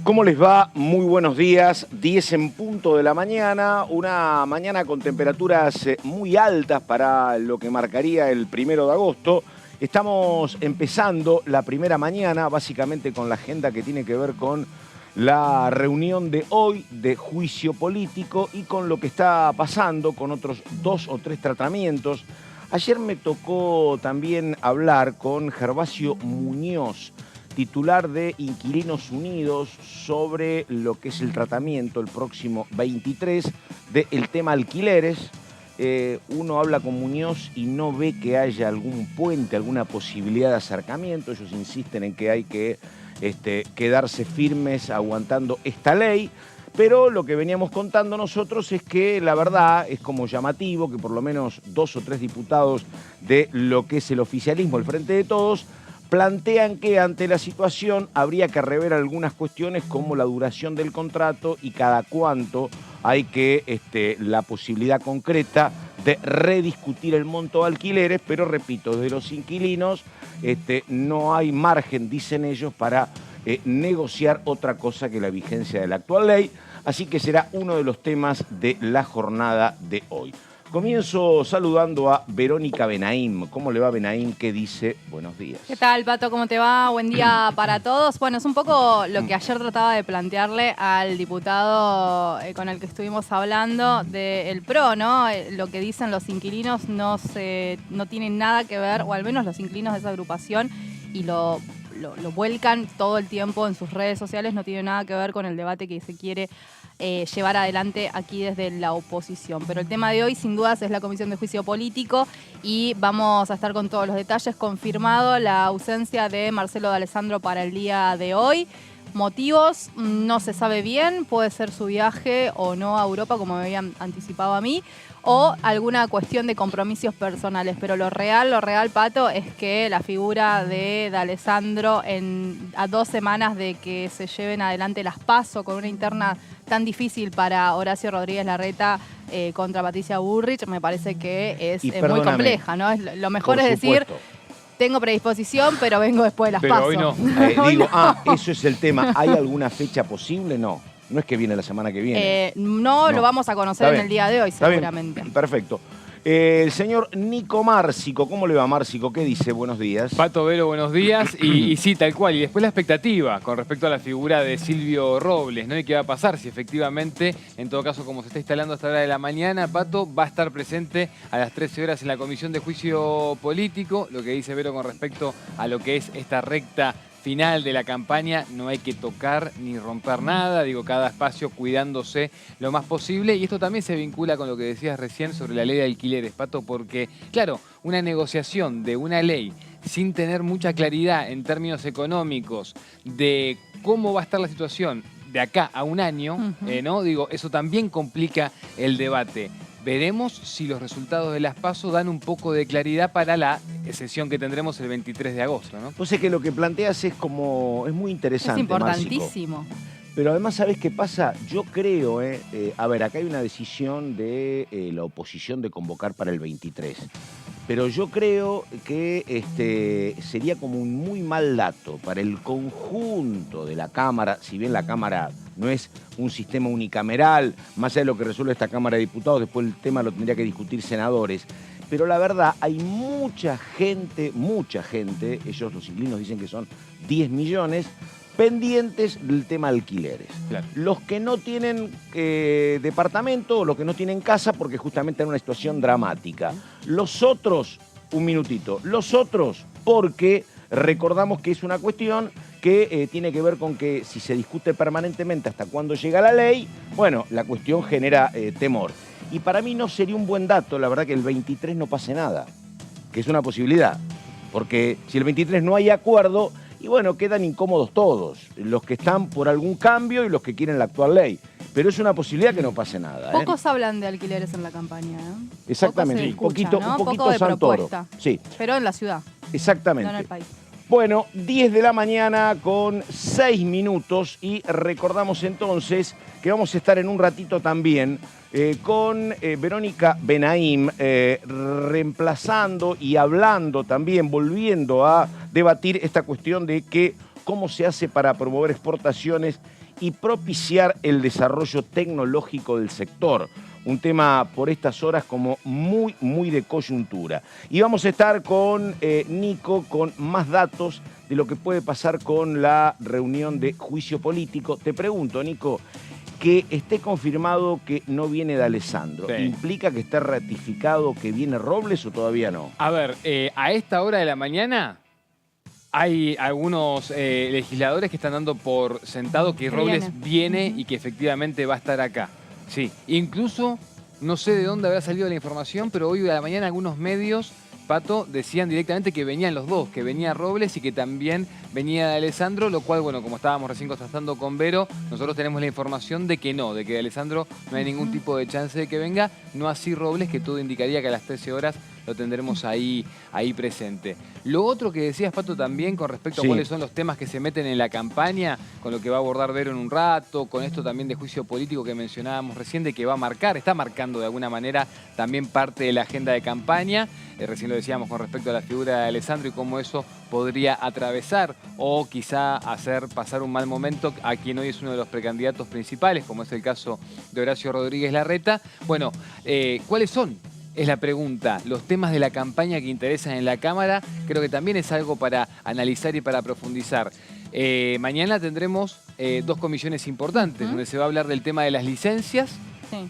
¿Cómo les va? Muy buenos días. 10 en punto de la mañana. Una mañana con temperaturas muy altas para lo que marcaría el 1 de agosto. Estamos empezando la primera mañana, básicamente con la agenda que tiene que ver con la reunión de hoy de juicio político y con lo que está pasando con otros 2 o 3 tratamientos. Ayer me tocó también hablar con Gervasio Muñoz, titular de Inquilinos Unidos, sobre lo que es el tratamiento el próximo 23 del tema alquileres. Uno habla con Muñoz y no ve que haya algún puente, alguna posibilidad de acercamiento. Ellos insisten en que hay que quedarse firmes aguantando esta ley. Pero lo que veníamos contando nosotros es que la verdad es como llamativo que por lo menos 2 o 3 diputados de lo que es el oficialismo, el Frente de Todos, plantean que ante la situación habría que rever algunas cuestiones como la duración del contrato y cada cuánto hay que la posibilidad concreta de rediscutir el monto de alquileres, pero repito, de los inquilinos no hay margen, dicen ellos, para negociar otra cosa que la vigencia de la actual ley, así que será uno de los temas de la jornada de hoy. Comienzo saludando a Verónica Benaim. ¿Cómo le va, Benaim? ¿Qué dice? Buenos días. ¿Qué tal, Pato? ¿Cómo te va? Buen día para todos. Bueno, es un poco lo que ayer trataba de plantearle al diputado con el que estuvimos hablando del PRO, ¿no? Lo que dicen los inquilinos no tienen nada que ver, o al menos los inquilinos de esa agrupación, y lo vuelcan todo el tiempo en sus redes sociales, no tiene nada que ver con el debate que se quiere llevar adelante aquí desde la oposición. Pero el tema de hoy, sin dudas, es la Comisión de Juicio Político y vamos a estar con todos los detalles. Confirmado la ausencia de Marcelo D'Alessandro para el día de hoy. Motivos, no se sabe bien, puede ser su viaje o no a Europa, como me habían anticipado a mí, o alguna cuestión de compromisos personales. Pero lo real, Pato, es que la figura de D'Alessandro a 2 semanas de que se lleven adelante las PASO con una interna tan difícil para Horacio Rodríguez Larreta contra Patricia Bullrich, me parece que es muy compleja, ¿no? Lo mejor es decir, tengo predisposición, pero vengo después de las PASO. Pero hoy no. Eso es el tema. ¿Hay alguna fecha posible? No. No es que viene la semana que viene. No, lo vamos a conocer en el día de hoy, seguramente. Perfecto. El señor Nico Márcico, ¿cómo le va, Márcico? ¿Qué dice? Buenos días. Pato, Vero, buenos días. Y sí, tal cual. Y después la expectativa con respecto a la figura de Silvio Robles, ¿no? ¿Y qué va a pasar si efectivamente, en todo caso, como se está instalando hasta la hora de la mañana, Pato va a estar presente a las 13 horas en la Comisión de Juicio Político? Lo que dice Vero con respecto a lo que es esta recta final de la campaña, no hay que tocar ni romper nada, digo, cada espacio cuidándose lo más posible. Y esto también se vincula con lo que decías recién sobre la ley de alquileres, Pato, porque, claro, una negociación de una ley sin tener mucha claridad en términos económicos de cómo va a estar la situación de acá a un año, ¿no? Digo, eso también complica el debate. Veremos si los resultados de las PASO dan un poco de claridad para la sesión que tendremos el 23 de agosto, ¿no? Pues es que lo que planteas es muy interesante, es importantísimo. Márcico. Pero además, ¿sabés qué pasa? Yo creo, a ver, acá hay una decisión de la oposición de convocar para el 23. Pero yo creo que sería como un muy mal dato para el conjunto de la Cámara, si bien la Cámara no es un sistema unicameral, más allá de lo que resuelve esta Cámara de Diputados, después el tema lo tendría que discutir senadores. Pero la verdad, hay mucha gente, ellos los inquilinos dicen que son 10 millones, pendientes del tema alquileres. Claro. Los que no tienen departamento, los que no tienen casa, porque justamente en una situación dramática. Los otros, un minutito, los otros porque recordamos que es una cuestión que tiene que ver con que si se discute permanentemente hasta cuándo llega la ley, bueno, la cuestión genera temor. Y para mí no sería un buen dato, la verdad, que el 23 no pase nada, que es una posibilidad. Porque si el 23 no hay acuerdo, y bueno, quedan incómodos todos, los que están por algún cambio y los que quieren la actual ley. Pero es una posibilidad que no pase nada. Pocos hablan de alquileres en la campaña, ¿no? Exactamente, Escucha, un poquito poco de Santoro. propuesta. Sí. Pero en la ciudad. Exactamente. No en el país. Bueno, 10 de la mañana con 6 minutos y recordamos entonces que vamos a estar en un ratito también con Verónica Benaim reemplazando y hablando también, volviendo a debatir esta cuestión de que cómo se hace para promover exportaciones y propiciar el desarrollo tecnológico del sector. Un tema por estas horas como muy de coyuntura. Y vamos a estar con Nico con más datos de lo que puede pasar con la reunión de juicio político. Te pregunto, Nico, que esté confirmado que no viene de Alessandro, Sí. ¿implica que está ratificado que viene Robles o todavía no? A ver, a esta hora de la mañana hay algunos legisladores que están dando por sentado que Robles viene y que efectivamente va a estar acá. Sí, incluso no sé de dónde habrá salido la información, pero hoy a la mañana algunos medios, Pato, decían directamente que venían los dos, que venía Robles y que también venía de Alessandro, lo cual, bueno, como estábamos recién contrastando con Vero, nosotros tenemos la información de que no, de que de Alessandro no hay ningún tipo de chance de que venga, no así Robles, que todo indicaría que a las 13 horas lo tendremos ahí presente. Lo otro que decías, Pato, también con respecto a cuáles son los temas que se meten en la campaña, con lo que va a abordar Vero en un rato, con esto también de juicio político que mencionábamos recién, de que va a marcar, está marcando de alguna manera también parte de la agenda de campaña. Recién lo decíamos con respecto a la figura de Alessandro y cómo eso podría atravesar o quizá hacer pasar un mal momento a quien hoy es uno de los precandidatos principales, como es el caso de Horacio Rodríguez Larreta. Bueno, ¿cuáles son? Es la pregunta. Los temas de la campaña que interesan en la Cámara, creo que también es algo para analizar y para profundizar. Mañana tendremos dos comisiones importantes, donde se va a hablar del tema de las licencias,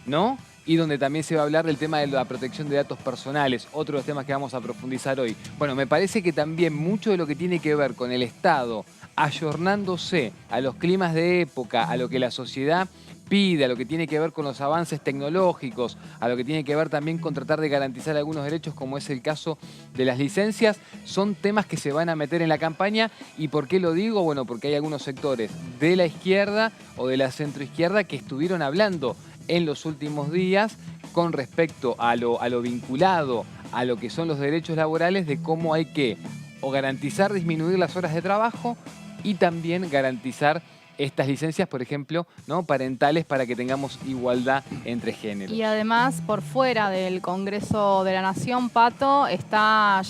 ¿no? Y donde también se va a hablar del tema de la protección de datos personales, otro de los temas que vamos a profundizar hoy. Bueno, me parece que también mucho de lo que tiene que ver con el Estado ayornándose a los climas de época, a lo que la sociedad pide, a lo que tiene que ver con los avances tecnológicos, a lo que tiene que ver también con tratar de garantizar algunos derechos, como es el caso de las licencias, son temas que se van a meter en la campaña. ¿Y por qué lo digo? Bueno, porque hay algunos sectores de la izquierda o de la centroizquierda que estuvieron hablando en los últimos días con respecto a lo vinculado a lo que son los derechos laborales, de cómo hay que o garantizar disminuir las horas de trabajo y también garantizar estas licencias, por ejemplo, ¿no?, parentales, para que tengamos igualdad entre géneros. Y además, por fuera del Congreso de la Nación, Pato, están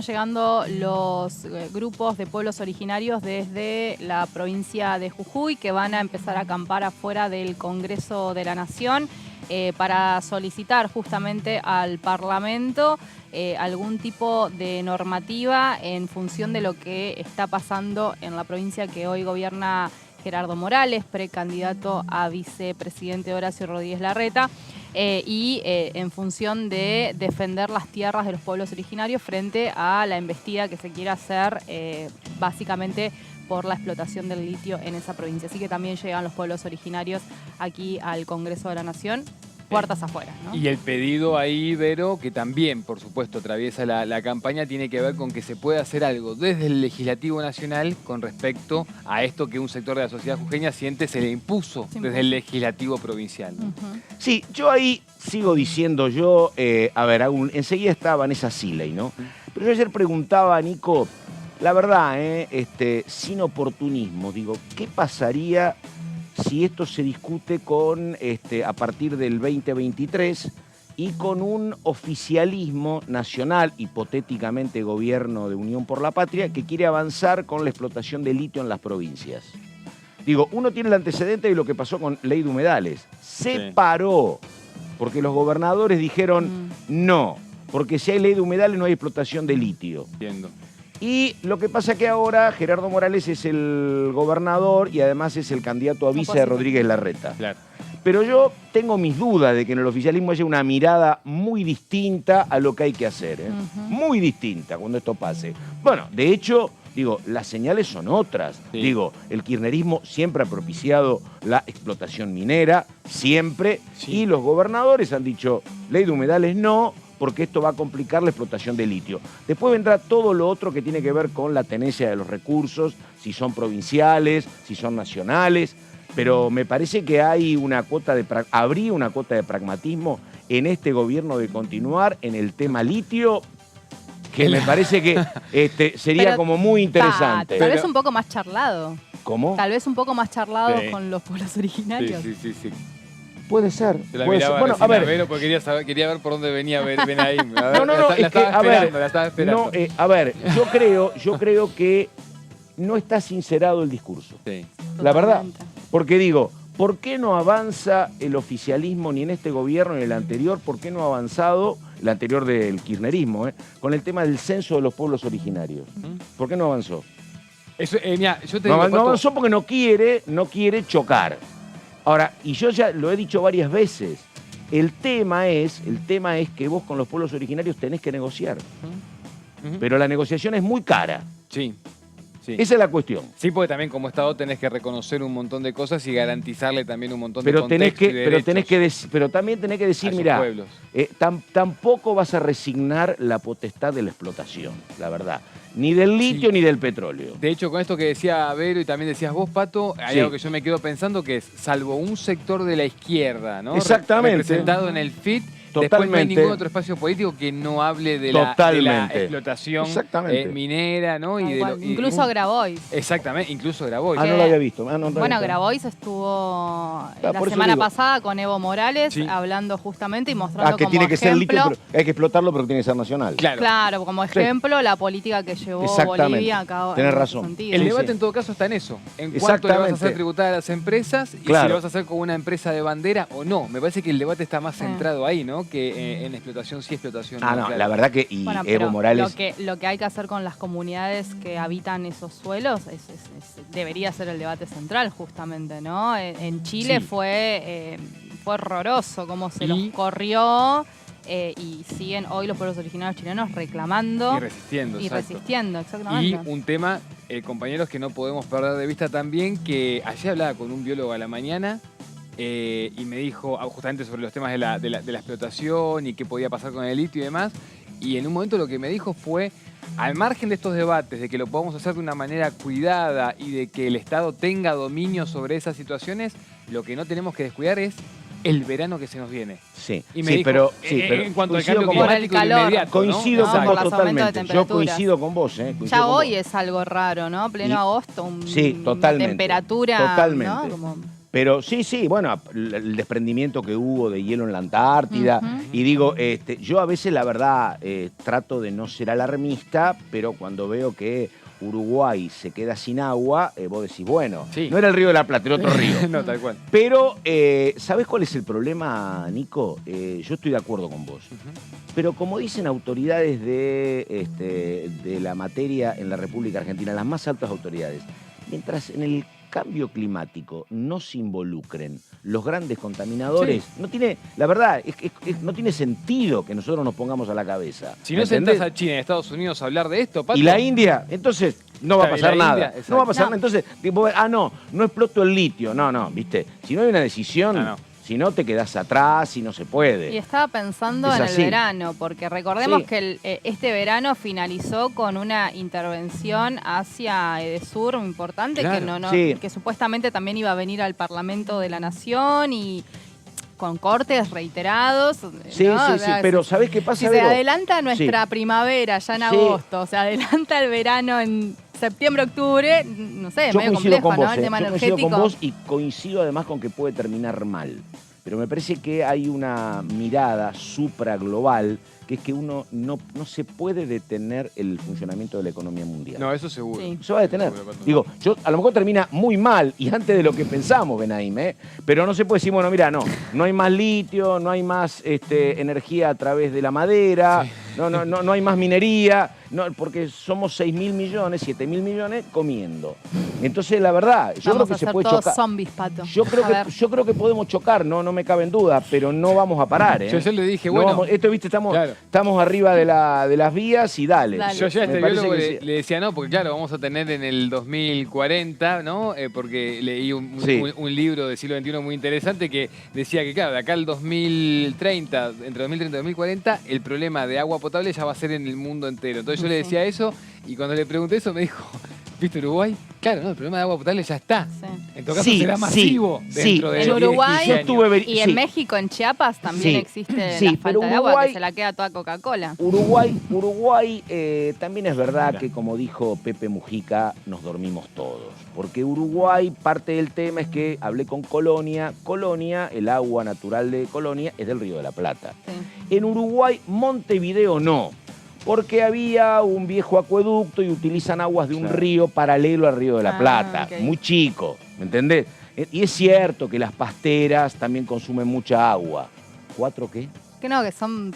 llegando los grupos de pueblos originarios desde la provincia de Jujuy, que van a empezar a acampar afuera del Congreso de la Nación para solicitar justamente al Parlamento algún tipo de normativa en función de lo que está pasando en la provincia que hoy gobierna Gerardo Morales, precandidato a vicepresidente de Horacio Rodríguez Larreta, y en función de defender las tierras de los pueblos originarios frente a la embestida que se quiere hacer básicamente por la explotación del litio en esa provincia. Así que también llegan los pueblos originarios aquí al Congreso de la Nación, puertas afuera, ¿no? Y el pedido ahí, Vero, que también, por supuesto, atraviesa la campaña, tiene que ver con que se pueda hacer algo desde el Legislativo Nacional con respecto a esto que un sector de la sociedad jujeña siente se le impuso desde el Legislativo Provincial. Sí, yo ahí sigo diciendo, a ver, enseguida está Vanessa Siley, ¿no? Pero yo ayer preguntaba a Nico, la verdad, sin oportunismo, digo, ¿qué pasaría si esto se discute a partir del 2023 y con un oficialismo nacional, hipotéticamente gobierno de Unión por la Patria, que quiere avanzar con la explotación de litio en las provincias? Digo, uno tiene el antecedente de lo que pasó con Ley de Humedales. Se paró, porque los gobernadores dijeron no, porque si hay Ley de Humedales no hay explotación de litio. Entiendo. Y lo que pasa que ahora Gerardo Morales es el gobernador y además es el candidato a vice de Rodríguez Larreta. Claro. Pero yo tengo mis dudas de que en el oficialismo haya una mirada muy distinta a lo que hay que hacer. Muy distinta cuando esto pase. Bueno, de hecho, digo, las señales son otras. Sí. Digo, el kirchnerismo siempre ha propiciado la explotación minera, siempre. Sí. Y los gobernadores han dicho, Ley de Humedales no, porque esto va a complicar la explotación de litio. Después vendrá todo lo otro que tiene que ver con la tenencia de los recursos, si son provinciales, si son nacionales, pero me parece que hay habría una cuota de pragmatismo en este gobierno de continuar en el tema litio, que me parece que sería como muy interesante. Tal vez un poco más charlado. ¿Cómo? Tal vez un poco más charlado con los pueblos originarios. Sí. Puede ser. Bueno, a ver, porque quería ver por dónde venía Benaim. La estaba esperando. A ver, yo creo que no está sincerado el discurso. Sí. La verdad. Porque digo, ¿por qué no avanza el oficialismo ni en este gobierno ni en el anterior? ¿Por qué no ha avanzado, el anterior del kirchnerismo, con el tema del censo de los pueblos originarios? ¿Por qué no avanzó? Eso, mira, yo te No, digo, no Pato, avanzó porque no quiere chocar. Ahora, y yo ya lo he dicho varias veces, el tema es que vos con los pueblos originarios tenés que negociar. Pero la negociación es muy cara. Sí. Sí. Esa es la cuestión. Sí, porque también como Estado tenés que reconocer un montón de cosas y garantizarle también un montón de Pero contexto y derechos pero también tenés que a decir, esos mirá, pueblos. tampoco vas a resignar la potestad de la explotación, la verdad. Ni del litio ni del petróleo. De hecho, con esto que decía Vero y también decías vos, Pato, hay algo que yo me quedo pensando que es, salvo un sector de la izquierda, ¿no? Exactamente. Representado en el FIT, Totalmente. después no hay ningún otro espacio político que no hable de la explotación minera, ¿no? Incluso Grabois. Exactamente, incluso Grabois. No lo había visto. Bueno, Grabois estuvo la semana pasada con Evo Morales hablando justamente y mostrando que como tiene que ejemplo, ser litio, pero hay que explotarlo, pero tiene que ser nacional. Claro, como ejemplo la política que llevó Bolivia a cabo. Tenés razón. El debate en todo caso está en eso, en cuánto le vas a hacer tributar a las empresas y si lo vas a hacer con una empresa de bandera o no. Me parece que el debate está más centrado ahí, ¿no? Que en explotación sí, explotación no. No, la verdad que Evo Morales... Lo que hay que hacer con las comunidades que habitan esos suelos debería ser el debate central justamente, ¿no? En Chile fue horroroso cómo se los corrió y siguen hoy los pueblos originarios chilenos reclamando y resistiendo, exactamente. Y un tema, compañeros, que no podemos perder de vista también, que ayer hablaba con un biólogo a la mañana y me dijo justamente sobre los temas de la explotación y qué podía pasar con el litio y demás. Y en un momento lo que me dijo fue, al margen de estos debates, de que lo podamos hacer de una manera cuidada y de que el Estado tenga dominio sobre esas situaciones, lo que no tenemos que descuidar es el verano que se nos viene. Sí, y me dijo, pero en cuanto al cambio por climático el calor, inmediato, coincido ¿no? con vos por totalmente. Yo coincido con vos. Ya hoy es algo raro, ¿no? Pleno agosto, una temperatura. Totalmente. ¿no? Pero sí, bueno, el desprendimiento que hubo de hielo en la Antártida. Y digo, yo a veces la verdad trato de no ser alarmista, pero cuando veo que Uruguay se queda sin agua, vos decís, bueno, no era el Río de la Plata, era otro río. No, tal cual. Pero, ¿sabés cuál es el problema, Nico? Yo estoy de acuerdo con vos. Pero como dicen autoridades de la materia en la República Argentina, las más altas autoridades, mientras en el cambio climático no se involucren los grandes contaminadores, no tiene, la verdad, no tiene sentido que nosotros nos pongamos a la cabeza. Si no sentás a China y a Estados Unidos a hablar de esto, Pato, y la India, entonces no va a pasar nada. No va a pasar nada. Entonces, no exploto el litio. No, ¿viste? Si no hay una decisión, si no te quedás atrás y no se puede. Y estaba pensando en el verano, porque recordemos que este verano finalizó con una intervención hacia Edesur importante, que supuestamente también iba a venir al Parlamento de la Nación y con cortes reiterados. Sí, pero ¿sabés qué pasa? Si se adelanta nuestra primavera ya en agosto, se adelanta el verano en septiembre, octubre, no sé, medio complejo, ¿no? El tema energético. Yo coincido con vos y coincido además con que puede terminar mal. Pero me parece que hay una mirada supraglobal, que es que uno no se puede detener el funcionamiento de la economía mundial. No, eso seguro. Sí. Se va a detener. Digo, a lo mejor termina muy mal y antes de lo que pensamos, Benaim, pero no se puede decir, bueno, mira, no hay más litio, no hay más energía a través de la madera, no hay más minería, porque somos 6.000 millones, 7.000 millones comiendo. Entonces, la verdad, yo creo que se puede chocar. Zombies, Pato. Yo creo que podemos chocar, no me cabe en duda, pero no vamos a parar. Yo ayer le dije, viste, estamos arriba de las vías y dale. Yo ya a este biólogo le decía no, porque claro, vamos a tener en el 2040, ¿no? Porque leí un libro del siglo XXI muy interesante que decía que, claro, de acá al 2030, entre 2030 y 2040, el problema de agua potable ya va a ser en el mundo entero. Entonces yo le decía eso y cuando le pregunté eso me dijo, ¿viste Uruguay? Claro, el problema de agua potable ya está. En todo caso será masivo dentro de en Uruguay y en México, en Chiapas también existe la falta de agua, que se la queda toda Coca-Cola. Uruguay también es verdad que, como dijo Pepe Mujica, nos dormimos todos. Porque Uruguay, parte del tema es que hablé con Colonia. Colonia, el agua natural de Colonia, es del Río de la Plata. En Uruguay, Montevideo no. Porque había un viejo acueducto y utilizan aguas de un río paralelo al Río de la Plata, muy chico, ¿me entendés? Y es cierto que las pasteras también consumen mucha agua. ¿4 qué? Que no, que son...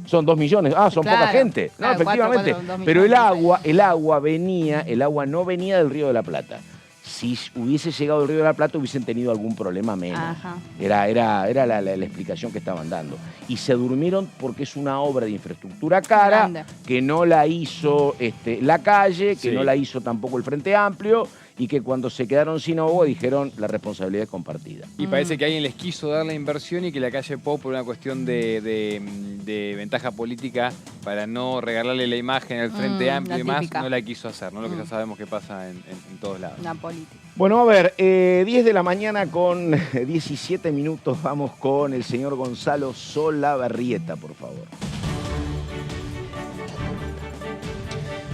Son 2 millones. Ah, son claro, poca gente. No, claro, efectivamente. 2 Pero el millones. agua no venía del Río de la Plata. Si hubiese llegado del Río de la Plata hubiesen tenido algún problema menos. Ajá. Era la explicación que estaban dando. Y se durmieron porque es una obra de infraestructura cara, Grande. que no la hizo la calle, que Sí. no la hizo tampoco el Frente Amplio, y que cuando se quedaron sin agua dijeron la responsabilidad es compartida. Y parece que alguien les quiso dar la inversión y que la calle Pou, por una cuestión de ventaja política, para no regalarle la imagen al Frente Amplio la y demás, típica. no la quiso hacer, ¿no? Lo que ya sabemos que pasa en todos lados. La política. Bueno, a ver, 10 de la mañana con 17 minutos, vamos con el señor Gonzalo Solabarrieta, por favor.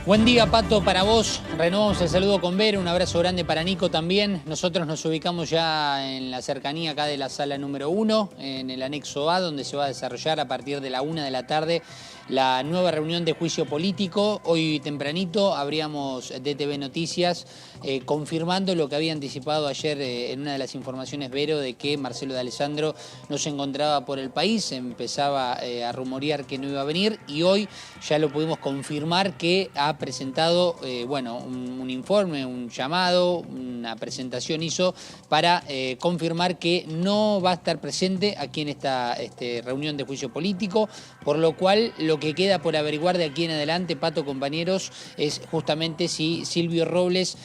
Buen día, Pato, para vos. Renovamos el saludo con Vero, un abrazo grande para Nico también. Nosotros nos ubicamos ya en la cercanía acá de la sala número 1, en el anexo A, donde se va a desarrollar a partir de la 1 de la tarde la nueva reunión de juicio político. Hoy tempranito abríamos DTV Noticias confirmando lo que había anticipado ayer en una de las informaciones Vero, de que Marcelo de Alessandro no se encontraba por el país, empezaba a rumorear que no iba a venir, y hoy ya lo pudimos confirmar que ha presentado un informe, un llamado, una presentación hizo para confirmar que no va a estar presente aquí en esta reunión de juicio político, por lo cual lo que queda por averiguar de aquí en adelante, Pato, compañeros, es justamente si Silvio Robles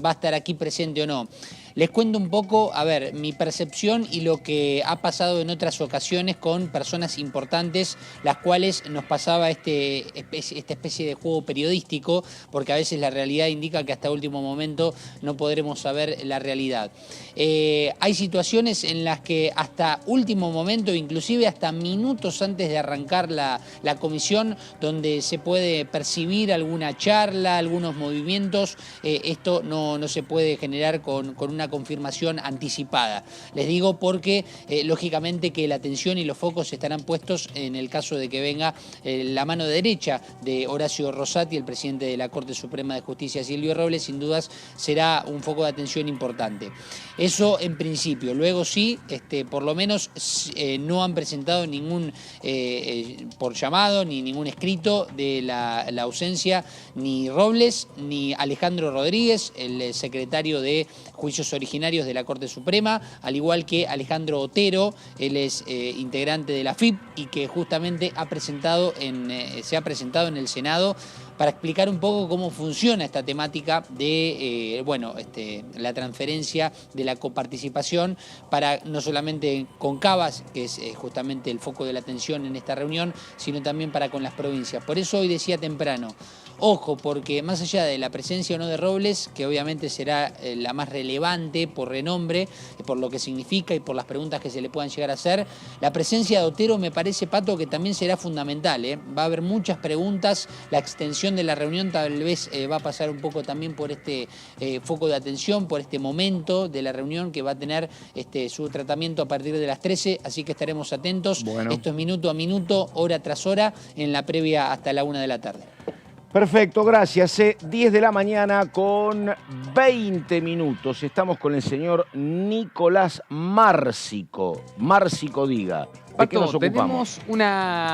va a estar aquí presente o no. Les cuento un poco, a ver, mi percepción y lo que ha pasado en otras ocasiones con personas importantes, las cuales nos pasaba esta especie de juego periodístico, porque a veces la realidad indica que hasta último momento no podremos saber la realidad. Hay situaciones en las que hasta último momento, inclusive hasta minutos antes de arrancar la comisión, donde se puede percibir alguna charla, algunos movimientos, esto no se puede generar con una confirmación anticipada. Les digo porque lógicamente que la atención y los focos estarán puestos en el caso de que venga la mano derecha de Horacio Rosati, el presidente de la Corte Suprema de Justicia, Silvio Robles. Sin dudas será un foco de atención importante. Eso en principio. Luego sí, por lo menos no han presentado ningún por llamado ni ningún escrito de la ausencia ni Robles ni Alejandro Rodríguez, el secretario de Juicios Originarios de la Corte Suprema, al igual que Alejandro Otero. Él es integrante de la FIP y que justamente se ha presentado en el Senado para explicar un poco cómo funciona esta temática de la transferencia de la coparticipación para no solamente con Cabas, que es justamente el foco de la atención en esta reunión, sino también para con las provincias. Por eso hoy decía temprano, ojo, porque más allá de la presencia o no de Robles, que obviamente será la más relevante por renombre, por lo que significa y por las preguntas que se le puedan llegar a hacer, la presencia de Otero me parece, Pato, que también será fundamental. Va a haber muchas preguntas, la extensión de la reunión tal vez va a pasar un poco también por este foco de atención, por este momento de la reunión que va a tener su tratamiento a partir de las 13, así que estaremos atentos. Bueno. Esto es minuto a minuto, hora tras hora, en la previa hasta la 1 de la tarde. Perfecto, gracias. 10 de la mañana con 20 minutos. Estamos con el señor Nicolás Márcico. Márcico, diga. ¿De qué nos Pato, ocupamos? tenemos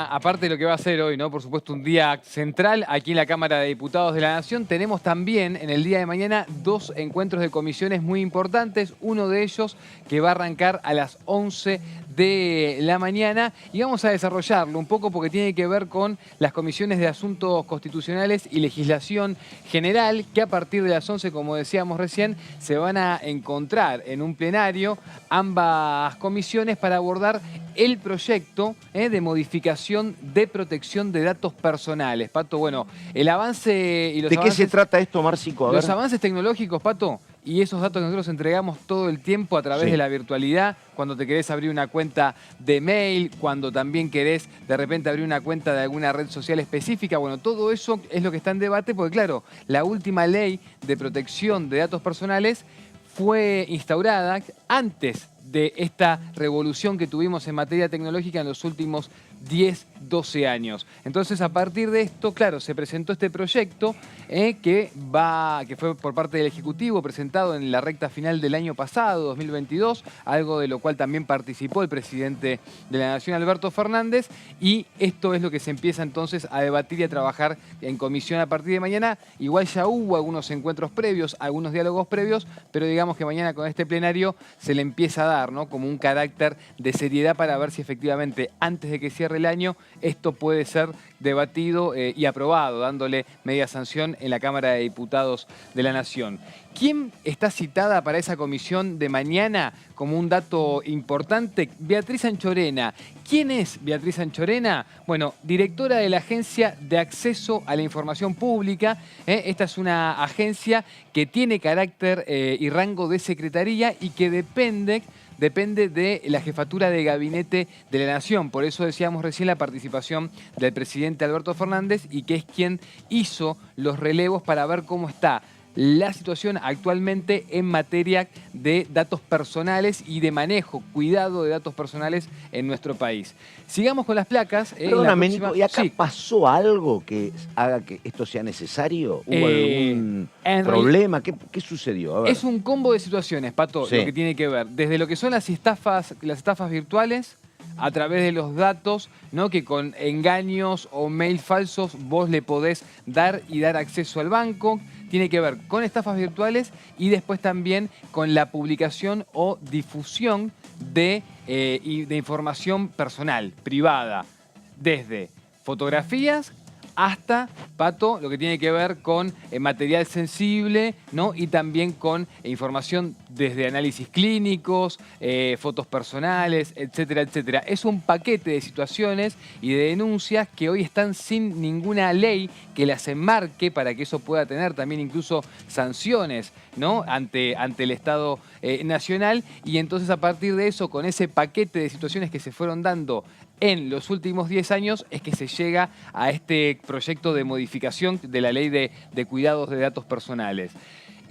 aparte de lo que va a ser hoy, ¿no? Por supuesto, un día central aquí en la Cámara de Diputados de la Nación. Tenemos también en el día de mañana 2 encuentros de comisiones muy importantes. Uno de ellos que va a arrancar a las 11 de la mañana y vamos a desarrollarlo un poco porque tiene que ver con las comisiones de asuntos constitucionales y legislación general, que a partir de las 11, como decíamos recién, se van a encontrar en un plenario ambas comisiones para abordar el proyecto de modificación de protección de datos personales. Pato, bueno, el avance y los ¿De qué avances, se trata esto, Márcico? A ver. los avances tecnológicos, Pato, y esos datos que nosotros entregamos todo el tiempo a través Sí. de la virtualidad, cuando te querés abrir una cuenta de mail, cuando también querés de repente abrir una cuenta de alguna red social específica. Bueno, todo eso es lo que está en debate porque, claro, la última ley de protección de datos personales fue instaurada antes de esta revolución que tuvimos en materia tecnológica en los últimos 10, 12 años. Entonces, a partir de esto, claro, se presentó este proyecto que fue por parte del Ejecutivo presentado en la recta final del año pasado, 2022, algo de lo cual también participó el presidente de la Nación, Alberto Fernández, y esto es lo que se empieza entonces a debatir y a trabajar en comisión a partir de mañana. Igual ya hubo algunos encuentros previos, algunos diálogos previos, pero digamos que mañana con este plenario se le empieza a dar, ¿no?, como un carácter de seriedad para ver si efectivamente antes de que cierre el año esto puede ser debatido y aprobado, dándole media sanción en la Cámara de Diputados de la Nación. ¿Quién está citada para esa comisión de mañana como un dato importante? Beatriz Anchorena. ¿Quién es Beatriz Anchorena? Bueno, directora de la Agencia de Acceso a la Información Pública. Esta es una agencia que tiene carácter y rango de secretaría y que depende de la jefatura de gabinete de la Nación. Por eso decíamos recién la participación del presidente Alberto Fernández, y que es quien hizo los relevos para ver cómo está la situación actualmente en materia de datos personales y de manejo, cuidado de datos personales en nuestro país. Sigamos con las placas. Perdóname, Nico, ¿y acá pasó algo que haga que esto sea necesario? ¿Hubo algún problema? ¿Qué sucedió? A ver. Es un combo de situaciones, Pato, Sí. lo que tiene que ver. Desde lo que son las estafas virtuales, a través de los datos, ¿no?, que con engaños o mail falsos vos le podés dar acceso al banco. Tiene que ver con estafas virtuales y después también con la publicación o difusión de información personal, privada, desde fotografías hasta, Pato, lo que tiene que ver con material sensible, ¿no?, y también con información desde análisis clínicos, fotos personales, etcétera, etcétera. Es un paquete de situaciones y de denuncias que hoy están sin ninguna ley que las enmarque para que eso pueda tener también incluso sanciones, ¿no?, ante el Estado Nacional. Y entonces, a partir de eso, con ese paquete de situaciones que se fueron dando en los últimos 10 años, es que se llega a este proyecto de modificación de la Ley de Cuidados de Datos Personales.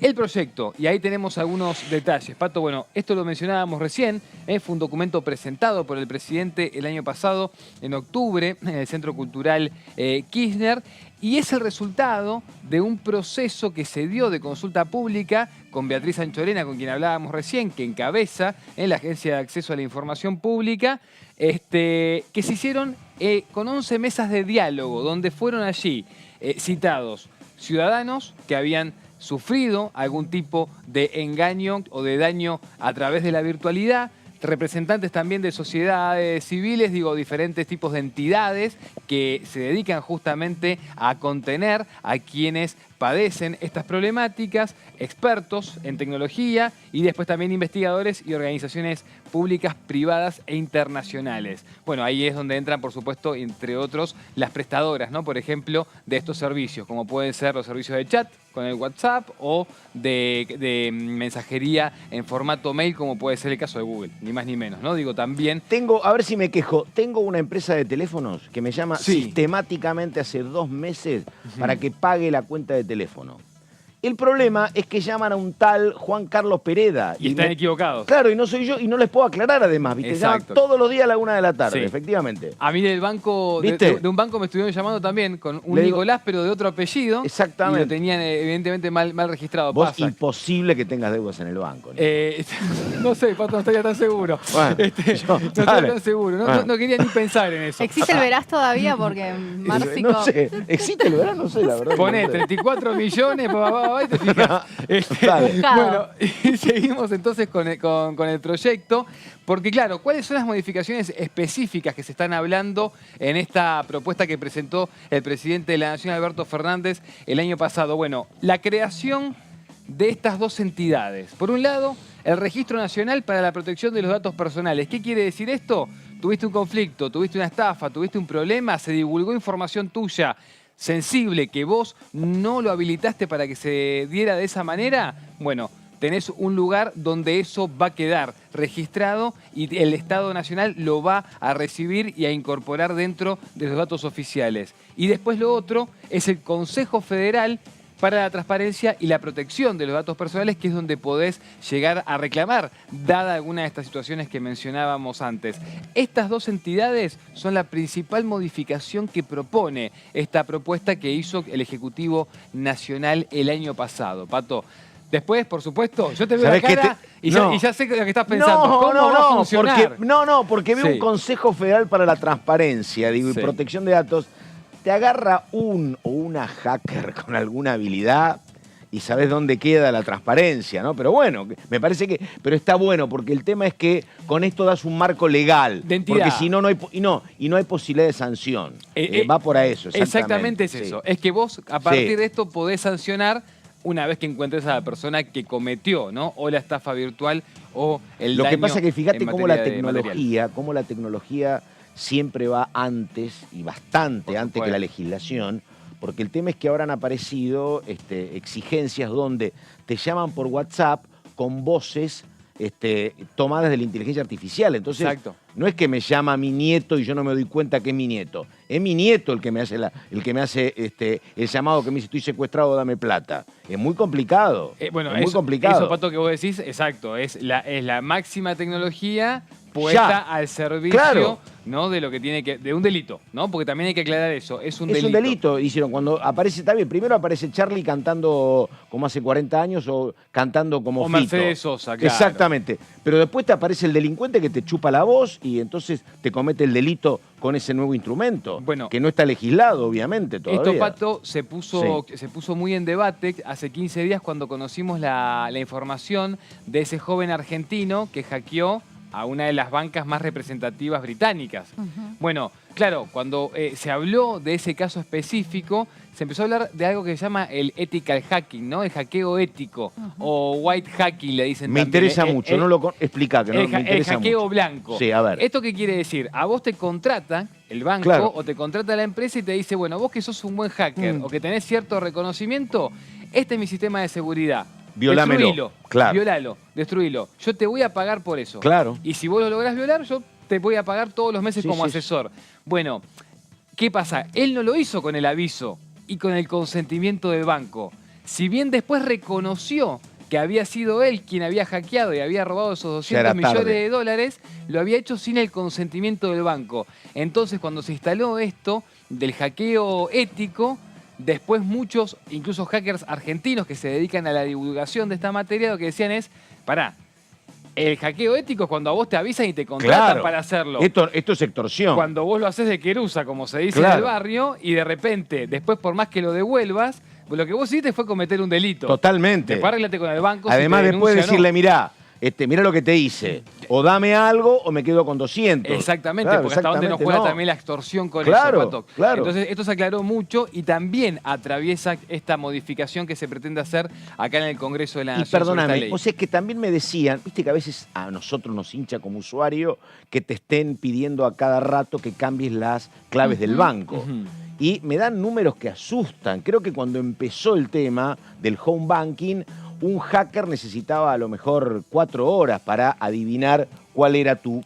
El proyecto, y ahí tenemos algunos detalles. Pato, bueno, esto lo mencionábamos recién, fue un documento presentado por el presidente el año pasado, en octubre, en el Centro Cultural Kirchner, y es el resultado de un proceso que se dio de consulta pública con Beatriz Anchorena, con quien hablábamos recién, que encabeza la Agencia de Acceso a la Información Pública, que se hicieron con 11 mesas de diálogo, donde fueron allí citados ciudadanos que habían sufrido algún tipo de engaño o de daño a través de la virtualidad, representantes también de sociedades civiles, diferentes tipos de entidades que se dedican justamente a contener a quienes padecen estas problemáticas, expertos en tecnología y después también investigadores y organizaciones públicas, privadas e internacionales. Bueno, ahí es donde entran, por supuesto, entre otros, las prestadoras, ¿no?, por ejemplo, de estos servicios, como pueden ser los servicios de chat con el WhatsApp o de mensajería en formato mail, como puede ser el caso de Google, ni más ni menos, ¿no? También... A ver si me quejo, tengo una empresa de teléfonos que me llama sistemáticamente hace 2 meses para que pague la cuenta de teléfono. El problema es que llaman a un tal Juan Carlos Pereda. Y están equivocados. Claro, y no soy yo, y no les puedo aclarar además, ¿viste? Llaman todos los días a la 1 de la tarde, efectivamente. A mí del banco, de un banco me estuvieron llamando también con un Nicolás, pero de otro apellido. Exactamente. Y lo tenían evidentemente mal registrado. Vos, imposible que tengas deudas en el banco. No sé, Pato, no estaría tan seguro. Bueno, no estaría tan seguro. No quería ni pensar en eso. ¿Existe el Verás todavía? Porque Márcico... No sé, ¿existe el Verás? No sé, la verdad. Poné 34 millones, y te fijas. Bueno, y seguimos entonces con el proyecto, porque claro, ¿cuáles son las modificaciones específicas que se están hablando en esta propuesta que presentó el presidente de la Nación, Alberto Fernández, el año pasado? Bueno, la creación de estas 2 entidades. Por un lado, el Registro Nacional para la Protección de los Datos Personales. ¿Qué quiere decir esto? Tuviste un conflicto, tuviste una estafa, tuviste un problema, se divulgó información tuya sensible que vos no lo habilitaste para que se diera de esa manera, bueno, tenés un lugar donde eso va a quedar registrado y el Estado Nacional lo va a recibir y a incorporar dentro de los datos oficiales. Y después lo otro es el Consejo Federal para la transparencia y la protección de los datos personales, que es donde podés llegar a reclamar, dada alguna de estas situaciones que mencionábamos antes. Estas dos entidades son la principal modificación que propone esta propuesta que hizo el Ejecutivo Nacional el año pasado. Pato, después, por supuesto, yo te veo la cara y ya sé lo que estás pensando. ¿Cómo va a funcionar? Porque veo un Consejo Federal para la Transparencia, y protección de datos. Te agarra un o una hacker con alguna habilidad y sabes dónde queda la transparencia, ¿no? Pero bueno, me parece que... Pero está bueno, porque el tema es que con esto das un marco legal. De entidad. Porque si no, no hay posibilidad de sanción. Va por a eso, exactamente es eso. Es que vos, a partir de esto, podés sancionar una vez que encuentres a la persona que cometió, ¿no? O la estafa virtual o el daño. Lo que pasa es que fíjate cómo la tecnología siempre va antes, y bastante antes que la legislación, porque el tema es que ahora han aparecido exigencias donde te llaman por WhatsApp con voces tomadas de la inteligencia artificial. Entonces, no es que me llama mi nieto y yo no me doy cuenta que es mi nieto. Es mi nieto el que me hace el llamado que me dice: estoy secuestrado, dame plata. Es muy complicado. Muy complicado. Eso, Pato, que vos decís, exacto. Es la máxima tecnología puesta al servicio, ¿no? De lo que tiene que... de un delito, ¿no? Porque también hay que aclarar eso. Es un delito. Es un delito. Hicieron cuando aparece, está bien, primero aparece Charlie cantando como hace 40 años o cantando como Fito. Mercedes Sosa, claro. Exactamente. Pero después te aparece el delincuente que te chupa la voz y entonces te comete el delito con ese nuevo instrumento. Bueno, que no está legislado, obviamente, todavía. Esto, Pato, se puso muy en debate hace 15 días cuando conocimos la información de ese joven argentino que hackeó a una de las bancas más representativas británicas. Bueno, claro, cuando se habló de ese caso específico, se empezó a hablar de algo que se llama el ethical hacking, ¿no? El hackeo ético, o white hacking, le dicen también. Me interesa mucho, no lo explica, que no me interesa el hackeo mucho. Blanco. Sí, a ver. ¿Esto qué quiere decir? A vos te contrata el banco o te contrata la empresa y te dice, bueno, vos que sos un buen hacker o que tenés cierto reconocimiento, este es mi sistema de seguridad. Violámelo. Violalo, destruílo. Yo te voy a pagar por eso. Claro. Y si vos lo lográs violar, yo te voy a pagar todos los meses como asesor. Bueno, ¿qué pasa? Él no lo hizo con el aviso y con el consentimiento del banco. Si bien después reconoció que había sido él quien había hackeado y había robado esos 200 millones de dólares, lo había hecho sin el consentimiento del banco. Entonces, cuando se instaló esto del hackeo ético, después muchos, incluso hackers argentinos que se dedican a la divulgación de esta materia, lo que decían es, pará, el hackeo ético es cuando a vos te avisan y te contratan para hacerlo. Esto es extorsión. Cuando vos lo haces de querusa, como se dice en el barrio, y de repente, después por más que lo devuelvas, lo que vos hiciste fue cometer un delito. Totalmente. Después arreglate con el banco. Además, después decirle, mirá, mirá lo que te hice. O dame algo o me quedo con 200. Exactamente, porque hasta dónde nos juega también la extorsión con eso, Pato. Entonces, esto se aclaró mucho y también atraviesa esta modificación que se pretende hacer acá en el Congreso de la Nación. Y perdóname, o sea, es que también me decían, viste que a veces a nosotros nos hincha como usuario que te estén pidiendo a cada rato que cambies las claves del banco. Y me dan números que asustan. Creo que cuando empezó el tema del home banking, un hacker necesitaba a lo mejor 4 horas para adivinar cuál era tu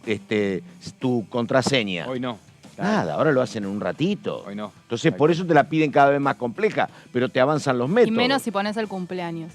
contraseña. Hoy no. Nada, ahora lo hacen en un ratito. Hoy no. Entonces, por eso te la piden cada vez más compleja, pero te avanzan los métodos. Y menos si pones el cumpleaños.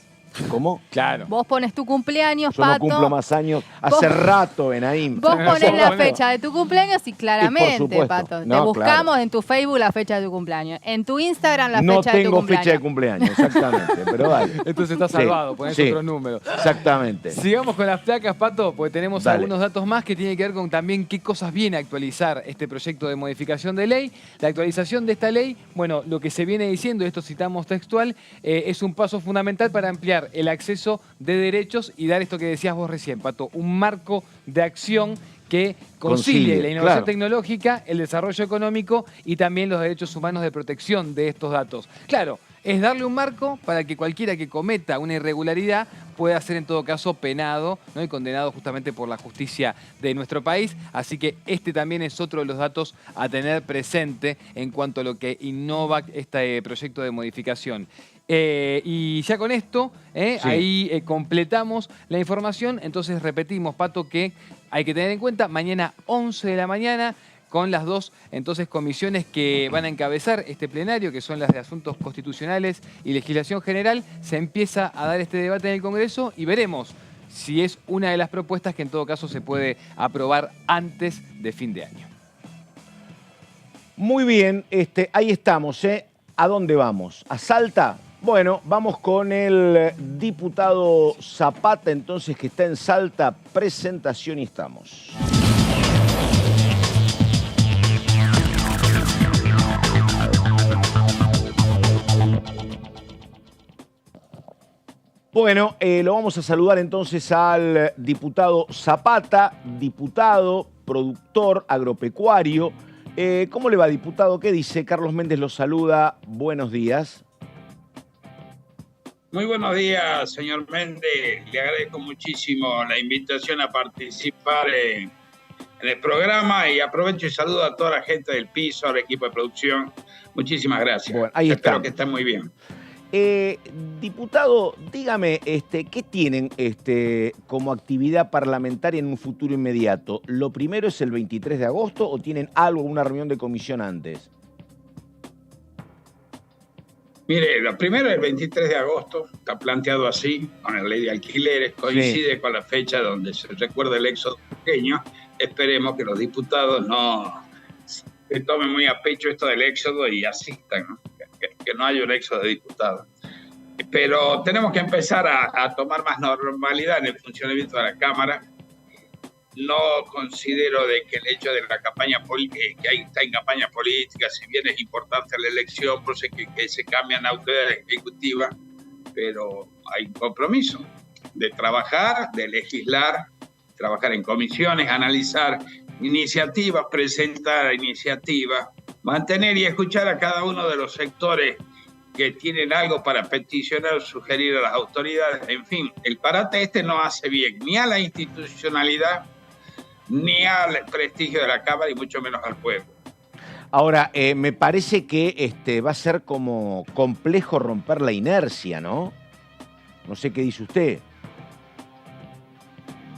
¿Cómo? Claro. Vos pones tu cumpleaños, Yo Pato. no cumplo más años. Hace rato, Benaim. Vos ponés la fecha de tu cumpleaños y claramente, Pato. No, te buscamos en tu Facebook la fecha de tu cumpleaños. En tu Instagram la fecha de tu cumpleaños. No tengo fecha de cumpleaños, exactamente. Pero vale. Entonces está salvado, ponés otro número. Exactamente. Sigamos con las placas, Pato, porque tenemos algunos datos más que tienen que ver con también qué cosas viene a actualizar este proyecto de modificación de ley. La actualización de esta ley, bueno, lo que se viene diciendo, esto citamos textual, es un paso fundamental para ampliar el acceso de derechos y dar esto que decías vos recién, Pato, un marco de acción que concilie la innovación tecnológica, el desarrollo económico y también los derechos humanos de protección de estos datos. Claro, es darle un marco para que cualquiera que cometa una irregularidad pueda ser en todo caso penado, ¿no? Y condenado justamente por la justicia de nuestro país. Así que este también es otro de los datos a tener presente en cuanto a lo que innova este proyecto de modificación. Y ya con esto, ahí completamos la información. Entonces repetimos, Pato, que hay que tener en cuenta, mañana 11 de la mañana, con las dos entonces comisiones que van a encabezar este plenario, que son las de Asuntos Constitucionales y Legislación General. Se empieza a dar este debate en el Congreso y veremos si es una de las propuestas que en todo caso se puede aprobar antes de fin de año. Muy bien, ahí estamos, ¿eh? ¿A dónde vamos? ¿A Salta? Bueno, vamos con el diputado Zapata, entonces, que está en Salta. Presentación y estamos. Bueno, lo vamos a saludar entonces al diputado Zapata, diputado, productor agropecuario. ¿Cómo le va, diputado? ¿Qué dice? Carlos Méndez lo saluda. Buenos días. Muy buenos días, señor Méndez. Le agradezco muchísimo la invitación a participar en el programa y aprovecho y saludo a toda la gente del piso, al equipo de producción. Muchísimas gracias. Bueno, ahí está. Espero que estén muy bien. Diputado, dígame, ¿qué tienen como actividad parlamentaria en un futuro inmediato? ¿Lo primero es el 23 de agosto o tienen algo, una reunión de comisión antes? Mire, lo primero es el 23 de agosto, está planteado así, con la ley de alquileres, coincide con la fecha donde se recuerda el éxodo pequeño. Esperemos que los diputados no se tomen muy a pecho esto del éxodo y asistan, ¿no? Que no haya un éxodo de diputados. Pero tenemos que empezar a tomar más normalidad en el funcionamiento de la Cámara. No considero de que el hecho de la campaña política, que ahí está en campaña política, si bien es importante la elección, por eso que se cambian autoridades ejecutivas, pero hay un compromiso de trabajar, de legislar, trabajar en comisiones, analizar iniciativas, presentar iniciativas, mantener y escuchar a cada uno de los sectores que tienen algo para peticionar o sugerir a las autoridades. En fin, el parate no hace bien ni a la institucionalidad, ni al prestigio de la Cámara y mucho menos al pueblo. Ahora, me parece que va a ser como complejo romper la inercia, ¿no? No sé qué dice usted.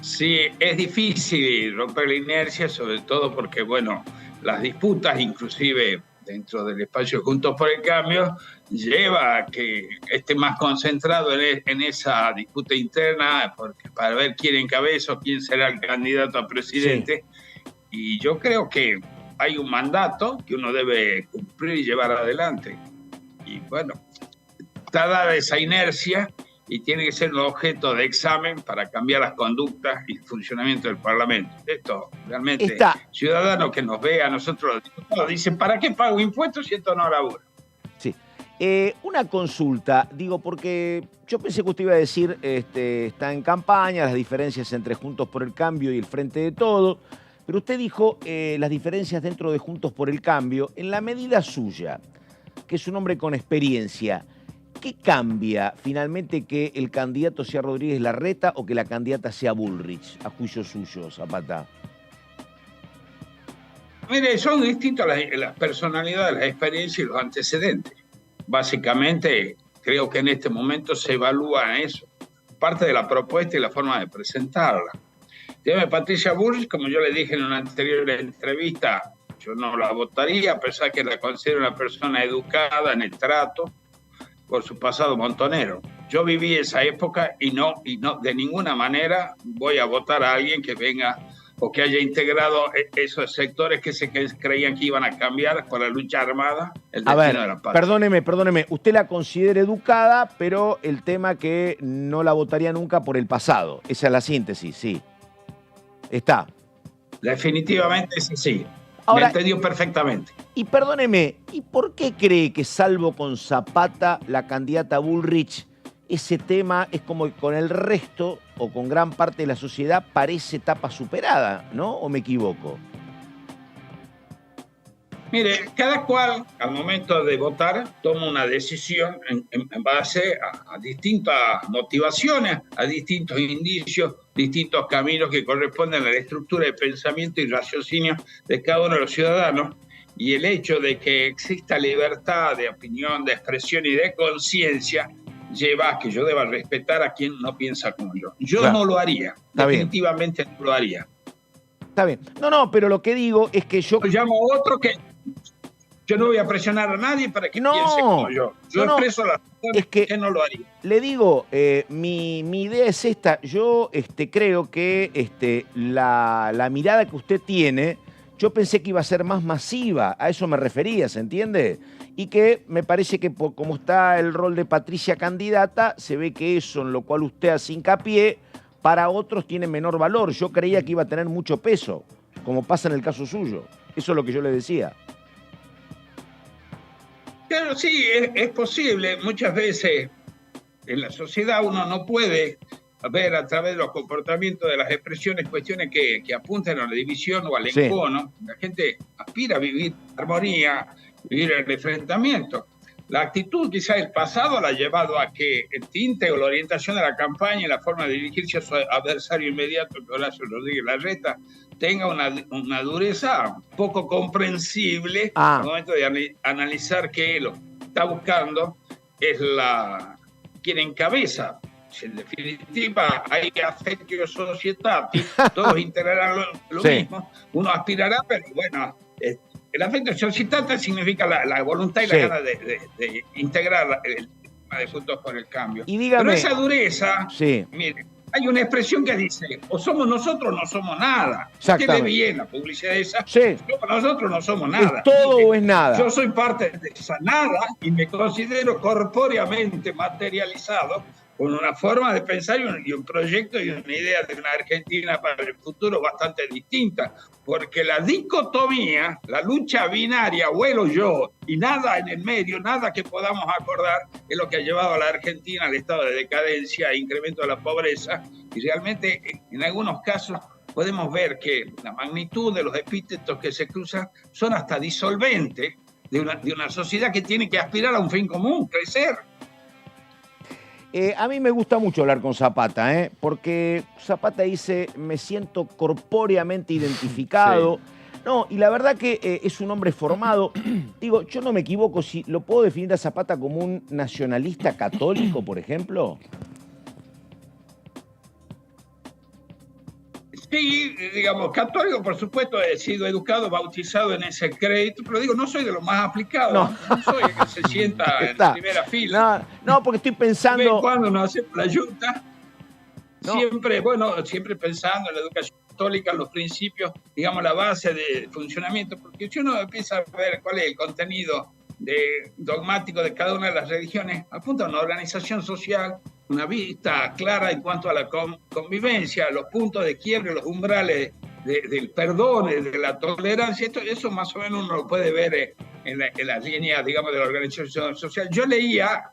Sí, es difícil romper la inercia, sobre todo porque, bueno, las disputas, inclusive dentro del espacio Juntos por el Cambio, lleva a que esté más concentrado en esa disputa interna para ver quién encabeza o quién será el candidato a presidente. Sí. Y yo creo que hay un mandato que uno debe cumplir y llevar adelante. Y bueno, está dada esa inercia y tiene que ser un objeto de examen para cambiar las conductas y el funcionamiento del Parlamento. Esto realmente, ciudadanos que nos ve a nosotros los diputados dicen, ¿para qué pago impuestos si esto no labura? Sí. Una consulta, digo, porque yo pensé que usted iba a decir, está en campaña, las diferencias entre Juntos por el Cambio y el Frente de Todos, pero usted dijo las diferencias dentro de Juntos por el Cambio, en la medida suya, que es un hombre con experiencia. ¿Qué cambia finalmente que el candidato sea Rodríguez Larreta o que la candidata sea Bullrich, a juicio suyo, Zapata? Mire, son distintas las personalidades, las experiencias y los antecedentes. Básicamente, creo que en este momento se evalúa eso. Parte de la propuesta y la forma de presentarla. Dígame, Patricia Bullrich, como yo le dije en una anterior entrevista, yo no la votaría, a pesar que la considero una persona educada en el trato, por su pasado montonero. Yo viví esa época y no de ninguna manera voy a votar a alguien que venga o que haya integrado esos sectores que se creían que iban a cambiar por la lucha armada el destino de la patria. Perdóneme, usted la considera educada, pero el tema que no la votaría nunca por el pasado. Esa es la síntesis, sí. Está. Definitivamente sí. Ahora, me entendió perfectamente. Y perdóneme, ¿y por qué cree que salvo con Zapata, la candidata Bullrich, ese tema es como que con el resto o con gran parte de la sociedad parece etapa superada, ¿no? ¿O me equivoco? Mire, cada cual al momento de votar toma una decisión en base a distintas motivaciones, a distintos indicios, distintos caminos que corresponden a la estructura de pensamiento y raciocinio de cada uno de los ciudadanos. Y el hecho de que exista libertad de opinión, de expresión y de conciencia lleva a que yo deba respetar a quien no piensa como yo. Yo claro. No lo haría, definitivamente no lo haría. Está bien. No, pero lo que digo es que yo... Llamo a otro que... Yo no voy a presionar a nadie para que piense como yo. Yo expreso las razones que no lo haría. Le digo, mi idea es esta. Yo creo que la mirada que usted tiene, yo pensé que iba a ser más masiva. A eso me refería, ¿se entiende? Y que me parece que por como está el rol de Patricia candidata, se ve que eso en lo cual usted hace hincapié, para otros tiene menor valor. Yo creía que iba a tener mucho peso, como pasa en el caso suyo. Eso es lo que yo le decía. Claro, sí, es posible. Muchas veces en la sociedad uno no puede ver a través de los comportamientos de las expresiones cuestiones que apuntan a la división o al encono. La gente aspira a vivir armonía, vivir el enfrentamiento. La actitud quizá del pasado la ha llevado a que el tinte o la orientación de la campaña y la forma de dirigirse a su adversario inmediato, que Horacio Rodríguez Larreta, tenga una dureza poco comprensible al momento de analizar que lo que está buscando es quien encabeza. En definitiva, hay affectio societatis, todos integrarán lo mismo, uno aspirará, pero bueno, el affectio societatis significa la voluntad y la gana de integrar el tema de Juntos por el Cambio. Y dígame, pero esa dureza, mire, hay una expresión que dice, o somos nosotros o no somos nada. Que ve bien la publicidad esa, somos nosotros no somos nada. ¿Es todo o es nada? Yo soy parte de esa nada y me considero corpóreamente materializado con una forma de pensar y un proyecto y una idea de una Argentina para el futuro bastante distinta, porque la dicotomía, la lucha binaria, abuelo yo, y nada en el medio, nada que podamos acordar, es lo que ha llevado a la Argentina al estado de decadencia e incremento de la pobreza, y realmente en algunos casos podemos ver que la magnitud de los epítetos que se cruzan son hasta disolventes de una sociedad que tiene que aspirar a un fin común, crecer. A mí me gusta mucho hablar con Zapata, porque Zapata dice, me siento corpóreamente identificado. No, y la verdad que es un hombre formado. Digo, yo no me equivoco, si lo puedo definir a Zapata como un nacionalista católico, por ejemplo. Sí, digamos, católico, por supuesto, he sido educado, bautizado en ese crédito, pero digo, no soy de los más aplicados, no soy el que se sienta en la primera fila. No, porque estoy pensando... Cuando nos hacemos la ayuda, siempre pensando en la educación católica, en los principios, digamos, la base de funcionamiento, porque si uno empieza a ver cuál es el contenido dogmático de cada una de las religiones, apunta a una organización social, una vista clara en cuanto a la convivencia, los puntos de quiebre, los umbrales del perdón, de la tolerancia. Eso más o menos uno lo puede ver en las líneas, digamos, de la organización social. Yo leía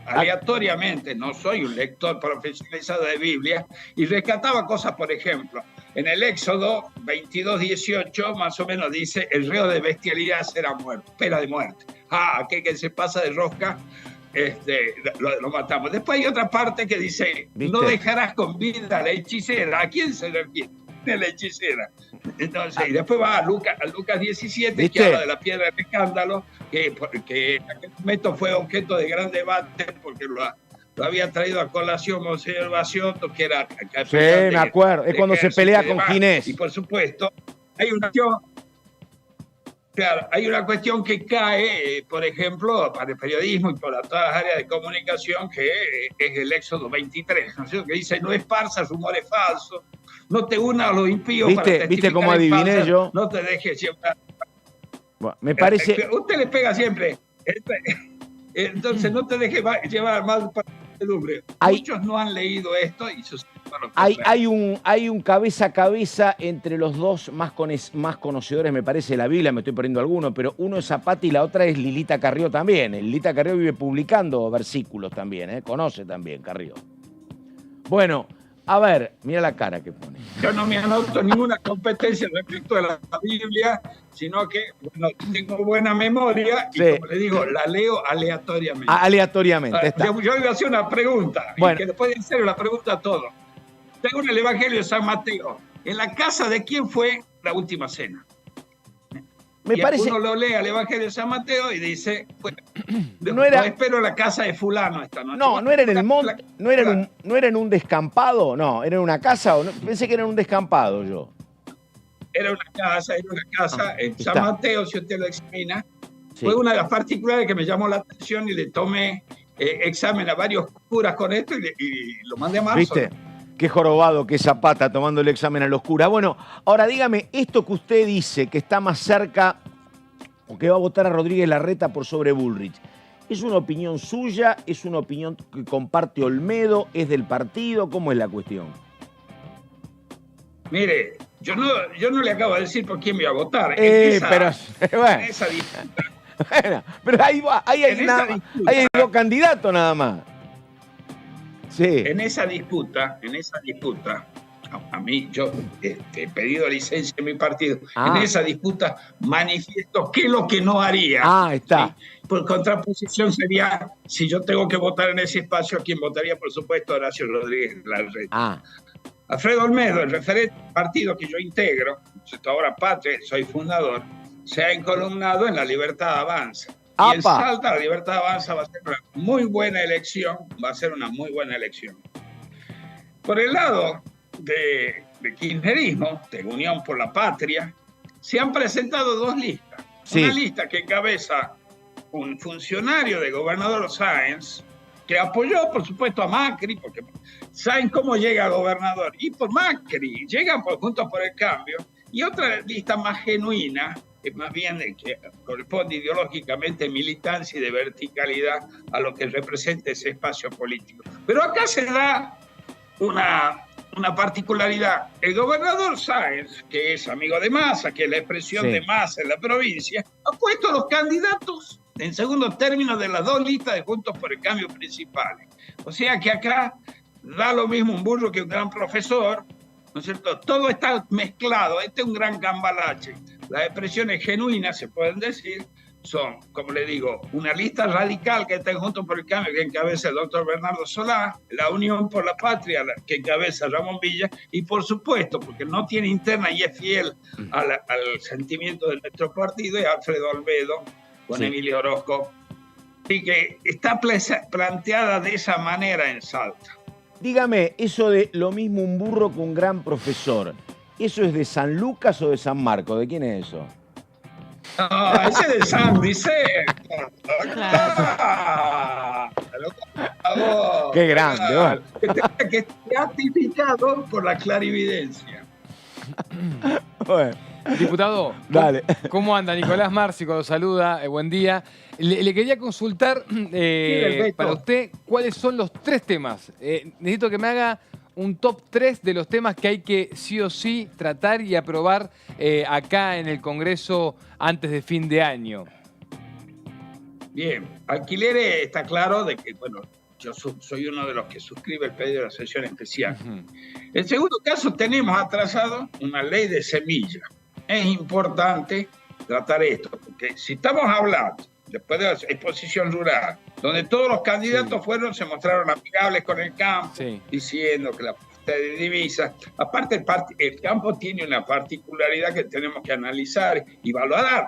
aleatoriamente, no soy un lector profesionalizado de Biblia, y rescataba cosas, por ejemplo, en el Éxodo 22:18 más o menos dice, el reo de bestialidad será muerto, pena de muerte. Aquel que se pasa de rosca, lo matamos. Después hay otra parte que dice, no dejarás con vida a la hechicera. ¿A quién se refiere? A la hechicera. Entonces, y después va a Lucas 17, que habla de la piedra de escándalo, que en aquel momento fue objeto de gran debate porque lo había traído a colación Monseñor Basioto, que era... Sí, me acuerdo. Es cuando se pelea con Ginés. Y por supuesto, hay una cuestión que cae, por ejemplo, para el periodismo y para todas las áreas de comunicación, que es el Éxodo 23, ¿no es cierto? Que dice, no esparzas rumores falsos, no te unas a los impíos para testificar. ¿Viste cómo adiviné falsas, yo? No te dejes llevar. Bueno, me parece... Usted le pega siempre. Entonces no te dejes llevar mal para la pedumbre. Muchos no han leído esto y hay un cabeza a cabeza entre los dos más conocedores, me parece, de la Biblia, me estoy perdiendo alguno, pero uno es Zapata y la otra es Lilita Carrió también. Lilita Carrió vive publicando versículos también, conoce también Carrió. Bueno, a ver, mira la cara que pone. Yo no me anoto ninguna competencia respecto a la Biblia, sino que tengo buena memoria y, como le digo, la leo aleatoriamente. Aleatoriamente, está. Yo iba a hacer una pregunta, y que le pueden hacer una pregunta a todos. Según el Evangelio de San Mateo, ¿en la casa de quién fue la última cena? Uno lo lee al Evangelio de San Mateo y dice, bueno, espero la casa de fulano esta noche. No era en el monte, no era en un descampado, no, era en una casa, pensé que era en un descampado yo. era una casa en está. San Mateo, si usted lo examina. Sí. Fue una de las particulares que me llamó la atención y le tomé examen a varios curas con esto y lo mandé a marzo. ¿Viste? Qué jorobado, qué Zapata tomando el examen a los curas. Bueno, ahora dígame, esto que usted dice, que está más cerca, o que va a votar a Rodríguez Larreta por sobre Bullrich, ¿es una opinión suya? ¿Es una opinión que comparte Olmedo? ¿Es del partido? ¿Cómo es la cuestión? Mire, yo no le acabo de decir por quién voy a votar. Pero bueno, En esa disputa. bueno, pero ahí va, ahí hay, hay dos candidatos nada más. Sí. En esa disputa, a mí, yo he pedido licencia en mi partido. En esa disputa manifiesto qué es lo que no haría. Está. ¿Sí? Por contraposición sería, si yo tengo que votar en ese espacio, ¿quién votaría? Por supuesto, Horacio Rodríguez Larreta. Alfredo Olmedo, el referente del partido que yo integro, ahora Patria, soy fundador, se ha encolumnado en La Libertad Avanza. Y en Salta, La Libertad Avanza va a ser una muy buena elección, Por el lado de kirchnerismo, de Unión por la Patria, se han presentado dos listas. Sí. Una lista que encabeza un funcionario de gobernador Sáenz, que apoyó, por supuesto, a Macri, porque saben cómo llega a gobernador, y por Macri, llegan Juntos por el Cambio, y otra lista más genuina, que más bien que corresponde ideológicamente militancia y de verticalidad a lo que representa ese espacio político. Pero acá se da una particularidad. El gobernador Sáenz, que es amigo de Massa, que es la expresión de Massa en la provincia, ha puesto a los candidatos en segundo término de las dos listas de Juntos por el Cambio principales. O sea que acá da lo mismo un burro que un gran profesor, ¿no es cierto? Todo está mezclado, este es un gran cambalache. Las expresiones genuinas, se pueden decir, son, como le digo, una lista radical que está Juntos por el Cambio, que encabeza el doctor Bernardo Solá, la Unión por la Patria, que encabeza Ramón Villa, y por supuesto, porque no tiene interna y es fiel al sentimiento de nuestro partido, y Alfredo Olmedo con Emilio Orozco. Así que está planteada de esa manera en Salta. Dígame, eso de lo mismo un burro que un gran profesor, ¿eso es de San Lucas o de San Marcos? ¿De quién es eso? No, ese es de San Vicente. Qué grande, ¿vale? Que esté ratificado por la clarividencia. Bueno. Diputado, dale. ¿Cómo anda? Nicolás Márcico lo saluda, buen día. Le quería consultar para usted cuáles son los 3 temas. Necesito que me haga un top 3 de los temas que hay que sí o sí tratar y aprobar acá en el Congreso antes de fin de año. Bien, alquileres está claro de que, bueno, yo soy uno de los que suscribe el pedido de la sesión especial. En segundo caso, tenemos atrasado una ley de semilla. Es importante tratar esto, porque si estamos hablando, después de la exposición rural, donde todos los candidatos se mostraron amigables con el campo, diciendo que la falta de divisas, aparte el campo tiene una particularidad que tenemos que analizar y valorar.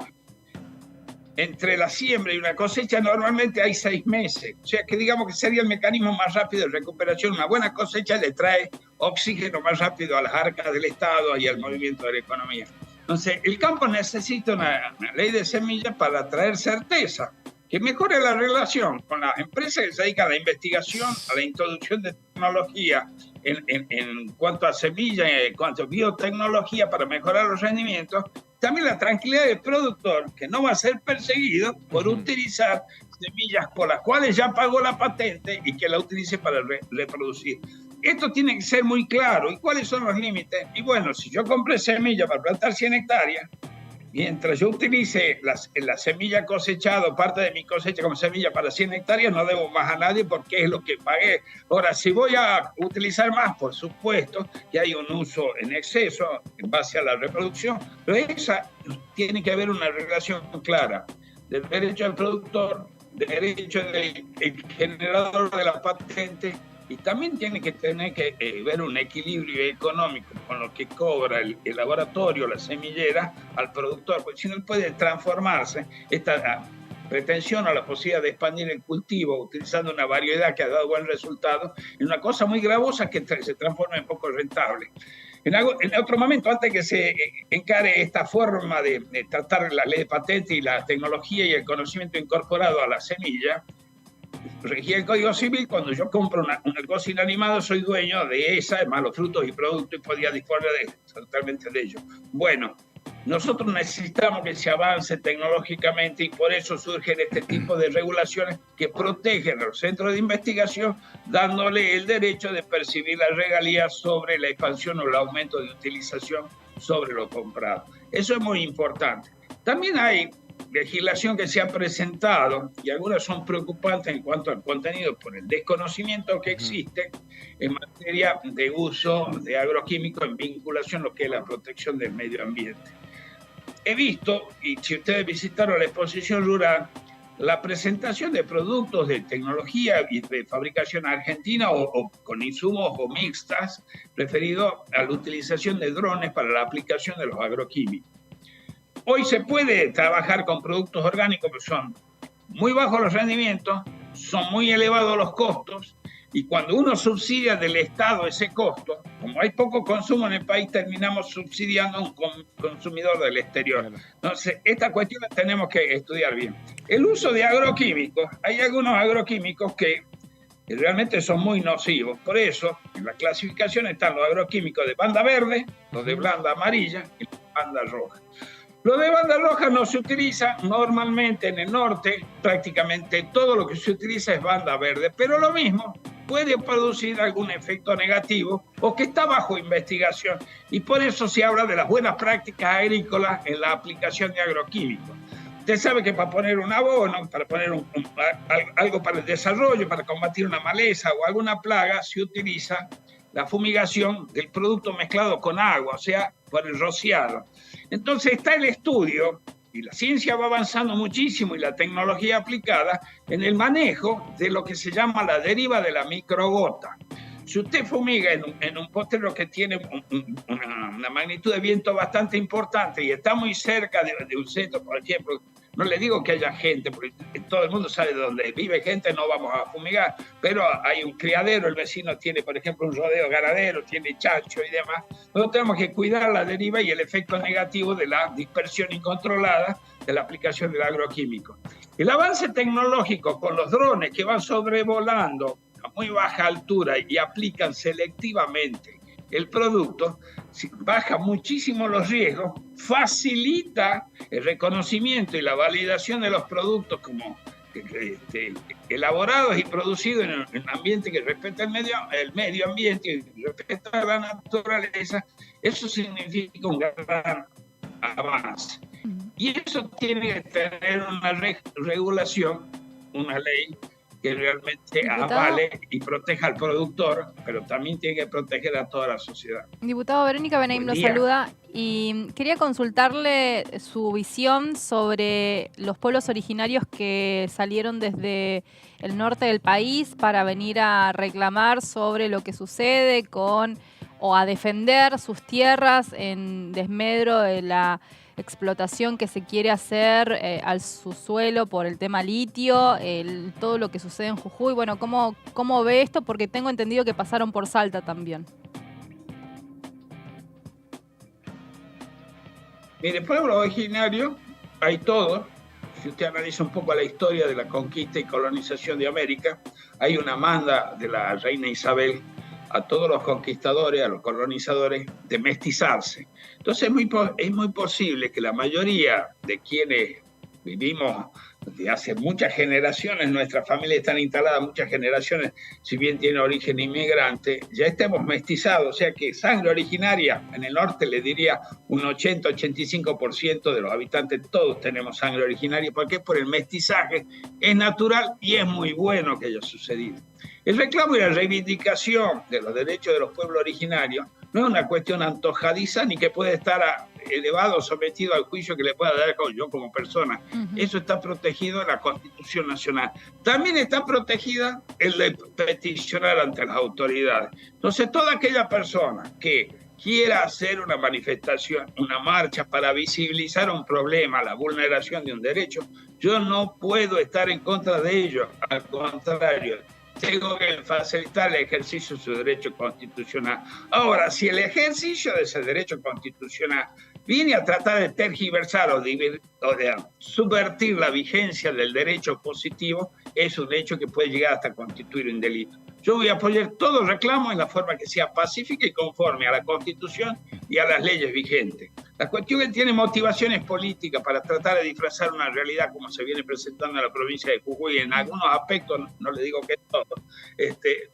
Entre la siembra y una cosecha normalmente hay 6 meses, o sea que digamos que sería el mecanismo más rápido de recuperación. Una buena cosecha le trae oxígeno más rápido a las arcas del Estado y al movimiento de la economía. Entonces, el campo necesita una ley de semillas para traer certeza, que mejore la relación con las empresas que se dedican a la investigación, a la introducción de tecnología en cuanto a semillas, en cuanto a biotecnología para mejorar los rendimientos. También la tranquilidad del productor, que no va a ser perseguido por utilizar semillas por las cuales ya pagó la patente y que la utilice para reproducir. Esto tiene que ser muy claro. ¿Y cuáles son los límites? Y bueno, si yo compré semilla para plantar 100 hectáreas, mientras yo utilice la semilla cosechada o parte de mi cosecha como semilla para 100 hectáreas, no debo más a nadie porque es lo que pagué. Ahora, si voy a utilizar más, por supuesto que hay un uso en exceso en base a la reproducción, pero esa tiene que haber una relación clara del derecho del productor, del derecho del generador de la patente, y también tiene que tener que ver un equilibrio económico con lo que cobra el laboratorio, la semillera, al productor, porque si no puede transformarse esta pretensión a la posibilidad de expandir el cultivo utilizando una variedad que ha dado buen resultado en una cosa muy gravosa que se transforma en poco rentable. En otro momento, antes que se encare esta forma de tratar la ley de patente y la tecnología y el conocimiento incorporado a la semilla, regía el Código Civil. Cuando yo compro un negocio inanimado, soy dueño de esa, además los frutos y productos, y podía disponer totalmente de ellos. Bueno, nosotros necesitamos que se avance tecnológicamente y por eso surgen este tipo de regulaciones que protegen a los centros de investigación, dándole el derecho de percibir las regalías sobre la expansión o el aumento de utilización sobre lo comprado. Eso es muy importante. También hay legislación que se ha presentado y algunas son preocupantes en cuanto al contenido por el desconocimiento que existe en materia de uso de agroquímicos en vinculación a lo que es la protección del medio ambiente. He visto, y si ustedes visitaron la exposición rural, la presentación de productos de tecnología y de fabricación argentina o con insumos o mixtas, referido a la utilización de drones para la aplicación de los agroquímicos. Hoy se puede trabajar con productos orgánicos que son muy bajos los rendimientos, son muy elevados los costos, y cuando uno subsidia del Estado ese costo, como hay poco consumo en el país, terminamos subsidiando a un consumidor del exterior. Entonces, esta cuestión la tenemos que estudiar bien. El uso de agroquímicos, hay algunos agroquímicos que realmente son muy nocivos. Por eso, en la clasificación están los agroquímicos de banda verde, los de banda amarilla y los de banda roja. Lo de banda roja no se utiliza normalmente en el norte, prácticamente todo lo que se utiliza es banda verde, pero lo mismo puede producir algún efecto negativo o que está bajo investigación, y por eso se habla de las buenas prácticas agrícolas en la aplicación de agroquímicos. Usted sabe que para poner un abono, para poner algo para el desarrollo, para combatir una maleza o alguna plaga, se utiliza la fumigación del producto mezclado con agua, o sea, por el rociado. Entonces está el estudio, y la ciencia va avanzando muchísimo, y la tecnología aplicada en el manejo de lo que se llama la deriva de la microgota. Si usted fumiga en un potrero que tiene una magnitud de viento bastante importante y está muy cerca de un centro, por ejemplo, no le digo que haya gente, porque todo el mundo sabe de donde vive gente, no vamos a fumigar, pero hay un criadero, el vecino tiene, por ejemplo, un rodeo ganadero, tiene chancho y demás. Nosotros tenemos que cuidar la deriva y el efecto negativo de la dispersión incontrolada de la aplicación del agroquímico. El avance tecnológico con los drones que van sobrevolando a muy baja altura y aplican selectivamente el producto, baja muchísimo los riesgos, facilita el reconocimiento y la validación de los productos como elaborados y producidos en un ambiente que respeta el medio ambiente y respeta la naturaleza. Eso significa un gran avance. Y eso tiene que tener una regulación, una ley que realmente avale y proteja al productor, pero también tiene que proteger a toda la sociedad. Diputado, Verónica Benaim nos saluda y quería consultarle su visión sobre los pueblos originarios que salieron desde el norte del país para venir a reclamar sobre lo que sucede o a defender sus tierras en desmedro de la explotación que se quiere hacer al subsuelo por el tema litio, todo lo que sucede en Jujuy. Bueno, ¿cómo ve esto? Porque tengo entendido que pasaron por Salta también. Mire, pueblo originario hay todo. Si usted analiza un poco la historia de la conquista y colonización de América, hay una manda de la reina Isabel a todos los conquistadores, a los colonizadores, de mestizarse. Entonces es muy posible que la mayoría de quienes vivimos desde hace muchas generaciones, nuestras familias están instaladas muchas generaciones, si bien tiene origen inmigrante, ya estemos mestizados, o sea que sangre originaria, en el norte le diría un 80-85% de los habitantes, todos tenemos sangre originaria, porque es por el mestizaje, es natural y es muy bueno que haya sucedido. El reclamo y la reivindicación de los derechos de los pueblos originarios no es una cuestión antojadiza ni que puede estar elevado o sometido al juicio que le pueda dar yo como persona. Eso está protegido en la Constitución Nacional. También está protegida el de peticionar ante las autoridades. Entonces, toda aquella persona que quiera hacer una manifestación, una marcha para visibilizar un problema, la vulneración de un derecho, yo no puedo estar en contra de ello. Al contrario, tengo que facilitar el ejercicio de su derecho constitucional. Ahora, si el ejercicio de ese derecho constitucional viene a tratar de tergiversar o de subvertir la vigencia del derecho positivo, es un hecho que puede llegar hasta constituir un delito. Yo voy a apoyar todo reclamo en la forma que sea pacífica y conforme a la Constitución y a las leyes vigentes. La cuestión que tiene motivaciones políticas para tratar de disfrazar una realidad como se viene presentando en la provincia de Jujuy, en algunos aspectos, no le digo que todo,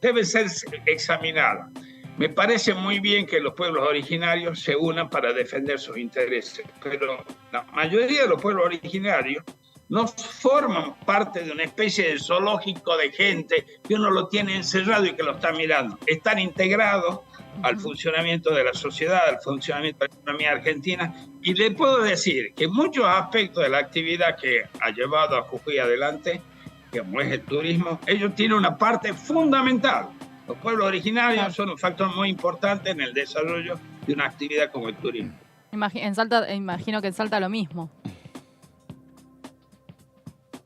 debe ser examinada. Me parece muy bien que los pueblos originarios se unan para defender sus intereses, pero la mayoría de los pueblos originarios no forman parte de una especie de zoológico de gente que uno lo tiene encerrado y que lo está mirando. Están integrados al funcionamiento de la sociedad, al funcionamiento de la economía argentina, y le puedo decir que muchos aspectos de la actividad que ha llevado a Jujuy adelante, como es el turismo, ellos tienen una parte fundamental. Los pueblos originarios son un factor muy importante en el desarrollo de una actividad como el turismo. Imagino que en Salta lo mismo.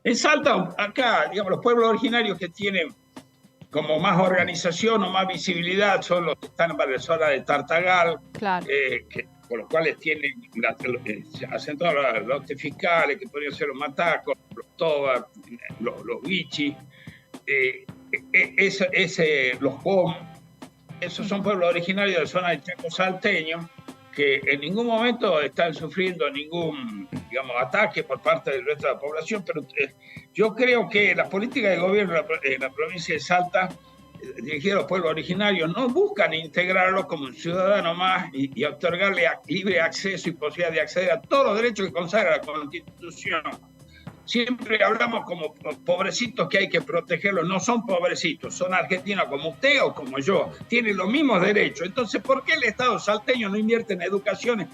En Salta, acá, digamos, los pueblos originarios que tienen como más organización o más visibilidad son los que están para la zona de Tartagal, claro. Con los cuales tienen hacen todos los lotes fiscales, que podrían ser los matacos, los tobas, los bichis, los com. Esos son pueblos originarios de la zona del Chaco salteño, que en ningún momento están sufriendo ningún, digamos, ataque por parte del resto de la población, pero yo creo que la política de gobierno en la provincia de Salta, dirigida a los pueblos originarios, no buscan integrarlos como un ciudadano más y otorgarle libre acceso y posibilidad de acceder a todos los derechos que consagra la Constitución. Siempre hablamos como pobrecitos que hay que protegerlos. No son pobrecitos, son argentinos como usted o como yo. Tienen los mismos derechos. Entonces, ¿por qué el Estado salteño no invierte en educación,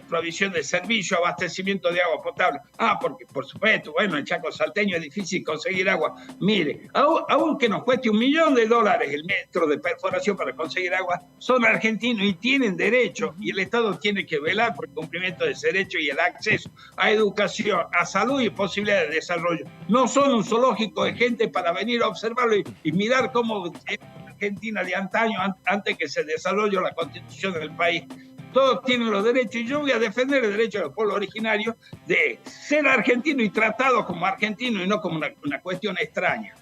provisión de servicio, abastecimiento de agua potable? Porque, por supuesto, bueno, en Chaco salteño es difícil conseguir agua. Mire, aunque nos cueste $1 millón el metro de perforación para conseguir agua, son argentinos y tienen derecho. Y el Estado tiene que velar por el cumplimiento de ese derecho y el acceso a educación, a salud y posibilidades de desarrollo. No son un zoológico de gente para venir a observarlo y mirar cómo es Argentina de antaño, antes que se desarrolle la Constitución del país. Todos tienen los derechos y yo voy a defender el derecho de los pueblos originarios de ser argentino y tratado como argentino y no como una cuestión extraña.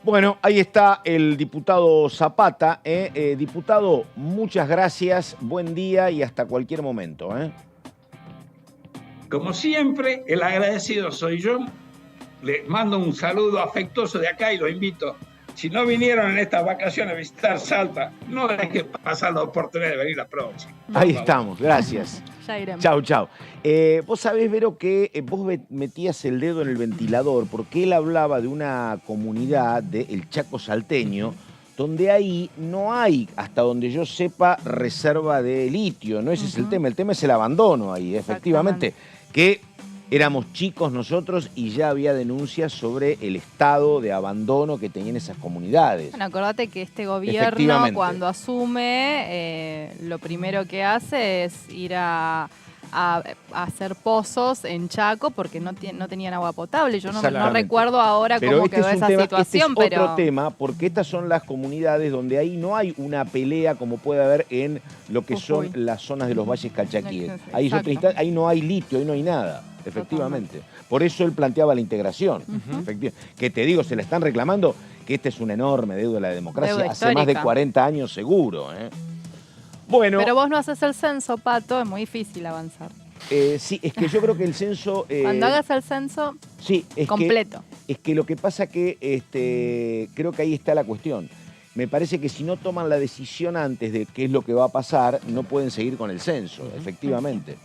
Bueno, ahí está el diputado Zapata. Diputado, muchas gracias, buen día y hasta cualquier momento. Como siempre, el agradecido soy yo. Les mando un saludo afectuoso de acá y los invito. Si no vinieron en estas vacaciones a visitar Salta, no dejen pasar la oportunidad de venir la próxima. Ahí estamos, gracias. Ya iremos. Chau. Vos sabés, Vero, que vos metías el dedo en el ventilador porque él hablaba de una comunidad del Chaco salteño donde ahí no hay, hasta donde yo sepa, reserva de litio. No ese es el tema es el abandono ahí, efectivamente. Que éramos chicos nosotros y ya había denuncias sobre el estado de abandono que tenían esas comunidades. Bueno, acordate que este gobierno cuando asume, lo primero que hace es ir a hacer pozos en Chaco porque no tenían agua potable. Yo no recuerdo ahora cómo quedó esa situación. Este es otro tema, porque estas son las comunidades donde ahí no hay una pelea como puede haber en lo que son las zonas de los valles calchaquíes. Ahí no hay litio, ahí no hay nada, efectivamente. Por eso él planteaba la integración. Que te digo, se la están reclamando, que esta es una enorme deuda de la democracia, hace más de 40 años seguro. Bueno, pero vos no haces el censo, Pato, es muy difícil avanzar. Sí, es que yo creo que el censo... Cuando hagas el censo completo. Es que lo que pasa que creo que ahí está la cuestión. Me parece que si no toman la decisión antes de qué es lo que va a pasar, no pueden seguir con el censo, efectivamente.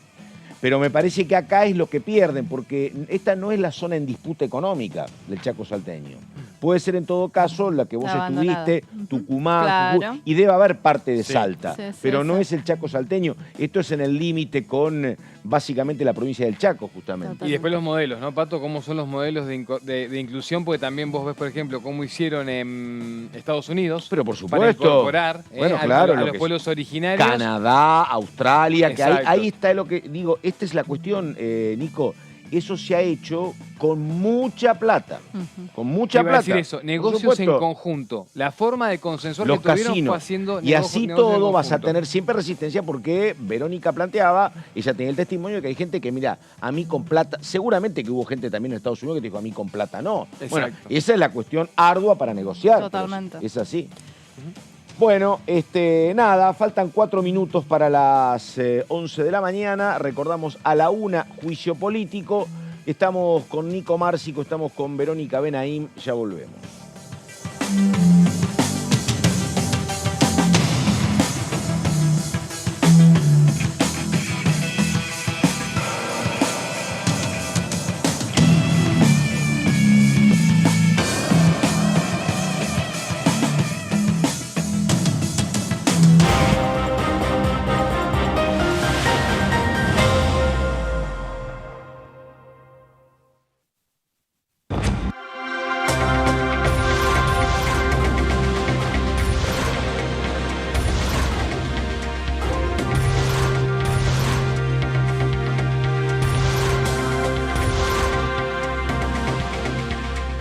Pero me parece que acá es lo que pierden, porque esta no es la zona en disputa económica del Chaco salteño. Puede ser en todo caso la que vos estuviste, Tucumán, Jujuy, y debe haber parte de Salta, pero no es el Chaco salteño. Esto es en el límite con básicamente la provincia del Chaco, justamente. Totalmente. Y después los modelos, ¿no, Pato? ¿Cómo son los modelos de inclusión? Porque también vos ves, por ejemplo, cómo hicieron en Estados Unidos. Pero por supuesto. Para incorporar a los pueblos originarios. Canadá, Australia, que ahí está lo que digo. Esta es la cuestión, Nico. eso se ha hecho con mucha plata. Con mucha Iba a plata. decir eso, negocios en conjunto. La forma de consensuar Los que tuvieron casinos. fue haciendo Y así todo vas a conjunto. tener siempre resistencia porque Verónica planteaba, ella tenía el testimonio de que hay gente que, mira, a mí con plata, seguramente que hubo gente también en Estados Unidos que dijo, a mí con plata no. Exacto. Bueno, esa es la cuestión ardua para negociar. Totalmente. Es así. Bueno, nada, faltan 4 minutos para las 11 de la mañana. Recordamos a la 1, juicio político. Estamos con Nico Márcico, estamos con Verónica Benaim. Ya volvemos.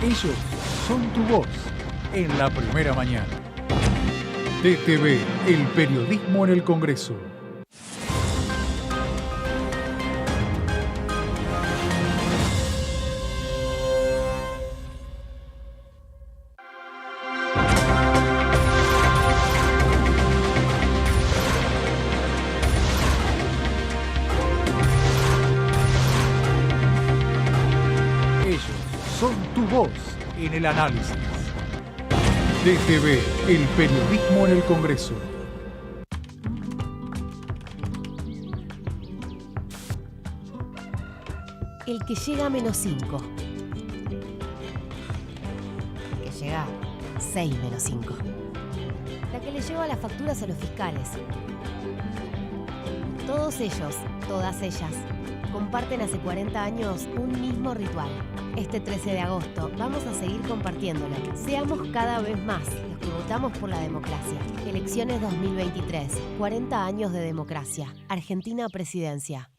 Ellos son tu voz en la primera mañana. DTV, el periodismo en el Congreso. Ellos son tu voz en el análisis. DTV, el periodismo en el Congreso. El que llega a -5. El que llega 6 menos 5. La que le lleva las facturas a los fiscales. Todos ellos, todas ellas, comparten hace 40 años un mismo ritual. Este 13 de agosto vamos a seguir compartiéndolo. Seamos cada vez más los que votamos por la democracia. Elecciones 2023. 40 años de democracia. Argentina presidencia.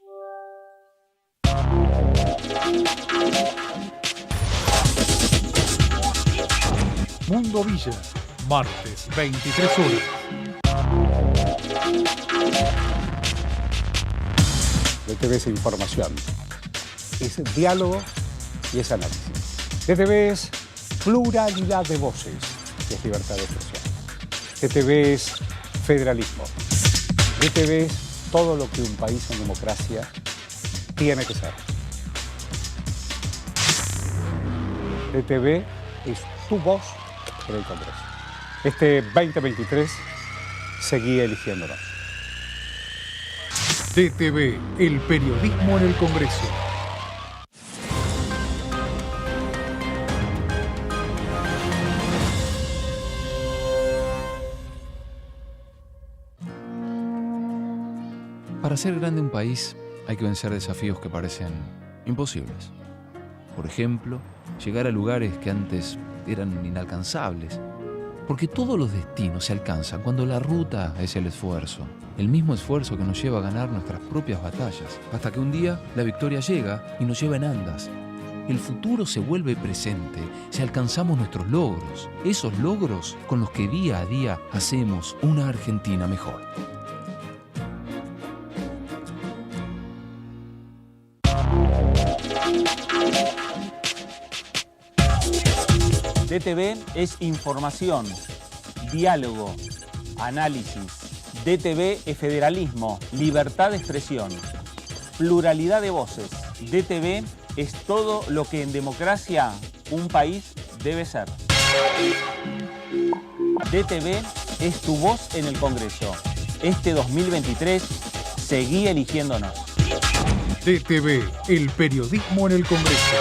Mundo Villa, martes, 23 horas. DTV es información, es diálogo y es análisis. DTV es pluralidad de voces, es libertad de expresión. DTV es federalismo. DTV es todo lo que un país en democracia tiene que ser. DTV es tu voz en el Congreso. Este 2023 seguí eligiéndonos. DTV, el periodismo en el Congreso. Para hacer grande un país hay que vencer desafíos que parecen imposibles. Por ejemplo, llegar a lugares que antes eran inalcanzables. Porque todos los destinos se alcanzan cuando la ruta es el esfuerzo. El mismo esfuerzo que nos lleva a ganar nuestras propias batallas. Hasta que un día la victoria llega y nos lleva en andas. El futuro se vuelve presente si alcanzamos nuestros logros. Esos logros con los que día a día hacemos una Argentina mejor. DTV es información, diálogo, análisis. DTV es federalismo, libertad de expresión, pluralidad de voces. DTV es todo lo que en democracia un país debe ser. DTV es tu voz en el Congreso. Este 2023, seguí eligiéndonos. DTV, el periodismo en el Congreso.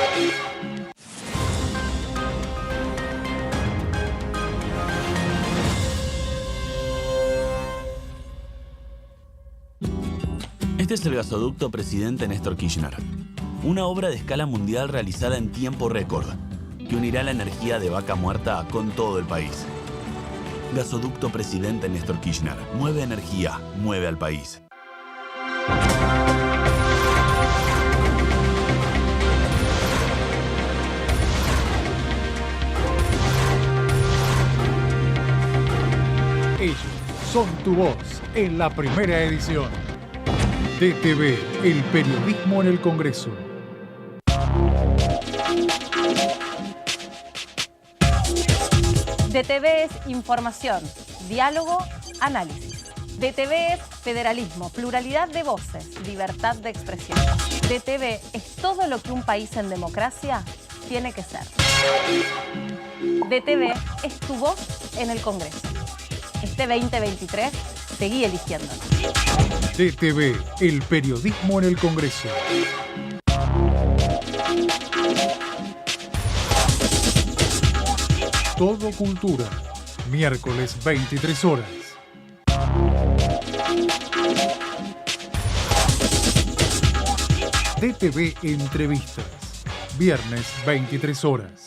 Este es el gasoducto Presidente Néstor Kirchner, una obra de escala mundial realizada en tiempo récord, que unirá la energía de Vaca Muerta con todo el país. Gasoducto Presidente Néstor Kirchner, mueve energía, mueve al país. son tu voz en la primera edición. DTV, el periodismo en el Congreso. DTV es información, diálogo, análisis. DTV es federalismo, pluralidad de voces, libertad de expresión. DTV es todo lo que un país en democracia tiene que ser. DTV es tu voz en el Congreso. Este 2023, seguí eligiéndonos. DTV, el periodismo en el Congreso. Todo Cultura, miércoles 23 horas. DTV Entrevistas, viernes 23 horas.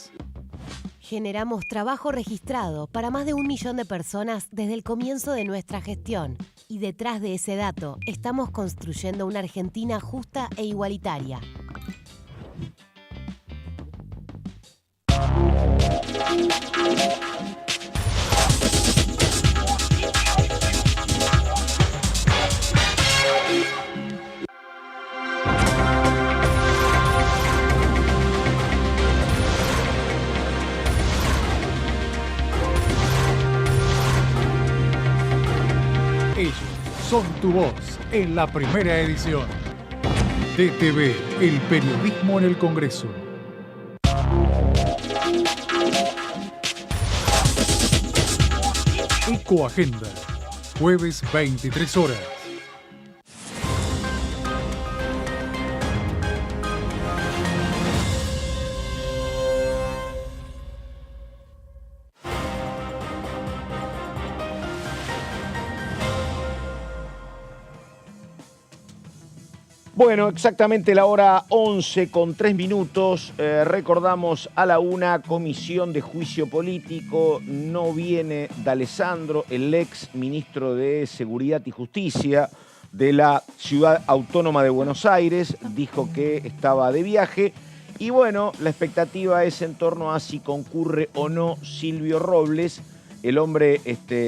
Generamos trabajo registrado para más de 1 millón de personas desde el comienzo de nuestra gestión. Y detrás de ese dato, estamos construyendo una Argentina justa e igualitaria. Ellos son tu voz en la primera edición. DTV, el periodismo en el Congreso. Ecoagenda, jueves 23 horas. Bueno, exactamente la hora 11:03. Recordamos a la 1, comisión de juicio político. No viene D'Alessandro, el ex ministro de Seguridad y Justicia de la Ciudad Autónoma de Buenos Aires. Dijo que estaba de viaje. Y bueno, la expectativa es en torno a si concurre o no Silvio Robles, el hombre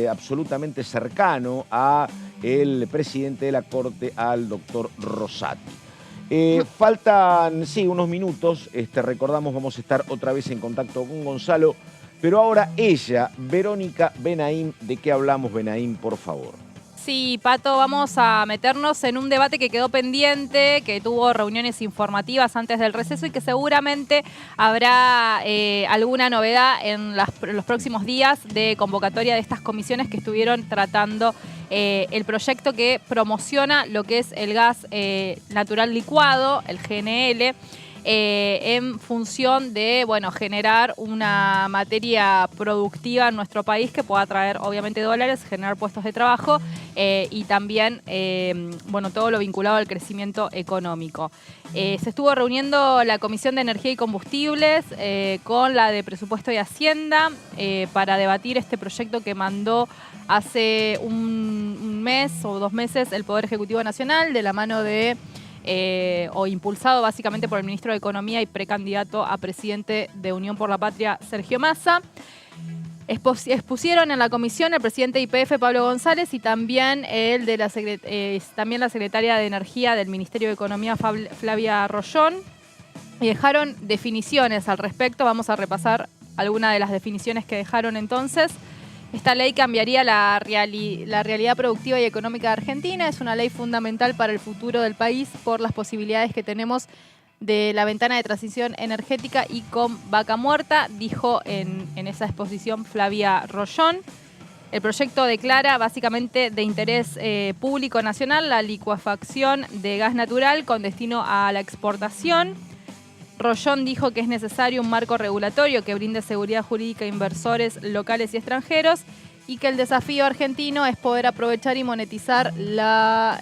absolutamente cercano a el presidente de la Corte, al doctor Rosati. Faltan, sí, unos minutos. Recordamos, vamos a estar otra vez en contacto con Gonzalo. Pero ahora ella, Verónica Benaim. ¿De qué hablamos, Benaim, por favor? Sí, Pato, vamos a meternos en un debate que quedó pendiente, que tuvo reuniones informativas antes del receso y que seguramente habrá alguna novedad en los próximos días de convocatoria de estas comisiones que estuvieron tratando el proyecto que promociona lo que es el gas natural licuado, el GNL, en función de, bueno, generar una materia productiva en nuestro país que pueda traer, obviamente, dólares, generar puestos de trabajo y también, bueno, todo lo vinculado al crecimiento económico. Se estuvo reuniendo la Comisión de Energía y Combustibles con la de Presupuesto y Hacienda para debatir este proyecto que mandó hace un mes o 2 meses el Poder Ejecutivo Nacional de la mano de o impulsado básicamente por el ministro de Economía y precandidato a presidente de Unión por la Patria, Sergio Massa. Expusieron en la comisión el presidente de YPF, Pablo González, y también el de también la secretaria de Energía del Ministerio de Economía, Flavia Rollón, y dejaron definiciones al respecto. Vamos a repasar algunas de las definiciones que dejaron entonces. Esta ley cambiaría la realidad productiva y económica de Argentina. Es una ley fundamental para el futuro del país por las posibilidades que tenemos de la ventana de transición energética y con vaca muerta, dijo en esa exposición Flavia Rollón. El proyecto declara básicamente de interés público nacional la licuefacción de gas natural con destino a la exportación. Rollón dijo que es necesario un marco regulatorio que brinde seguridad jurídica a inversores locales y extranjeros y que el desafío argentino es poder aprovechar y monetizar lo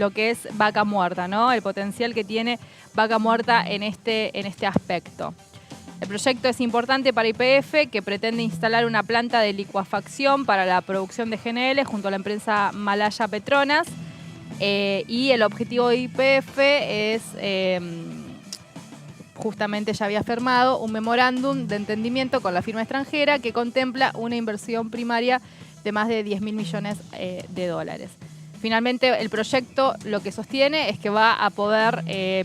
que es vaca muerta, ¿no? El potencial que tiene vaca muerta en este aspecto. El proyecto es importante para YPF, que pretende instalar una planta de licuefacción para la producción de GNL junto a la empresa Malaya Petronas. Y el objetivo de YPF es... justamente ya había firmado un memorándum de entendimiento con la firma extranjera que contempla una inversión primaria de más de 10.000 millones de dólares. Finalmente, el proyecto lo que sostiene es que va a poder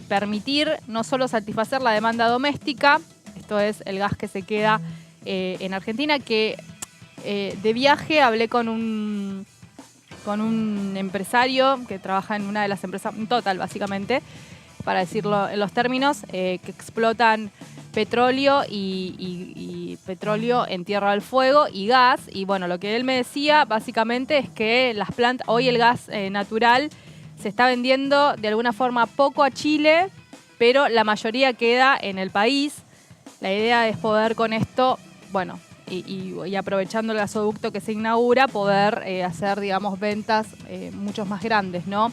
permitir no solo satisfacer la demanda doméstica, esto es el gas que se queda en Argentina, que de viaje hablé con un empresario que trabaja en una de las empresas, Total básicamente, para decirlo en los términos, que explotan petróleo y petróleo en Tierra del Fuego y gas. Y bueno, lo que él me decía básicamente es que las plantas, hoy el gas natural se está vendiendo de alguna forma poco a Chile, pero la mayoría queda en el país. La idea es poder con esto, bueno, y aprovechando el gasoducto que se inaugura, poder hacer, digamos, ventas mucho más grandes, ¿no?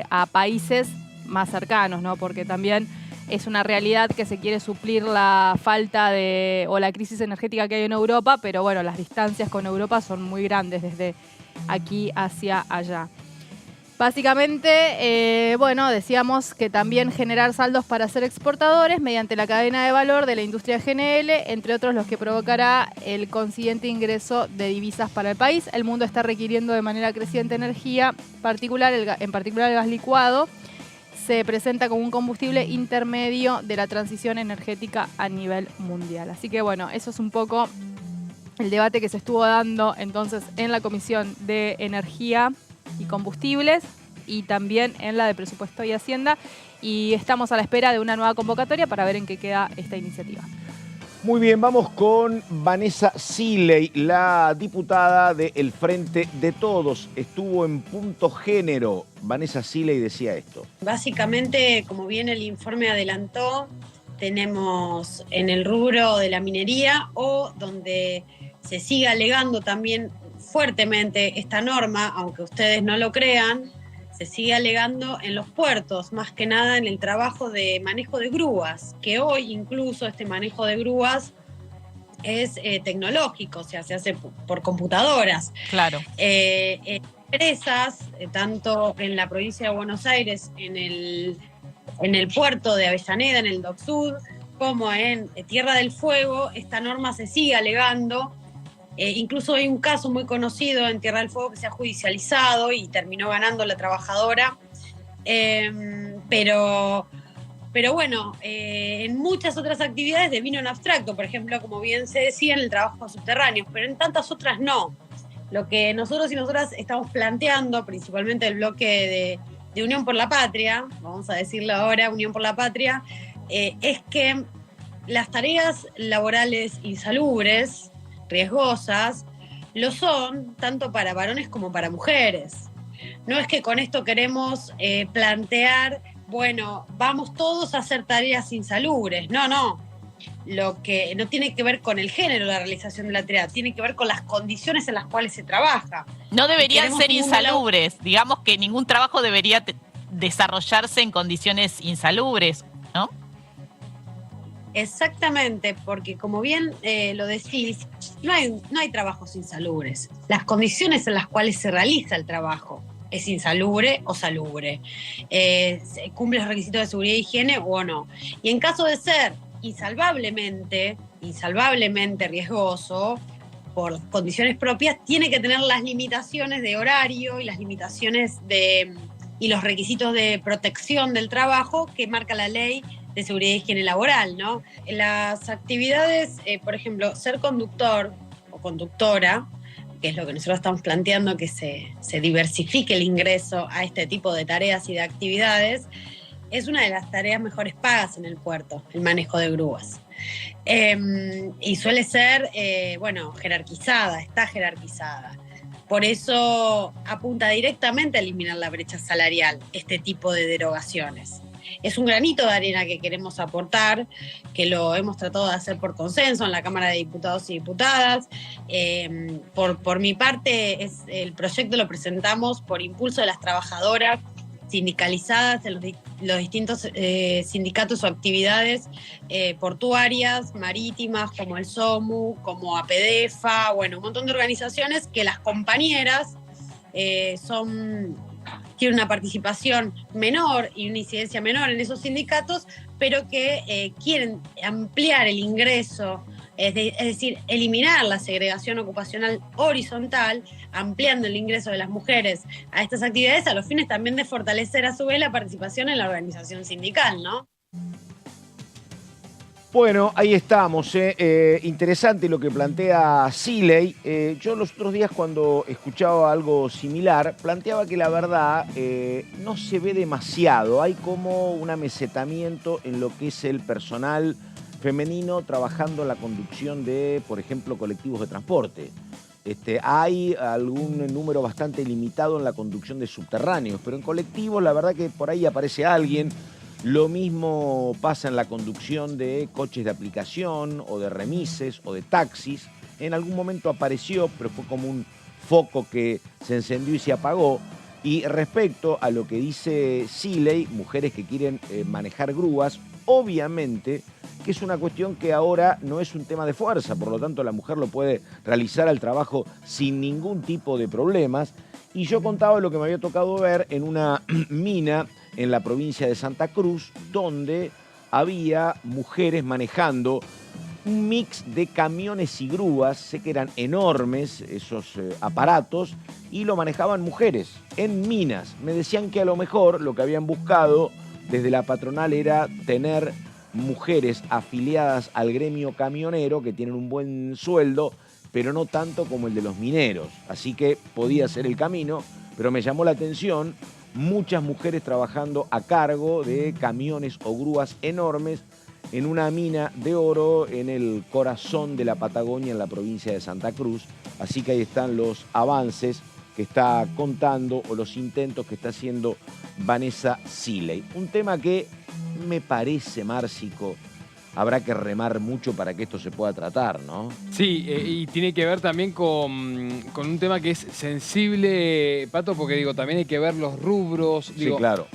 A países más cercanos, ¿no? Porque también es una realidad que se quiere suplir la falta o la crisis energética que hay en Europa, pero bueno, las distancias con Europa son muy grandes desde aquí hacia allá. Básicamente, bueno, decíamos que también generar saldos para ser exportadores mediante la cadena de valor de la industria GNL, entre otros los que provocará el consiguiente ingreso de divisas para el país. El mundo está requiriendo de manera creciente energía, en particular el gas licuado. Se presenta como un combustible intermedio de la transición energética a nivel mundial. Así que bueno, eso es un poco el debate que se estuvo dando entonces en la Comisión de Energía y Combustibles y también en la de Presupuesto y Hacienda, y estamos a la espera de una nueva convocatoria para ver en qué queda esta iniciativa. Muy bien, vamos con Vanessa Siley, la diputada del Frente de Todos. Estuvo en Punto Género. Vanessa Siley decía esto. Básicamente, como bien el informe adelantó, tenemos en el rubro de la minería, o donde se sigue alegando también fuertemente esta norma, aunque ustedes no lo crean, se sigue alegando en los puertos, más que nada en el trabajo de manejo de grúas, que hoy incluso este manejo de grúas es tecnológico, o sea, se hace por computadoras. Claro. Empresas, tanto en la provincia de Buenos Aires, en el puerto de Avellaneda, en el Dock Sud, como en Tierra del Fuego, esta norma se sigue alegando. Incluso hay un caso muy conocido en Tierra del Fuego que se ha judicializado y terminó ganando la trabajadora. Pero bueno, en muchas otras actividades devino en abstracto, por ejemplo, como bien se decía, en el trabajo subterráneo, pero en tantas otras no. Lo que nosotros y nosotras estamos planteando, principalmente el bloque de Unión por la Patria, vamos a decirlo ahora, Unión por la Patria, es que las tareas laborales insalubres, riesgosas, lo son tanto para varones como para mujeres. No es que con esto queremos plantear, bueno, vamos todos a hacer tareas insalubres. No. Lo que no tiene que ver con el género, la realización de la tarea, tiene que ver con las condiciones en las cuales se trabaja. No deberían ser insalubres. Digamos que ningún trabajo debería desarrollarse en condiciones insalubres, ¿no? Exactamente, porque como bien lo decís, no hay trabajos insalubres. Las condiciones en las cuales se realiza el trabajo es insalubre o salubre. Cumple los requisitos de seguridad e higiene o no. Y en caso de ser insalvablemente riesgoso, por condiciones propias, tiene que tener las limitaciones de horario y las limitaciones y los requisitos de protección del trabajo que marca la ley de seguridad e higiene laboral, ¿no? En las actividades, por ejemplo, ser conductor o conductora, que es lo que nosotros estamos planteando, que se diversifique el ingreso a este tipo de tareas y de actividades, es una de las tareas mejores pagas en el puerto, el manejo de grúas. Y suele ser, jerarquizada, está jerarquizada. Por eso apunta directamente a eliminar la brecha salarial, este tipo de derogaciones. Es un granito de arena que queremos aportar, que lo hemos tratado de hacer por consenso en la Cámara de Diputados y Diputadas. Por mi parte, el proyecto lo presentamos por impulso de las trabajadoras sindicalizadas en los distintos sindicatos o actividades portuarias, marítimas, como el SOMU, como APDEFA, bueno, un montón de organizaciones que las compañeras tienen una participación menor y una incidencia menor en esos sindicatos, pero que quieren ampliar el ingreso Es decir, eliminar la segregación ocupacional horizontal, ampliando el ingreso de las mujeres a estas actividades, a los fines también de fortalecer a su vez la participación en la organización sindical, ¿no? Bueno, ahí estamos. Interesante lo que plantea Siley. Yo los otros días cuando escuchaba algo similar, planteaba que la verdad no se ve demasiado. Hay como un amesetamiento en lo que es el personal femenino trabajando en la conducción de, por ejemplo, colectivos de transporte. Hay algún número bastante limitado en la conducción de subterráneos, pero en colectivos la verdad que por ahí aparece alguien. Lo mismo pasa en la conducción de coches de aplicación o de remises o de taxis. En algún momento apareció, pero fue como un foco que se encendió y se apagó. Y respecto a lo que dice Siley, mujeres que quieren manejar grúas, obviamente que es una cuestión que ahora no es un tema de fuerza, por lo tanto la mujer lo puede realizar al trabajo sin ningún tipo de problemas. Y yo contaba lo que me había tocado ver en una mina en la provincia de Santa Cruz, donde había mujeres manejando un mix de camiones y grúas, sé que eran enormes esos aparatos, y lo manejaban mujeres en minas. Me decían que a lo mejor lo que habían buscado desde la patronal era tener mujeres afiliadas al gremio camionero que tienen un buen sueldo, pero no tanto como el de los mineros. Así que podía ser el camino, pero me llamó la atención muchas mujeres trabajando a cargo de camiones o grúas enormes en una mina de oro en el corazón de la Patagonia, en la provincia de Santa Cruz. Así que ahí están los avances que está contando o los intentos que está haciendo Vanessa Siley. Un tema que me parece, Márcico, habrá que remar mucho para que esto se pueda tratar, ¿no? Sí, y tiene que ver también con un tema que es sensible, Pato, porque digo, también hay que ver los rubros. Digo, sí, claro.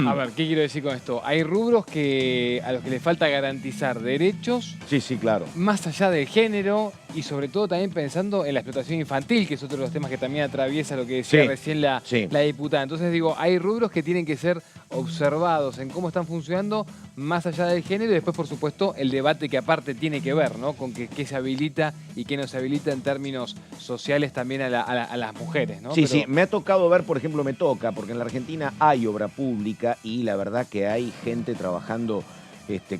A ver, ¿qué quiero decir con esto? Hay rubros a los que les falta garantizar derechos. Sí, sí, claro. Más allá del género y sobre todo también pensando en la explotación infantil, que es otro de los temas que también atraviesa lo que decía recién la diputada. Entonces digo, hay rubros que tienen que ser observados en cómo están funcionando más allá del género y después, por supuesto, el debate que aparte tiene que ver, ¿no? Con qué se habilita y qué no se habilita en términos sociales también a las mujeres, ¿no? Sí, sí, me ha tocado ver, por ejemplo, porque en la Argentina hay obra pública y la verdad que hay gente trabajando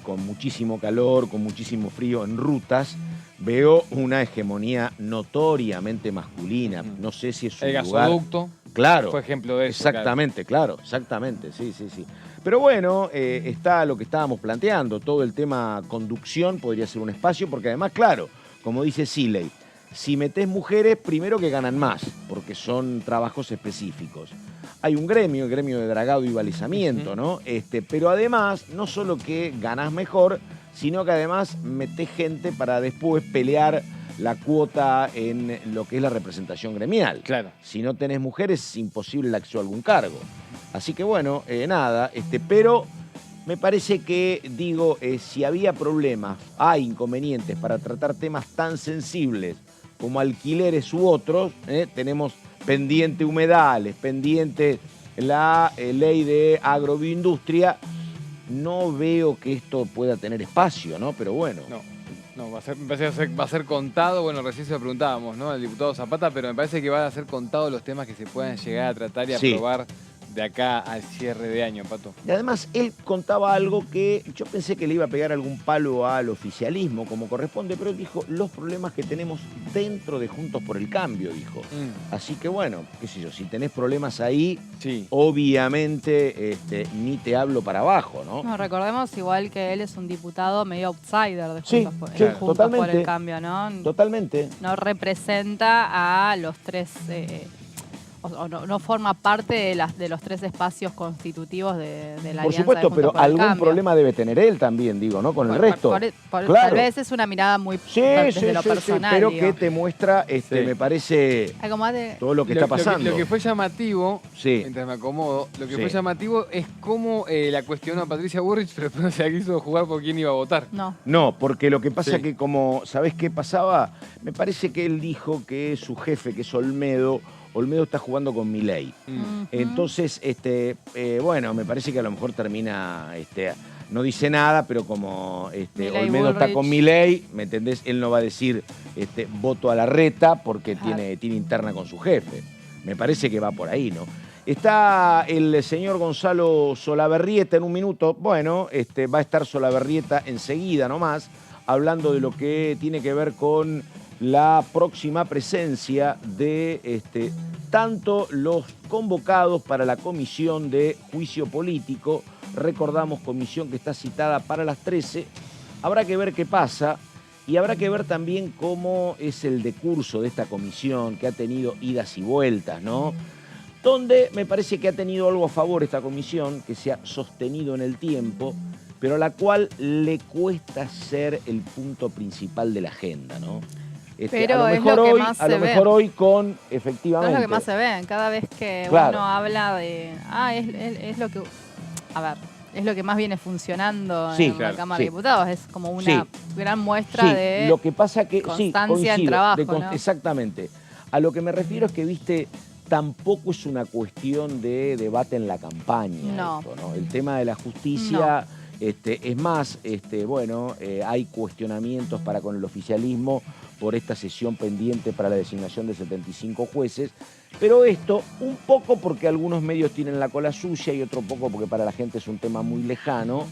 con muchísimo calor, con muchísimo frío en rutas. Veo una hegemonía notoriamente masculina. No sé si es un el lugar... gasoducto. Claro. Fue ejemplo de eso. Exactamente, claro, exactamente, sí, sí, sí. Pero bueno, está lo que estábamos planteando, todo el tema conducción podría ser un espacio, porque además, claro, como dice Siley, si metés mujeres, primero que ganan más, porque son trabajos específicos. Hay un gremio, el gremio de dragado y balizamiento, ¿no? Pero además, no solo que ganás mejor, sino que además metés gente para después pelear la cuota en lo que es la representación gremial. Claro. Si no tenés mujeres, es imposible el acceso a algún cargo. Así que bueno, nada, pero me parece que, digo, si había problemas, hay inconvenientes para tratar temas tan sensibles como alquileres u otros, tenemos pendiente humedales, pendiente la ley de agrobioindustria, no veo que esto pueda tener espacio, ¿no? Pero bueno. No, me parece que va a ser contado, bueno, recién se lo preguntábamos, ¿no? Al diputado Zapata, pero me parece que van a ser contados los temas que se puedan llegar a tratar y aprobar de acá al cierre de año, Pato. Y además él contaba algo que yo pensé que le iba a pegar algún palo al oficialismo, como corresponde, pero él dijo, los problemas que tenemos dentro de Juntos por el Cambio, dijo. Así que bueno, qué sé yo, si tenés problemas ahí, obviamente ni te hablo para abajo, ¿no? No, recordemos igual que él es un diputado medio outsider de Juntos por el Cambio, ¿no? Totalmente. No representa a los tres... no forma parte de los tres espacios constitutivos de la alianza. Por supuesto, pero algún problema debe tener él también, digo, ¿no? Con el resto. Claro. Tal vez es una mirada muy desde lo personal. Pero que te muestra, me parece, todo lo que está pasando. Lo que fue llamativo, mientras me acomodo, lo que fue llamativo es cómo la cuestionó a Patricia Bullrich, pero no se quiso jugar por quién iba a votar. No, porque lo que pasa es que como, ¿sabés qué pasaba? Me parece que él dijo que su jefe, que es Olmedo está jugando con Milei. Entonces, bueno, me parece que a lo mejor termina no dice nada, pero como Milei Olmedo está Bullrich. con Milei, ¿me entendés? Él no va a decir voto a Larreta porque tiene interna con su jefe. Me parece que va por ahí, ¿no? Está el señor Gonzalo Solaberrieta en un minuto. Bueno, va a estar Solaberrieta enseguida nomás, hablando de lo que tiene que ver con la próxima presencia de tanto los convocados para la comisión de juicio político. Recordamos, comisión que está citada para las 13. Habrá que ver qué pasa y habrá que ver también cómo es el decurso de esta comisión, que ha tenido idas y vueltas, ¿no? Donde me parece que ha tenido algo a favor esta comisión, que se ha sostenido en el tiempo, pero a la cual le cuesta ser el punto principal de la agenda, ¿no? Pero es lo que más se ve. A lo mejor hoy con, No efectivamente... es lo que más se ve. Cada vez que Claro. uno habla de... es lo que... A ver, es lo que más viene funcionando Sí, en claro, la Cámara sí. de Diputados. Es como una Sí. gran muestra Sí, de lo que pasa que constancia sí, en trabajo, ¿no? Exactamente. A lo que me refiero es que, viste, tampoco es una cuestión de debate en la campaña. No. Esto, ¿no? El tema de la justicia, es más, hay cuestionamientos para con el oficialismo por esta sesión pendiente para la designación de 75 jueces, pero esto un poco porque algunos medios tienen la cola sucia y otro poco porque para la gente es un tema muy lejano,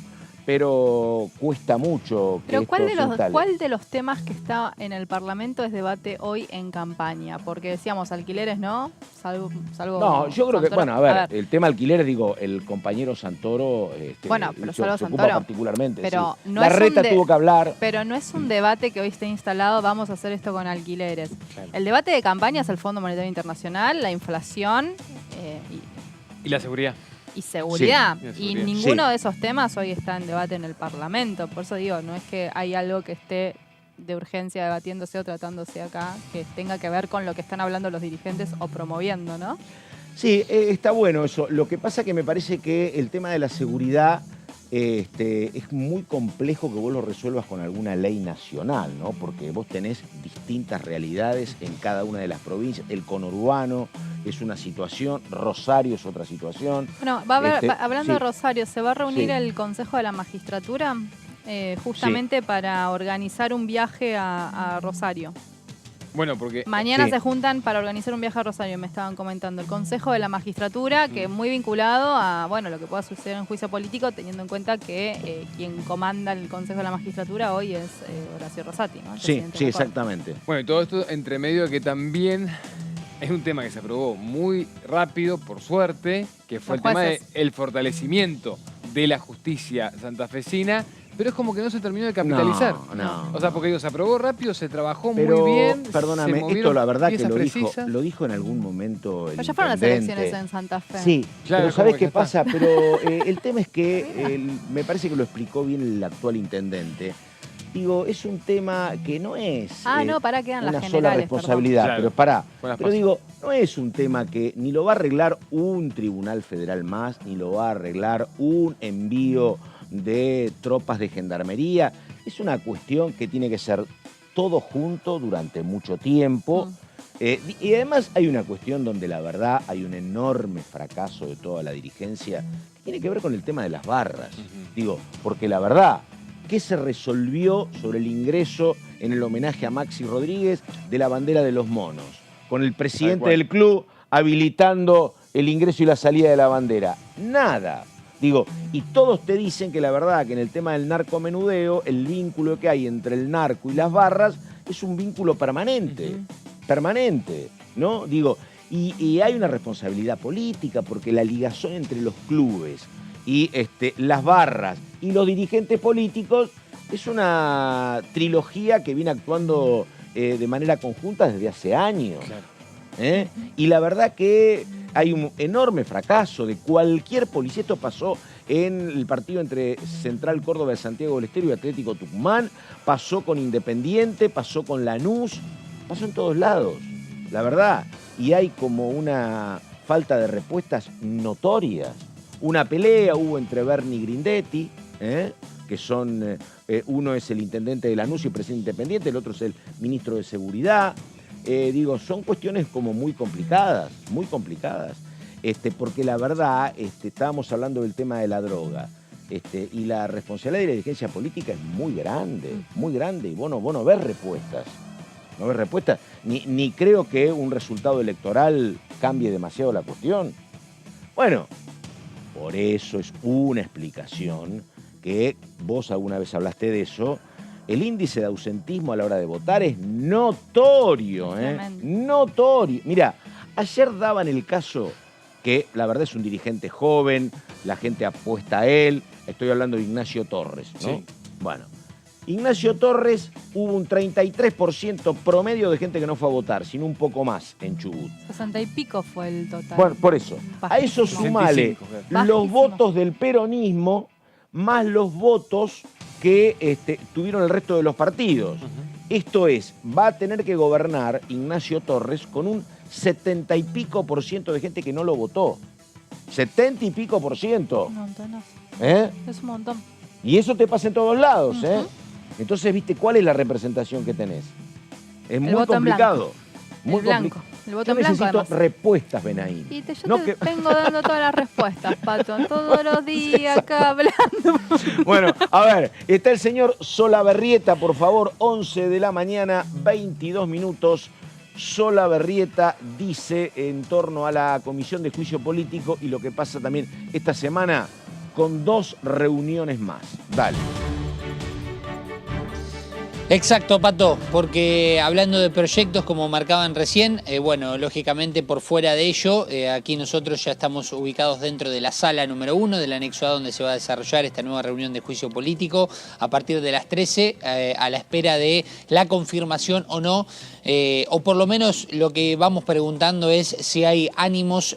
pero cuesta mucho que Pero esto ¿cuál se instale. ¿cuál de los temas que está en el Parlamento es debate hoy en campaña? Porque decíamos alquileres, ¿no? Salvo No, yo creo que, Santoro. bueno, a ver, el tema alquileres, digo, el compañero Santoro Bueno, pero se salvo ocupa Santoro. particularmente. Pero sí. no es Larreta un tuvo que hablar. Pero no es un debate que hoy esté instalado, vamos a hacer esto con alquileres. El debate de campaña es el Fondo Monetario Internacional, la inflación Y la seguridad. y seguridad. Sí, y la Y seguridad. ninguno de esos temas hoy está en debate en el Parlamento. Por eso digo, no es que hay algo que esté de urgencia debatiéndose o tratándose acá que tenga que ver con lo que están hablando los dirigentes o promoviendo, ¿no? Sí, está bueno eso. Lo que pasa que me parece que el tema de la seguridad es muy complejo que vos lo resuelvas con alguna ley nacional, ¿no? Porque vos tenés distintas realidades en cada una de las provincias. El conurbano es una situación, Rosario es otra situación. Bueno, hablando de sí. Rosario, ¿se va a reunir Sí. el Consejo de la Magistratura justamente para organizar un viaje a Rosario? Bueno, porque... Mañana se juntan para organizar un viaje a Rosario, me estaban comentando. El Consejo de la Magistratura, que es muy vinculado a lo que pueda suceder en juicio político, teniendo en cuenta que quien comanda el Consejo de la Magistratura hoy es Horacio Rosati, ¿no? El Sí, presidente sí, de la Corte. exactamente. Bueno, y todo esto entre medio de que también es un tema que se aprobó muy rápido, por suerte, que fue Los el tema jueces. del fortalecimiento de la justicia santafesina, pero es como que no se terminó de capitalizar. No. O sea, porque digo, se aprobó rápido, se trabajó Pero, muy bien. perdóname, se esto movieron la verdad que piezas lo precisas. dijo en algún momento el Pero ya fueron las intendente. elecciones en Santa Fe. Sí, Claro, pero es ¿sabés como que qué ya pasa? está. Pero el tema es que me parece que lo explicó bien el actual intendente. Digo, es un tema que no es No, pará, quedan las una sola generales, responsabilidad, perdón. pero pará. Buenas Pero pasos. digo, no es un tema que ni lo va a arreglar un tribunal federal más, ni lo va a arreglar un envío de tropas de gendarmería. Es una cuestión que tiene que ser todo junto durante mucho tiempo. Y además hay una cuestión donde la verdad hay un enorme fracaso de toda la dirigencia que tiene que ver con el tema de las barras. Digo, porque la verdad, ¿qué se resolvió sobre el ingreso en el homenaje a Maxi Rodríguez de la bandera de los monos? Con el presidente del club habilitando el ingreso y la salida de la bandera. Nada. Digo, y todos te dicen que la verdad que en el tema del narcomenudeo, el vínculo que hay entre el narco y las barras es un vínculo permanente. Permanente, ¿no? Digo, y hay una responsabilidad política porque la ligación entre los clubes y las barras y los dirigentes políticos es una trilogía que viene actuando de manera conjunta desde hace años. Claro. Y la verdad que hay un enorme fracaso de cualquier policía. Esto pasó en el partido entre Central Córdoba de Santiago del Estero y Atlético Tucumán, pasó con Independiente, pasó con Lanús, pasó en todos lados, la verdad. Y hay como una falta de respuestas notorias. Una pelea hubo entre Bernie y Grindetti, que son, uno es el intendente de Lanús y presidente independiente, el otro es el ministro de Seguridad. Digo, son cuestiones como muy complicadas, porque la verdad, estábamos hablando del tema de la droga. Y la responsabilidad de la dirigencia política es muy grande, y vos no ves respuestas. No ves respuestas, ni creo que un resultado electoral cambie demasiado la cuestión. Bueno, por eso es una explicación que vos alguna vez hablaste de eso. El índice de ausentismo a la hora de votar es notorio, notorio. Mira, ayer daban el caso que la verdad es un dirigente joven, la gente apuesta a él. Estoy hablando de Ignacio Torres, ¿no? Sí. Bueno, Ignacio Torres, hubo un 33% promedio de gente que no fue a votar, sino un poco más en Chubut. 60 y pico fue el total. Bueno, por eso. Bajísimo. A eso sumale los votos del peronismo más los votos que tuvieron el resto de los partidos. Esto es, va a tener que gobernar Ignacio Torres con un 70 y pico por ciento de gente que no lo votó. 70 y pico por ciento. Un montón. Es un montón. Y eso te pasa en todos lados, Entonces, ¿viste cuál es la representación que tenés? Es muy complicado. Muy complicado. El voto Yo en blanco, necesito además. respuestas, Benaín. Y yo te vengo dando todas las respuestas, Pato, todos los días acá hablando. Bueno, a ver, está el señor Solaberrieta, por favor, 11 de la mañana, 22 minutos. Solaberrieta dice en torno a la Comisión de Juicio Político y lo que pasa también esta semana con 2 reuniones más. Dale. Exacto, Pato, porque hablando de proyectos como marcaban recién, bueno, lógicamente por fuera de ello, aquí nosotros ya estamos ubicados dentro de la sala número 1 del anexo A donde se va a desarrollar esta nueva reunión de juicio político a partir de las 13, a la espera de la confirmación o no, o por lo menos lo que vamos preguntando es si hay ánimos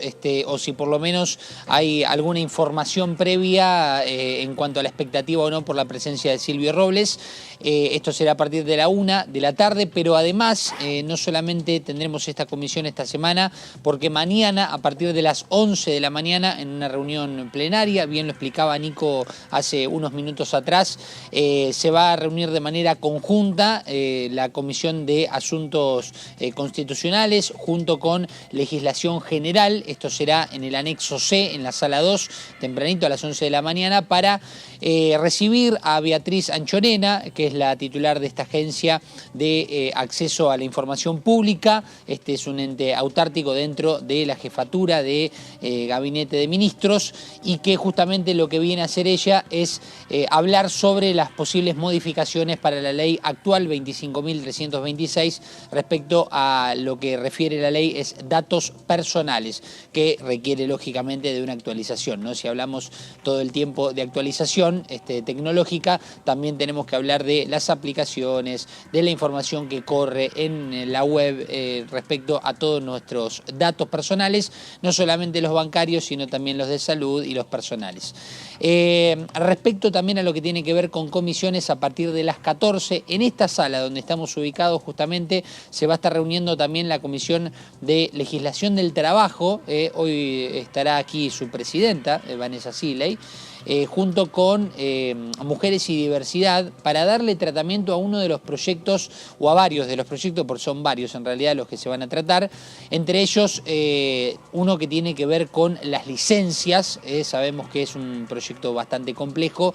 o si por lo menos hay alguna información previa en cuanto a la expectativa o no por la presencia de Silvio Robles. Esto será a partir de la 1 de la tarde, pero además no solamente tendremos esta comisión esta semana, porque mañana a partir de las 11 de la mañana en una reunión plenaria, bien lo explicaba Nico hace unos minutos atrás, se va a reunir de manera conjunta la Comisión de Asuntos Constitucionales junto con Legislación General. Esto será en el anexo C, en la sala 2, tempranito a las 11 de la mañana, para recibir a Beatriz Anchorena, que es la titular de esta agencia de acceso a la información pública. Este es un ente autártico dentro de la jefatura de Gabinete de Ministros y que justamente lo que viene a hacer ella es hablar sobre las posibles modificaciones para la ley actual 25.326 respecto a lo que refiere la ley es datos personales, que requiere lógicamente de una actualización, ¿no? Si hablamos todo el tiempo de actualización tecnológica, también tenemos que hablar de las aplicaciones, de la información que corre en la web respecto a todos nuestros datos personales, no solamente los bancarios, sino también los de salud y los personales. Respecto también a lo que tiene que ver con comisiones, a partir de las 14, en esta sala donde estamos ubicados justamente, se va a estar reuniendo también la Comisión de Legislación del Trabajo. Hoy estará aquí su presidenta, Vanessa Siley, junto con Mujeres y Diversidad, para darle tratamiento a uno de los proyectos, o a varios de los proyectos, porque son varios en realidad los que se van a tratar, entre ellos uno que tiene que ver con las licencias. Sabemos que es un proyecto bastante complejo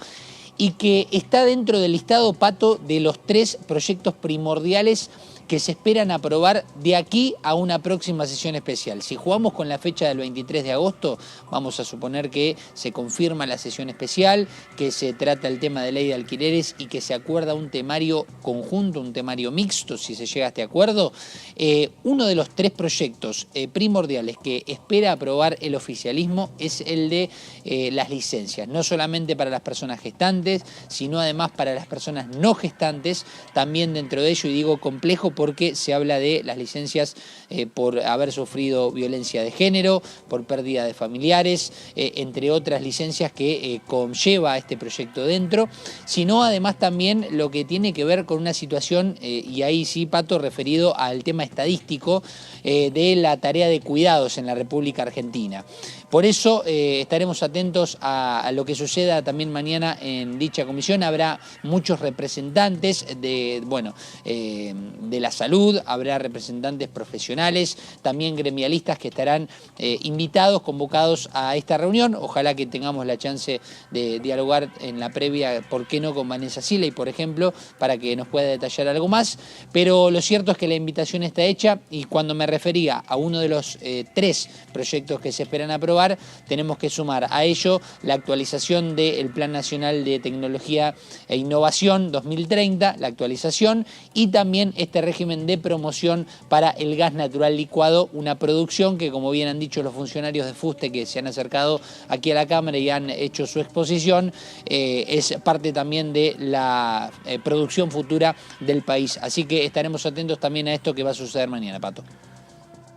y que está dentro del listado, Pato, de los 3 proyectos primordiales que se esperan aprobar de aquí a una próxima sesión especial. Si jugamos con la fecha del 23 de agosto, vamos a suponer que se confirma la sesión especial, que se trata el tema de ley de alquileres y que se acuerda un temario conjunto, un temario mixto, si se llega a este acuerdo. Uno de los 3 proyectos primordiales que espera aprobar el oficialismo es el de las licencias, no solamente para las personas gestantes, sino además para las personas no gestantes, también dentro de ello, y digo complejo porque se habla de las licencias por haber sufrido violencia de género, por pérdida de familiares, entre otras licencias que conlleva este proyecto dentro, sino además también lo que tiene que ver con una situación, y ahí sí, Pato, referido al tema estadístico de la tarea de cuidados en la República Argentina. Por eso estaremos atentos a lo que suceda también mañana en dicha comisión. Habrá muchos representantes de la salud, habrá representantes profesionales, también gremialistas que estarán invitados, convocados a esta reunión. Ojalá que tengamos la chance de dialogar en la previa, ¿por qué no?, con Vanessa Siley, por ejemplo, para que nos pueda detallar algo más. Pero lo cierto es que la invitación está hecha, y cuando me refería a uno de los 3 proyectos que se esperan aprobar, tenemos que sumar a ello la actualización del Plan Nacional de Tecnología e Innovación 2030, la actualización, y también este régimen de promoción para el gas natural licuado, una producción que, como bien han dicho los funcionarios de Fuste que se han acercado aquí a la Cámara y han hecho su exposición, es parte también de la producción futura del país. Así que estaremos atentos también a esto que va a suceder mañana, Pato.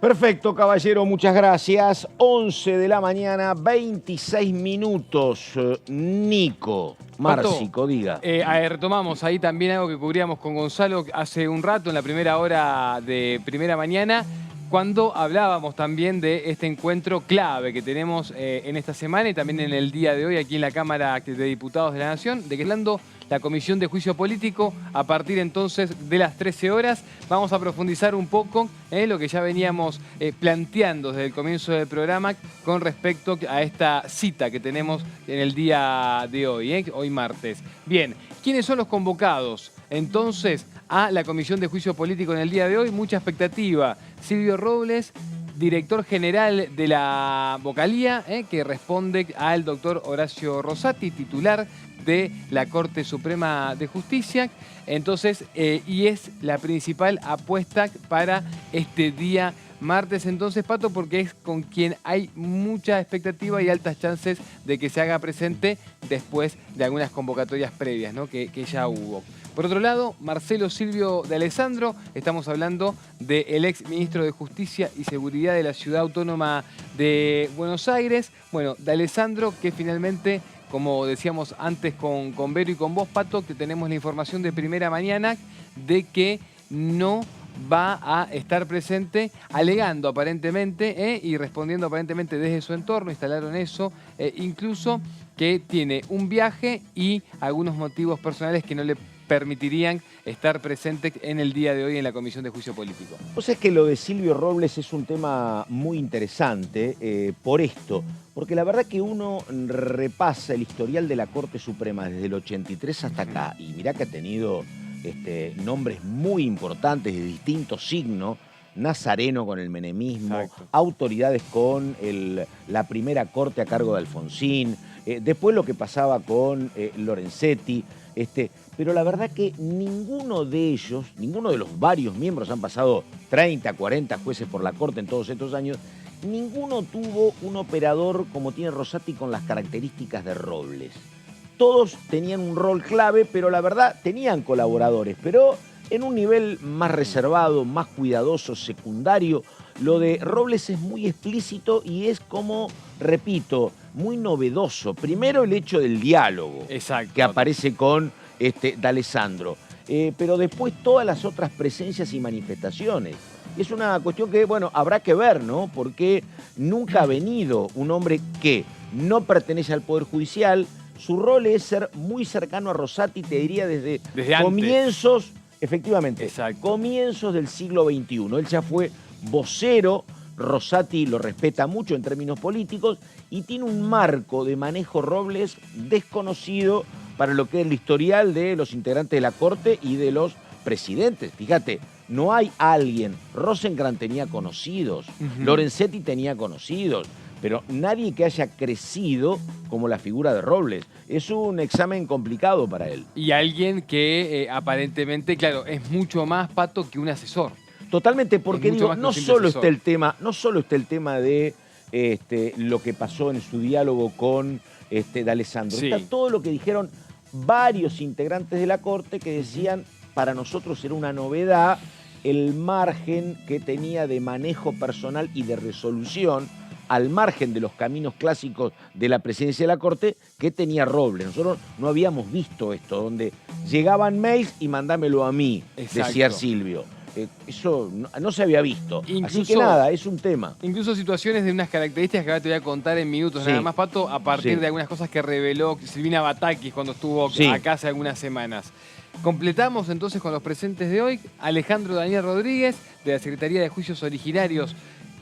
Perfecto, caballero, muchas gracias. 11 de la mañana, 26 minutos. Nico Márcico, diga. Retomamos ahí también algo que cubríamos con Gonzalo hace un rato en la primera hora de Primera Mañana, cuando hablábamos también de este encuentro clave que tenemos en esta semana y también en el día de hoy aquí en la Cámara de Diputados de la Nación, declarando la Comisión de Juicio Político a partir entonces de las 13 horas. Vamos a profundizar un poco lo que ya veníamos planteando desde el comienzo del programa con respecto a esta cita que tenemos en el día de hoy, hoy martes. Bien, ¿quiénes son los convocados entonces a la Comisión de Juicio Político en el día de hoy? Mucha expectativa. Silvio Robles, director general de la Vocalía, que responde al doctor Horacio Rosati, titular de la Corte Suprema de Justicia. Entonces, y es la principal apuesta para este día martes, entonces, Pato, porque es con quien hay mucha expectativa y altas chances de que se haga presente después de algunas convocatorias previas, ¿no?, que ya hubo. Por otro lado, Marcelo Silvio de Alessandro, estamos hablando del ex ministro de Justicia y Seguridad de la Ciudad Autónoma de Buenos Aires. Bueno, de Alessandro, que finalmente, como decíamos antes con Vero y con vos, Pato, que tenemos la información de Primera Mañana de que no va a estar presente, alegando aparentemente y respondiendo aparentemente desde su entorno, instalaron eso, incluso que tiene un viaje y algunos motivos personales que no le permitirían estar presente en el día de hoy en la Comisión de Juicio Político. Pues es que lo de Silvio Robles es un tema muy interesante por esto, porque la verdad que uno repasa el historial de la Corte Suprema desde el 83 hasta acá, y mirá que ha tenido nombres muy importantes de distintos signos, Nazareno con el menemismo, exacto, autoridades con la primera corte a cargo de Alfonsín, después lo que pasaba con Lorenzetti, pero la verdad que ninguno de ellos, ninguno de los varios miembros, han pasado 30, 40 jueces por la Corte en todos estos años, ninguno tuvo un operador como tiene Rosati con las características de Robles. Todos tenían un rol clave, pero la verdad tenían colaboradores, pero en un nivel más reservado, más cuidadoso, secundario. Lo de Robles es muy explícito y es como, repito, muy novedoso. Primero el hecho del diálogo, exacto, que aparece con D'Alessandro, pero después todas las otras presencias y manifestaciones. Es una cuestión que, bueno, habrá que ver, ¿no? Porque nunca ha venido un hombre que no pertenece al Poder Judicial. Su rol es ser muy cercano a Rosati, te diría desde comienzos, antes. Efectivamente, exacto, comienzos del siglo XXI. Él ya fue vocero, Rosati lo respeta mucho en términos políticos y tiene un marco de manejo Robles desconocido para lo que es el historial de los integrantes de la Corte y de los presidentes. Fíjate, no hay alguien, Rosenkrantz tenía conocidos, Lorenzetti tenía conocidos, pero nadie que haya crecido como la figura de Robles. Es un examen complicado para él. Y alguien que aparentemente, claro, es mucho más, Pato, que un asesor. Totalmente, porque digo, no solo está el tema de lo que pasó en su diálogo con D'Alessandro. Sí. Está todo lo que dijeron varios integrantes de la Corte que decían, para nosotros era una novedad el margen que tenía de manejo personal y de resolución, al margen de los caminos clásicos de la presidencia de la Corte, que tenía Robles. Nosotros no habíamos visto esto, donde llegaban mails y mandámelo a mí, exacto, decía Silvio. Eso no se había visto. Incluso, así que nada, es un tema. Incluso situaciones de unas características que ahora te voy a contar en minutos nada más, Pato, a partir de algunas cosas que reveló Silvina Batakis cuando estuvo acá hace algunas semanas. Completamos entonces con los presentes de hoy. Alejandro Daniel Rodríguez, de la Secretaría de Juicios Originarios.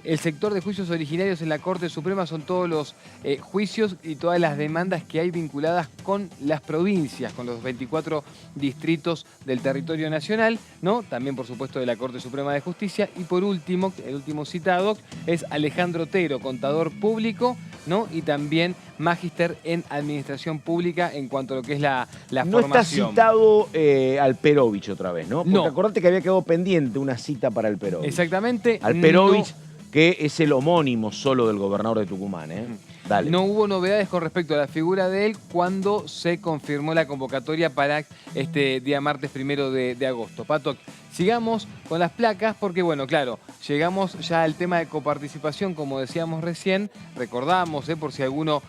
El sector de juicios originarios en la Corte Suprema son todos los juicios y todas las demandas que hay vinculadas con las provincias, con los 24 distritos del territorio nacional, ¿no? También, por supuesto, de la Corte Suprema de Justicia. Y por último, el último citado es Alejandro Otero, contador público, ¿no? Y también magíster en Administración Pública en cuanto a lo que es la no formación. No está citado Alperovich otra vez, ¿no? Porque no. acordate que había quedado pendiente una cita para Alperovich. Exactamente. Alperovich, que es el homónimo solo del gobernador de Tucumán, ¿eh? Dale. No hubo novedades con respecto a la figura de él cuando se confirmó la convocatoria para este día martes 1 de agosto. Pato, sigamos con las placas porque, bueno, claro, llegamos ya al tema de coparticipación, como decíamos recién. Recordamos, por si alguno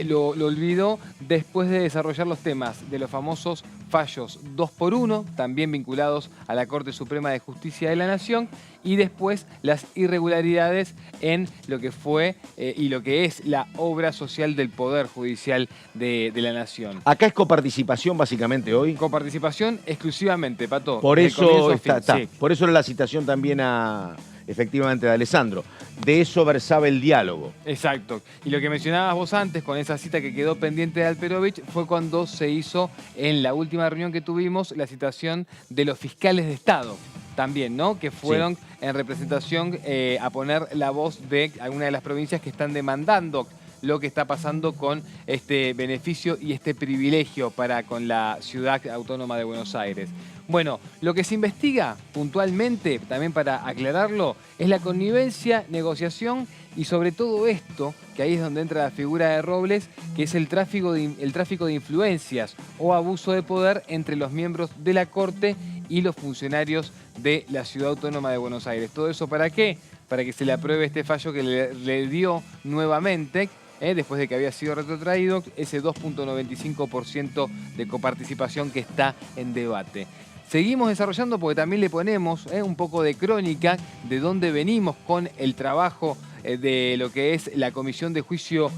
lo olvidó, después de desarrollar los temas de los famosos fallos 2x1, también vinculados a la Corte Suprema de Justicia de la Nación, y después las irregularidades en lo que fue y lo que es la obra social del Poder Judicial de la Nación. Acá es coparticipación básicamente hoy. Coparticipación exclusivamente, Pato. Por eso Sí. Por eso era la citación también efectivamente de Alessandro. De eso versaba el diálogo. Exacto. Y lo que mencionabas vos antes con esa cita que quedó pendiente de Alperovich fue cuando se hizo en la última reunión que tuvimos la citación de los fiscales de Estado. También, ¿no? Que fueron en representación a poner la voz de alguna de las provincias que están demandando lo que está pasando con este beneficio y este privilegio con la ciudad autónoma de Buenos Aires. Bueno, lo que se investiga puntualmente, también para aclararlo, es la connivencia, negociación y sobre todo esto, que ahí es donde entra la figura de Robles, que es el tráfico de influencias o abuso de poder entre los miembros de la Corte y los funcionarios de la Ciudad Autónoma de Buenos Aires. ¿Todo eso para qué? Para que se le apruebe este fallo que le dio nuevamente, después de que había sido retrotraído, ese 2.95% de coparticipación que está en debate. Seguimos desarrollando porque también le ponemos un poco de crónica de dónde venimos con el trabajo de lo que es la Comisión de Juicio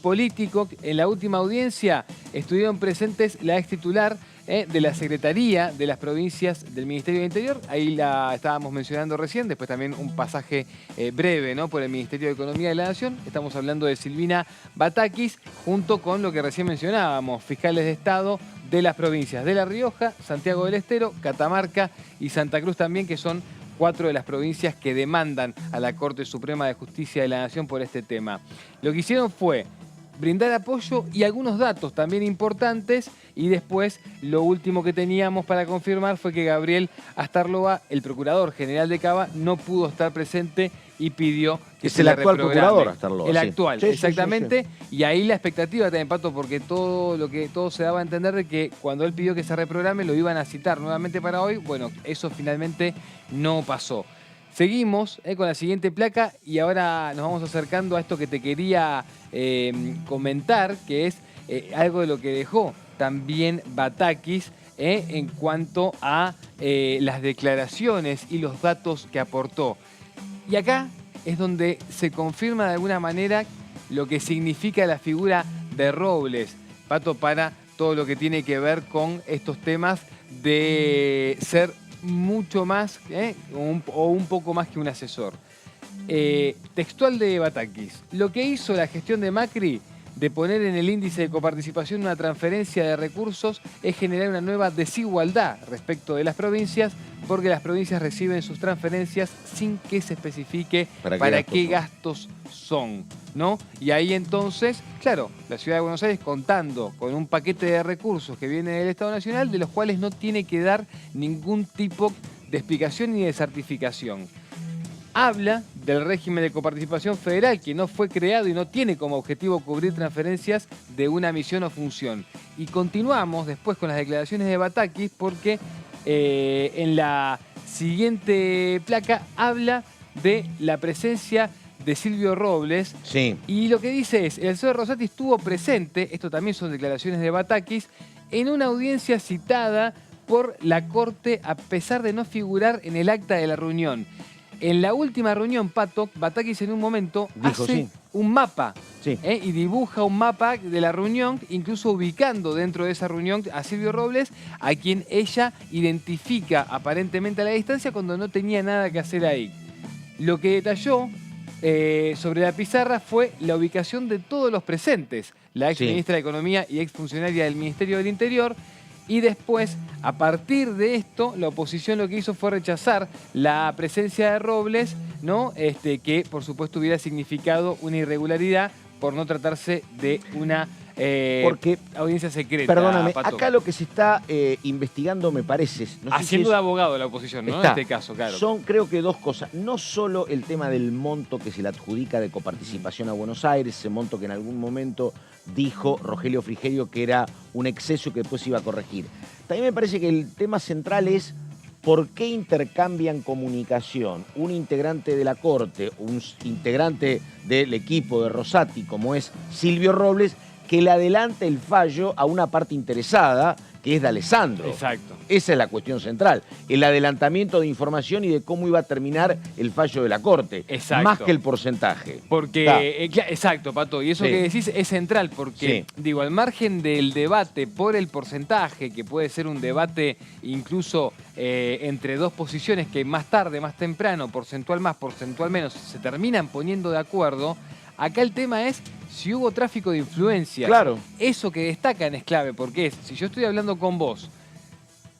Político. En la última audiencia estuvieron presentes la ex titular de la Secretaría de las Provincias del Ministerio del Interior. Ahí la estábamos mencionando recién, después también un pasaje breve, ¿no? Por el Ministerio de Economía de la Nación. Estamos hablando de Silvina Batakis, junto con lo que recién mencionábamos, fiscales de Estado de las provincias de La Rioja, Santiago del Estero, Catamarca y Santa Cruz también, que son 4 de las provincias que demandan a la Corte Suprema de Justicia de la Nación por este tema. Lo que hicieron fue brindar apoyo y algunos datos también importantes, y después lo último que teníamos para confirmar fue que Gabriel Astarloa, el Procurador General de Cava, no pudo estar presente y pidió que es se el le actual reprograme. Procurador Astarloa. El actual, sí, exactamente. Sí. Y ahí la expectativa también, Pato, porque todo se daba a entender de que cuando él pidió que se reprograme lo iban a citar nuevamente para hoy. Bueno, eso finalmente no pasó. Seguimos con la siguiente placa y ahora nos vamos acercando a esto que te quería comentar, que es algo de lo que dejó también Batakis en cuanto a las declaraciones y los datos que aportó. Y acá es donde se confirma de alguna manera lo que significa la figura de Robles, Pato, para todo lo que tiene que ver con estos temas de ser mucho más o un poco más que un asesor. Textual de Batakis: lo que hizo la gestión de Macri de poner en el índice de coparticipación una transferencia de recursos es generar una nueva desigualdad respecto de las provincias, porque las provincias reciben sus transferencias sin que se especifique para qué gastos son, ¿no? Y ahí entonces, claro, la Ciudad de Buenos Aires contando con un paquete de recursos que viene del Estado Nacional, de los cuales no tiene que dar ningún tipo de explicación ni de certificación. Habla del régimen de coparticipación federal, que no fue creado y no tiene como objetivo cubrir transferencias de una misión o función. Y continuamos después con las declaraciones de Batakis, porque en la siguiente placa habla de la presencia de Silvio Robles. Sí. Y lo que dice es: el señor Rosati estuvo presente, esto también son declaraciones de Batakis, en una audiencia citada por la Corte a pesar de no figurar en el acta de la reunión. En la última reunión, Pato, Batakis en un momento dijo, hace un mapa y dibuja un mapa de la reunión, incluso ubicando dentro de esa reunión a Silvio Robles, a quien ella identifica aparentemente a la distancia cuando no tenía nada que hacer ahí. Lo que detalló sobre la pizarra fue la ubicación de todos los presentes, la ex ministra de Economía y ex funcionaria del Ministerio del Interior. Y después, a partir de esto, la oposición lo que hizo fue rechazar la presencia de Robles, ¿no? Que por supuesto hubiera significado una irregularidad por no tratarse de una audiencia secreta. Perdóname, Pato. acá lo que se está investigando, me parece... No sé haciendo si de abogado la oposición, ¿no? En este caso, claro. Son, creo que, dos cosas. No solo el tema del monto que se le adjudica de coparticipación a Buenos Aires, ese monto que en algún momento dijo Rogelio Frigerio que era un exceso y que después se iba a corregir. También me parece que el tema central es por qué intercambian comunicación un integrante de la Corte, un integrante del equipo de Rosati, como es Silvio Robles, que le adelante el fallo a una parte interesada, que es de Alessandro. Exacto. Esa es la cuestión central. El adelantamiento de información y de cómo iba a terminar el fallo de la Corte. Exacto. Más que el porcentaje. Porque, exacto, Pato, y eso que decís es central, porque, digo, al margen del debate por el porcentaje, que puede ser un debate incluso entre dos posiciones que más tarde, más temprano, porcentual más, porcentual menos, se terminan poniendo de acuerdo. Acá el tema es si hubo tráfico de influencia. Claro. Eso que destacan es clave, porque es, si yo estoy hablando con vos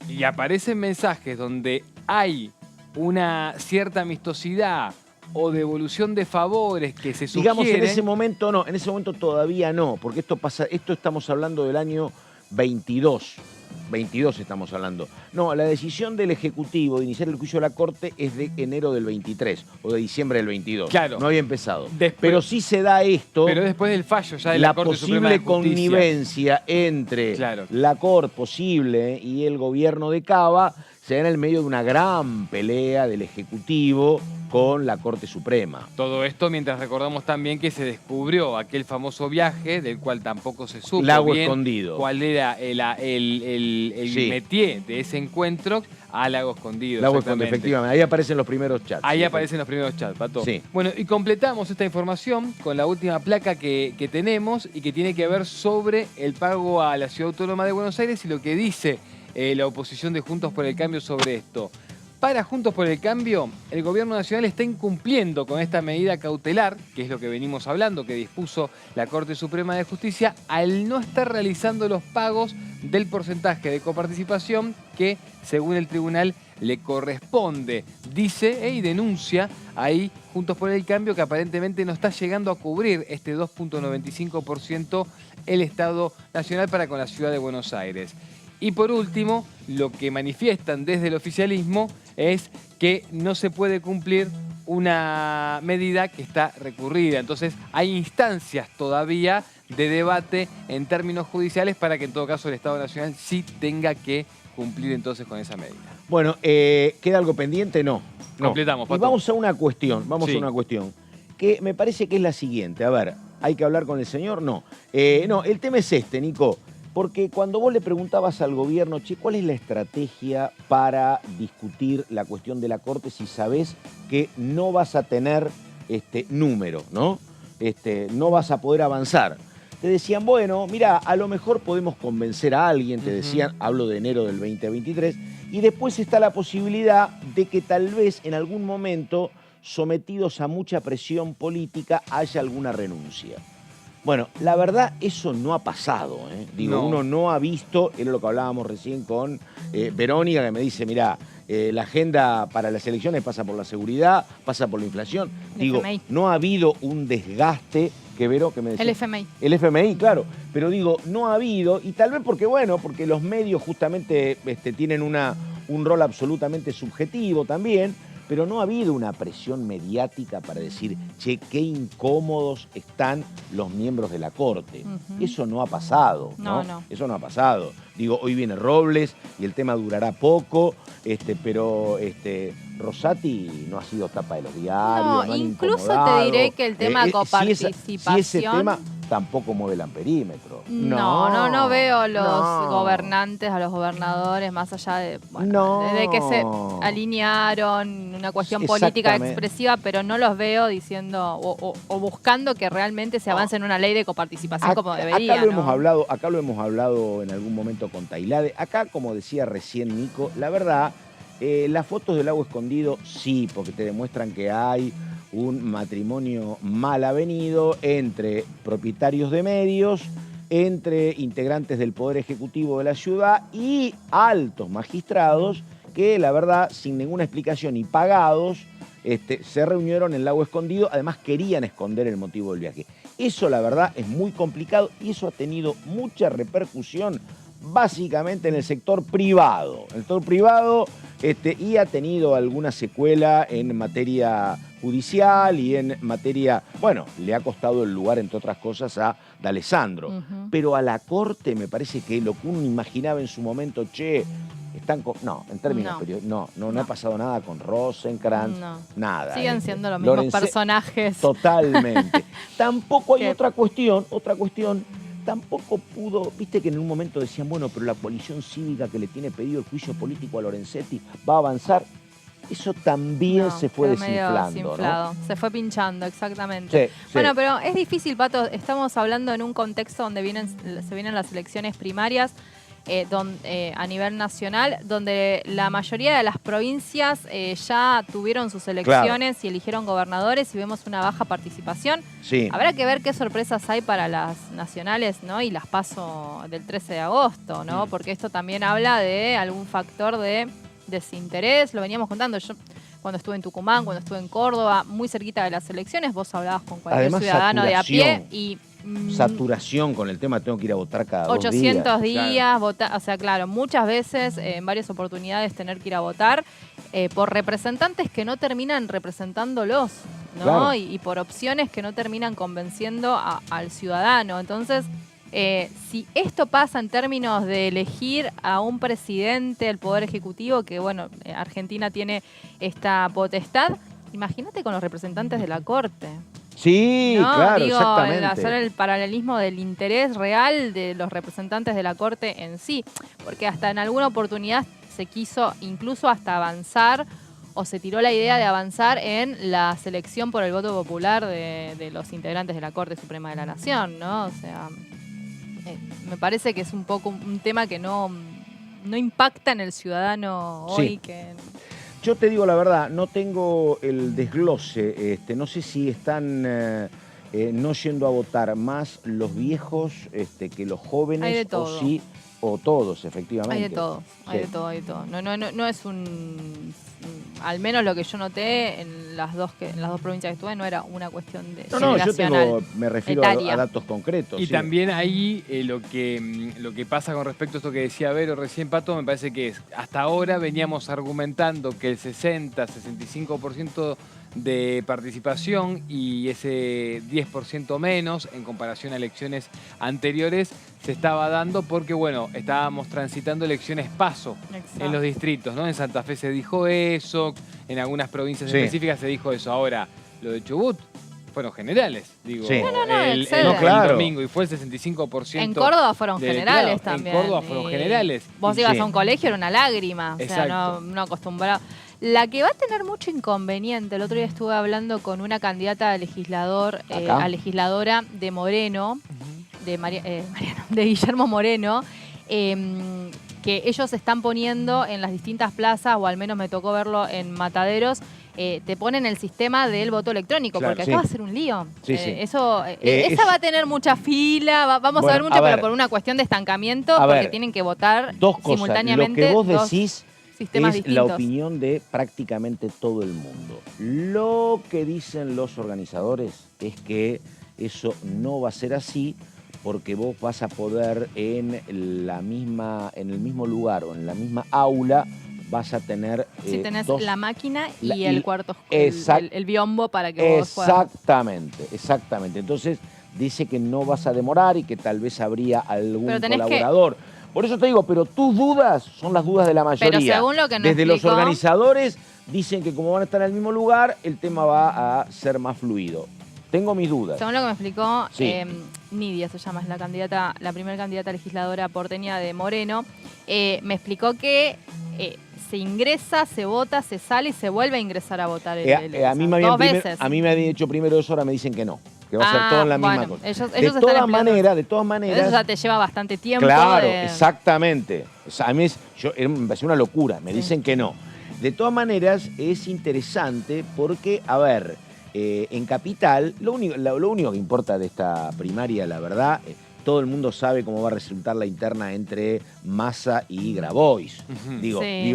y aparecen mensajes donde hay una cierta amistosidad o devolución de favores que se sugieren... Digamos, en ese momento no, en ese momento todavía no, porque esto estamos hablando del año 22 estamos hablando. No, la decisión del Ejecutivo de iniciar el juicio de la Corte es de enero del 23 o de diciembre del 22. Claro. No había empezado. Pero sí se da esto... Pero después del fallo ya de la Corte Suprema de posible Justicia. connivencia entre la Corte posible y el gobierno de Cava se da en el medio de una gran pelea del Ejecutivo con la Corte Suprema. Todo esto mientras recordamos también que se descubrió aquel famoso viaje del cual tampoco se supo Lago bien Escondido. cuál era el métier de ese encuentro a Lago Escondido. Lago Escondido, efectivamente. Ahí aparecen los primeros chats. Ahí aparecen los primeros chats, Pato. Sí. Bueno, y completamos esta información con la última placa que tenemos y que tiene que ver sobre el pago a la Ciudad Autónoma de Buenos Aires y lo que dice la oposición de Juntos por el Cambio sobre esto. Para Juntos por el Cambio, el Gobierno Nacional está incumpliendo con esta medida cautelar, que es lo que venimos hablando, que dispuso la Corte Suprema de Justicia, al no estar realizando los pagos del porcentaje de coparticipación que, según el tribunal, le corresponde. Dice y denuncia ahí Juntos por el Cambio que aparentemente no está llegando a cubrir este 2.95% el Estado Nacional para con la Ciudad de Buenos Aires. Y por último, lo que manifiestan desde el oficialismo es que no se puede cumplir una medida que está recurrida. Entonces hay instancias todavía de debate en términos judiciales para que en todo caso el Estado Nacional sí tenga que cumplir entonces con esa medida. Bueno, ¿queda algo pendiente? No. Completamos, Pato. Y vamos a una cuestión, a una cuestión que me parece que es la siguiente. A ver, ¿hay que hablar con el señor? No. No, el tema es este, Nico. Porque cuando vos le preguntabas al gobierno, che, ¿cuál es la estrategia para discutir la cuestión de la Corte si sabés que no vas a tener número, ¿no? No vas a poder avanzar? Te decían, bueno, mira, a lo mejor podemos convencer a alguien, te decían, hablo de enero del 2023, y después está la posibilidad de que tal vez en algún momento, sometidos a mucha presión política, haya alguna renuncia. Bueno, la verdad, eso no ha pasado. Digo, uno no ha visto, era lo que hablábamos recién con Verónica, que me dice, mirá, la agenda para las elecciones pasa por la seguridad, pasa por la inflación. Digo, no ha habido un desgaste que me decía. El FMI. El FMI, claro. Pero digo, no ha habido, y tal vez porque los medios justamente tienen un rol absolutamente subjetivo también, pero no ha habido una presión mediática para decir, che, qué incómodos están los miembros de la Corte. Eso no ha pasado, ¿no? Eso no ha pasado. Digo, hoy viene Robles y el tema durará poco, pero Rosati no ha sido tapa de los diarios, no han incluso incomodado. te diré que el tema coparticipación... tampoco mueve el amperímetro. No veo los gobernantes, a los gobernadores, más allá de, de que se alinearon, una cuestión política expresiva, pero no los veo diciendo o buscando que realmente se avance en una ley de coparticipación como debería. Acá lo hemos hablado en algún momento con Tailade. Acá, como decía recién Nico, la verdad, las fotos del lago escondido sí, porque te demuestran que hay un matrimonio mal avenido entre propietarios de medios, entre integrantes del Poder Ejecutivo de la ciudad y altos magistrados que, la verdad, sin ninguna explicación y pagados, se reunieron en el lago escondido. Además, querían esconder el motivo del viaje. Eso, la verdad, es muy complicado y eso ha tenido mucha repercusión básicamente en el sector privado. El sector privado y ha tenido alguna secuela en materia judicial y en materia, bueno, le ha costado el lugar, entre otras cosas, a D'Alessandro. Pero a la Corte me parece que lo que uno imaginaba en su momento, están no, en términos no ha pasado nada con Rosenkrantz, nada. Siguen siendo los mismos personajes. Totalmente. Tampoco hay otra cuestión, tampoco pudo, viste que en un momento decían, bueno, pero la coalición cívica que le tiene pedido el juicio político a Lorenzetti va a avanzar. Eso también se fue desinflando, ¿no? Se fue pinchando, exactamente. Sí, bueno, pero es difícil, Pato. Estamos hablando en un contexto donde se vienen las elecciones primarias a nivel nacional, donde la mayoría de las provincias ya tuvieron sus elecciones y eligieron gobernadores y vemos una baja participación. Sí. Habrá que ver qué sorpresas hay para las nacionales, ¿no? Y las PASO del 13 de agosto, ¿no? Porque esto también habla de algún factor de desinterés. Lo veníamos contando. Yo cuando estuve en Tucumán, cuando estuve en Córdoba, muy cerquita de las elecciones, vos hablabas con cualquier ciudadano de a pie y saturación con el tema, tengo que ir a votar cada 2 días. 800 días, votar, o sea, claro, muchas veces, en varias oportunidades, tener que ir a votar por representantes que no terminan representándolos, ¿no? Claro. Y por opciones que no terminan convenciendo al ciudadano. Entonces, si esto pasa en términos de elegir a un presidente del Poder Ejecutivo, que bueno, Argentina tiene esta potestad, imagínate con los representantes de la Corte. Sí, ¿no? claro, exactamente. Hacer el paralelismo del interés real de los representantes de la Corte en sí, porque hasta en alguna oportunidad se quiso incluso hasta avanzar o se tiró la idea de avanzar en la selección por el voto popular de los integrantes de la Corte Suprema de la Nación, ¿no? O sea, me parece que es un poco un tema que no impacta en el ciudadano hoy. Sí. Que yo te digo la verdad, no tengo el desglose, no sé si están no yendo a votar más los viejos que los jóvenes. Hay de todo. o todos, efectivamente. Hay de todo, Sí. hay de todo, hay de todo. No es al menos lo que yo noté en las dos provincias que estuve, no era una cuestión de yo me refiero a datos concretos. Y sí. también ahí lo que pasa con respecto a esto que decía Vero recién, Pato, me parece que hasta ahora veníamos argumentando que el 60-65% de participación y ese 10% menos en comparación a elecciones anteriores se estaba dando porque, bueno, estábamos transitando elecciones PASO en los distritos, ¿no? En Santa Fe se dijo eso, en algunas provincias específicas se dijo eso. Ahora, lo de Chubut fueron generales, digo, el domingo, y fue el 65%. En Córdoba fueron generales también. En Córdoba fueron generales. Vos ibas a un colegio, era una lágrima, o sea, no acostumbrado. La que va a tener mucho inconveniente, el otro día estuve hablando con una candidata a legisladora de Moreno, de Guillermo Moreno, que ellos están poniendo en las distintas plazas, o al menos me tocó verlo en Mataderos, te ponen el sistema del voto electrónico, claro, porque acá va a ser un lío. Esa va a tener mucha fila, vamos a ver mucho, pero por una cuestión de estancamiento, porque tienen que votar simultáneamente. Lo que vos decís sistemas es distintos. la opinión de prácticamente todo el mundo. Lo que dicen los organizadores es que eso no va a ser así, porque vos vas a poder en el mismo lugar o en la misma aula vas a tener si tenés la máquina y el cuarto, el biombo para que vos puedas. Exactamente. Entonces dice que no vas a demorar y que tal vez habría algún colaborador. Por eso te digo, pero tus dudas son las dudas de la mayoría. Pero según lo que nos Desde los organizadores dicen que como van a estar en el mismo lugar, el tema va a ser más fluido. Tengo mis dudas. Según lo que me explicó, Sí. Nidia se llama, es la primera candidata legisladora porteña de Moreno, me explicó que se ingresa, se vota, se sale y se vuelve a ingresar a votar. A mí me dos habían veces. a mí me habían dicho primero eso, ahora me dicen que no. Que va a ser todo en la misma cosa. Ellos de todas maneras. Eso ya te lleva bastante tiempo. Claro, exactamente. O sea, a mí me pareció una locura. Me dicen que no. De todas maneras, es interesante porque, a ver, en Capital, lo único que importa de esta primaria, la verdad, todo el mundo sabe cómo va a resultar la interna entre Massa y Grabois. Digo, Sí.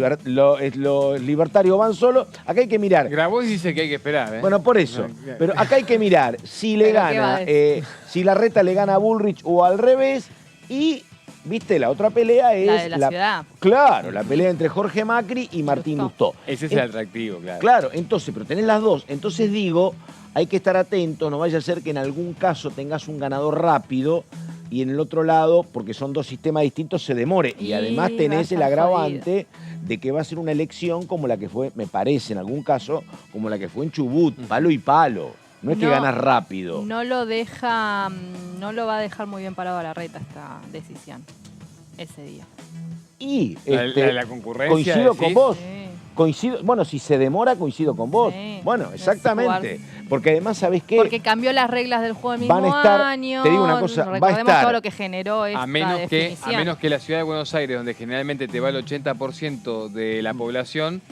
los libertarios van solos. Acá hay que mirar. Grabois dice que hay que esperar, ¿eh? Bueno, por eso. Pero acá hay que mirar si le ¿Pero qué va gana, a decir? si Larreta le gana a Bullrich o al revés. Y, viste, la otra pelea es... La de la ciudad. Claro, la pelea entre Jorge Macri y Martín Lustó. Ese es el atractivo, claro. Claro, entonces, pero tenés las dos. Entonces digo, hay que estar atento, no vaya a ser que en algún caso tengas un ganador rápido y en el otro lado, porque son dos sistemas distintos, se demore. Y además tenés el agravante de que va a ser una elección como la que fue, me parece, en algún caso, como la que fue en Chubut, palo y palo. No es que ganas rápido. No lo va a dejar muy bien parado a Larreta esta decisión, ese día. Y la concurrencia, coincido decís. con vos. Sí. Coincido, bueno, si se demora, coincido con vos. Sí. Bueno, exactamente. Porque además, ¿sabés qué? Porque cambió las reglas del juego el mismo Van a estar, año. te digo una cosa, va a recordemos estar. todo lo que generó esta A menos definición. que la ciudad de Buenos Aires, donde generalmente te va el 80% de la población,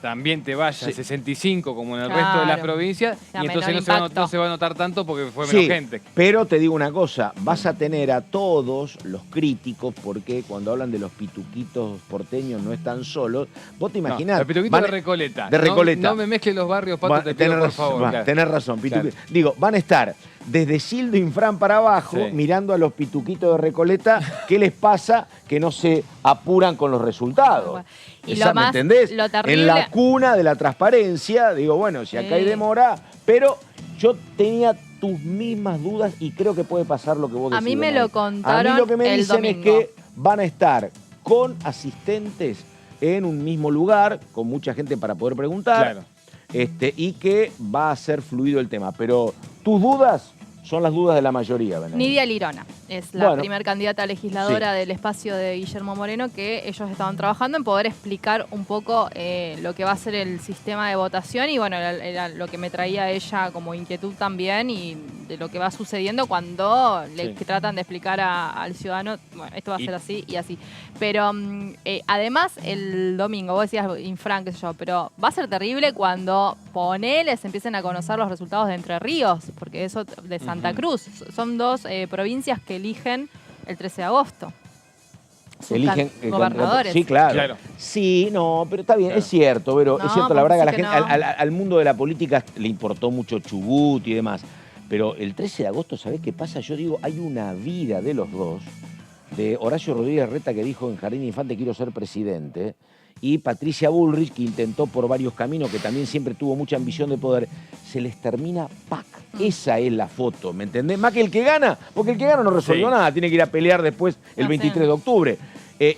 también te vaya el 65% como en el resto de las Claro. provincias, sea, y entonces menor impacto. no se va a notar tanto porque fue menos Sí, gente. pero te digo una cosa, vas a tener a todos los críticos, porque cuando hablan de los pituquitos porteños no están solos. Vos te imaginás. No, el pituquito van- de Recoleta. De Recoleta. No me mezcles los barrios, Pato, Va, te pido, por razón, favor. va, claro. tenés razón, pituqui- Claro. Digo, van a estar desde Sildo Infran para abajo, Sí. mirando a los pituquitos de Recoleta, qué les pasa que no se apuran con los resultados. Y Esa, lo ¿me más, entendés? lo terrible... En la cuna de la transparencia, digo, bueno, si acá hay Sí. demora, pero yo tenía tus mismas dudas y creo que puede pasar lo que vos decís. A mí me Donald. lo contaron A mí lo que me el dicen domingo. es que van a estar con asistentes en un mismo lugar, con mucha gente para poder preguntar, Claro. y que va a ser fluido el tema. Pero tus dudas son las dudas de la mayoría, Benedetta. Nidia Lirona es la Bueno. primer candidata legisladora del espacio de Guillermo Moreno, que ellos estaban trabajando en poder explicar un poco lo que va a ser el sistema de votación y bueno, era lo que me traía ella como inquietud también y de lo que va sucediendo cuando le Sí. tratan de explicar al ciudadano, bueno, esto va a ser así y así. Pero además el domingo, vos decías Infran, qué sé yo, pero va a ser terrible cuando se empiecen a conocer los resultados de Entre Ríos, porque eso de Santa Cruz. Son dos provincias que eligen el 13 de agosto. Sus Eligen gobernadores. Sí, claro. Claro. Sí, no, pero está bien, es cierto, pero No, es cierto, la verdad que, porque la sí gente, que no. al mundo de la política le importó mucho Chubut y demás. Pero el 13 de agosto, ¿sabés qué pasa? Yo digo, hay una vida de los dos, de Horacio Rodríguez Larreta, que dijo en Jardín Infante quiero ser presidente, y Patricia Bullrich, que intentó por varios caminos, que también siempre tuvo mucha ambición de poder, se les termina ¡pac! Esa es la foto, ¿me entendés? Más que el que gana, porque el que gana no resolvió Sí. nada, tiene que ir a pelear después el No sé. 23 de octubre.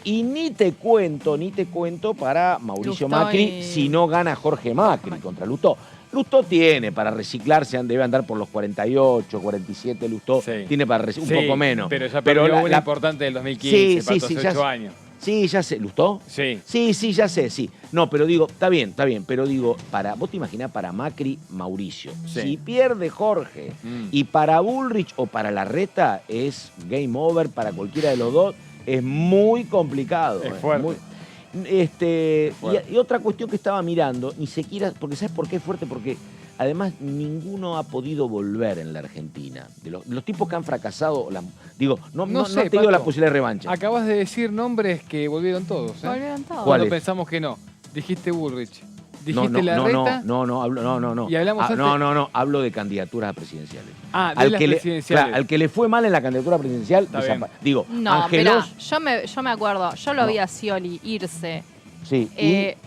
Y ni te cuento para Mauricio Lustó Macri y- si no gana Jorge Macri contra Lustó. Lustó tiene para reciclarse, debe andar por los 48, 47, Lustó Sí. tiene para un Sí, poco menos. Pero ya perdió la- una la- importante del 2015, Pato, hace ya 8 sé. años. Sí, ya sé. ¿Lustó? Sí. Sí, ya sé, sí. No, pero digo, está bien, pero digo, vos te imaginás para Macri, Mauricio. Sí. Si pierde Jorge y para Bullrich o para Larreta es game over para cualquiera de los dos, es muy complicado. Es fuerte. Y otra cuestión que estaba mirando, ni siquiera, porque ¿sabes por qué es fuerte? Porque además ninguno ha podido volver en la Argentina. De los tipos que han fracasado, no sé, te digo la Pato. posibilidad de revancha. Acabas de decir nombres que volvieron todos. ¿eh? Volvieron todos. Cuando ¿Cuáles? pensamos que no. Dijiste Bullrich. No, Dijiste Larreta. No. Y hablamos antes- No, hablo de candidaturas presidenciales. Ah, de las presidenciales. Al que le fue mal en la candidatura presidencial, Está bien. digo, No, Angelos, mirá, yo me acuerdo, yo lo vi a Scioli irse sí,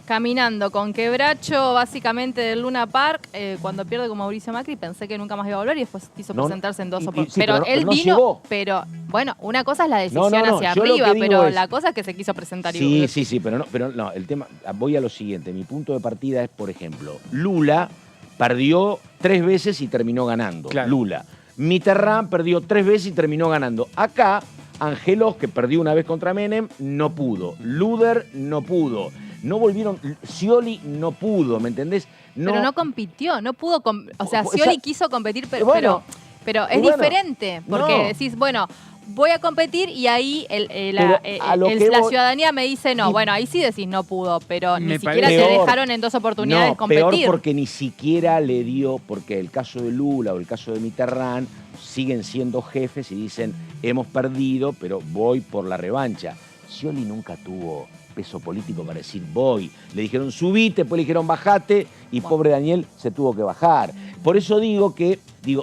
caminando con quebracho básicamente del Luna Park cuando pierde con Mauricio Macri, pensé que nunca más iba a volver y después quiso No, presentarse en dos sí, oportunidades. pero Pero él no vino, llegó. pero bueno, una cosa es la decisión No, hacia yo lo arriba, que digo pero es- la cosa es que se quiso presentar y sí, pero no, el tema, voy a lo siguiente. Mi punto de partida es, por ejemplo, Lula perdió 3 veces y terminó ganando, Lula. Mitterrand perdió 3 veces y terminó ganando. Acá, Angelos, que perdió una vez contra Menem, no pudo. Luder no pudo. No volvieron, Scioli no pudo, ¿me entendés? No, pero no compitió, no pudo, o sea, O Scioli sea, quiso competir, bueno, pero es bueno, diferente, porque no. decís, bueno, voy a competir y ahí Pero a lo que la voy- ciudadanía me dice no. Bueno, ahí sí decís no pudo, pero ni Me siquiera parece- te Peor. dejaron en 2 oportunidades No, competir. peor porque ni siquiera le dio, porque el caso de Lula o el caso de Mitterrand siguen siendo jefes y dicen, hemos perdido, pero voy por la revancha. Scioli nunca tuvo peso político para decir voy. Le dijeron subite, después le dijeron bajate y pobre Daniel se tuvo que bajar. Por eso digo,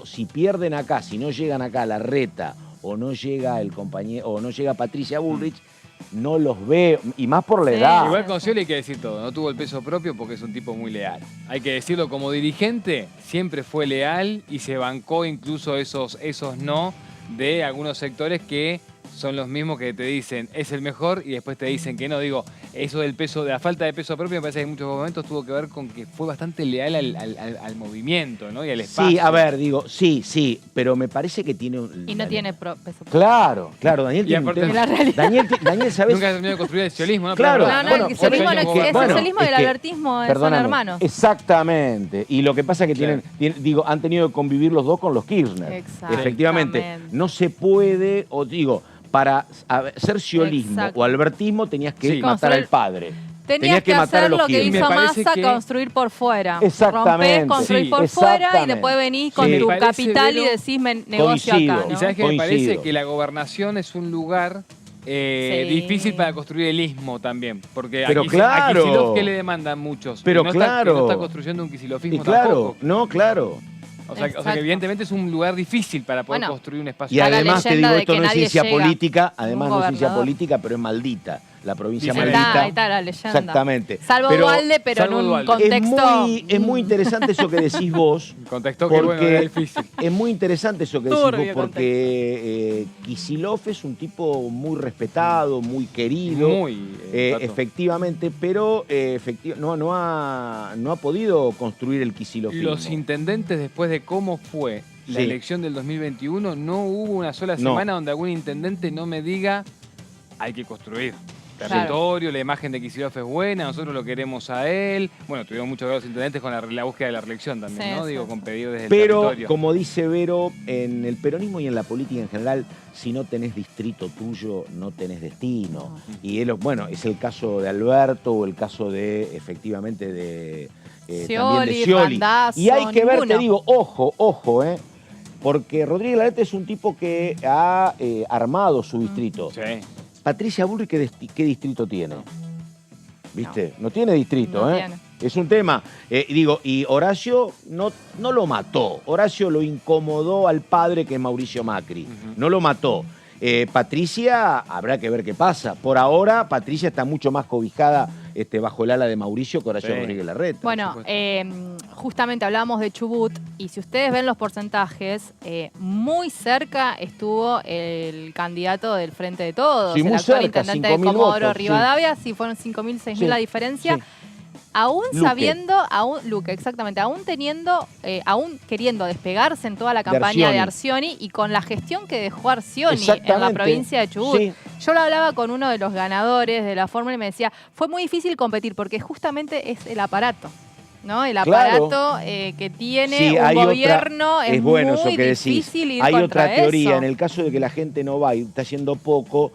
si pierden acá, si no llegan acá a Larreta o no llega el compañero, o no llega Patricia Bullrich, no los veo, y más por la edad. Igual con Scioli hay que decir todo, no tuvo el peso propio porque es un tipo muy leal. Hay que decirlo, como dirigente siempre fue leal y se bancó incluso esos no de algunos sectores que son los mismos que te dicen es el mejor y después te dicen que no. Digo, eso del peso, de la falta de peso propio, me parece que en muchos momentos tuvo que ver con que fue bastante leal al movimiento, ¿no? Y al espacio. Sí, a ver, sí, pero me parece que tiene un... Y no tiene peso propio. Claro, Daniel Y tiene un aparte- tema. La realidad. Daniel, ¿sabes? Nunca terminó de construir el sciolismo, ¿no? Claro. Pero- No, bueno, el socialismo, porque- el bueno, socialismo y el es que- albertismo son Perdóname, hermanos. Exactamente. Y lo que pasa es que Claro. han tenido que convivir los dos con los Kirchner. Efectivamente. Exactamente. No se puede, para ser sciolismo Exacto. o albertismo tenías que Sí. matar Construir- al padre. Tenías que matar a hacer los lo que Kirchner. hizo Me parece Massa, que- construir por fuera. Exactamente. Rompés, construir Sí, por fuera y exactamente. después venís con Sí. tu Me parece, capital y Vero, decís negocio coincido. acá, ¿no? Y sabes que me parece Coincido. que la gobernación es un lugar Sí. difícil para construir el istmo también. Porque Pero a claro. Kicillof, ¿qué le demandan muchos? Pero Que no claro. Está, que no está construyendo un kicilofismo Y claro, tampoco. no, claro. O sea, Exacto. que evidentemente es un lugar difícil para poder Bueno. construir un espacio. Y Está la además te leyenda digo, de esto que no es nadie ciencia llega. política, además Un no es ciencia gobernador. política, pero es maldita. La provincia Dice- maldita. Ahí está la leyenda. Exactamente. Salvo Pero- Dualde, pero en salvo un Dualde. contexto... Es muy interesante eso que decís vos. Contexto que bueno, era difícil. Es muy interesante eso que decís Turbio vos porque Kicillof es un tipo muy respetado, muy querido. Muy, Pato. efectivamente, pero no ha podido construir el Kicillofismo. Los intendentes, después de cómo fue la Sí. elección del 2021, no hubo una sola No. semana donde algún intendente no me diga hay que construir. Territorio, la imagen de Kicillof es buena, nosotros lo queremos a él. Bueno, tuvieron mucho que ver los intendentes con la búsqueda de la reelección también, Sí, ¿no? sí. Digo, con pedidos desde el Pero, territorio. como dice Vero, en el peronismo y en la política en general, si no tenés distrito tuyo, no tenés destino. Y es el caso de Alberto o el caso de, efectivamente, de también de Scioli, Scioli. Randazzo, Y hay que ver, ninguno. te digo, ojo, porque Rodríguez Larreta es un tipo que ha armado su distrito. Sí. Patricia Bullrich, ¿qué distrito tiene? ¿Viste? No tiene distrito, No ¿eh? tiene. Es un tema. Y Horacio no lo mató. Horacio lo incomodó al padre, que es Mauricio Macri. No lo mató. Patricia, habrá que ver qué pasa. Por ahora, Patricia está mucho más cobijada bajo el ala de Mauricio que Horacio Sí. Rodríguez Larreta. Bueno, justamente hablábamos de Chubut y si ustedes ven los porcentajes, muy cerca estuvo el candidato del Frente de Todos, Sí, el muy actual cerca, intendente de 5.000 Comodoro votos, sí. Rivadavia, sí fueron 5.000, 6.000 Sí, la diferencia. sí. Aún Luque. sabiendo, Luque, exactamente, aún teniendo, aún queriendo despegarse en toda la campaña de Arcioni y con la gestión que dejó Arcioni en la Exactamente. provincia de Chubut. Sí. Yo lo hablaba con uno de los ganadores de la fórmula y me decía, fue muy difícil competir porque justamente es el aparato, ¿no? El Claro. aparato que tiene Sí, un hay gobierno otra, es bueno muy eso que decís. difícil ir Hay contra otra teoría, eso. en el caso de que la gente no va y está haciendo poco,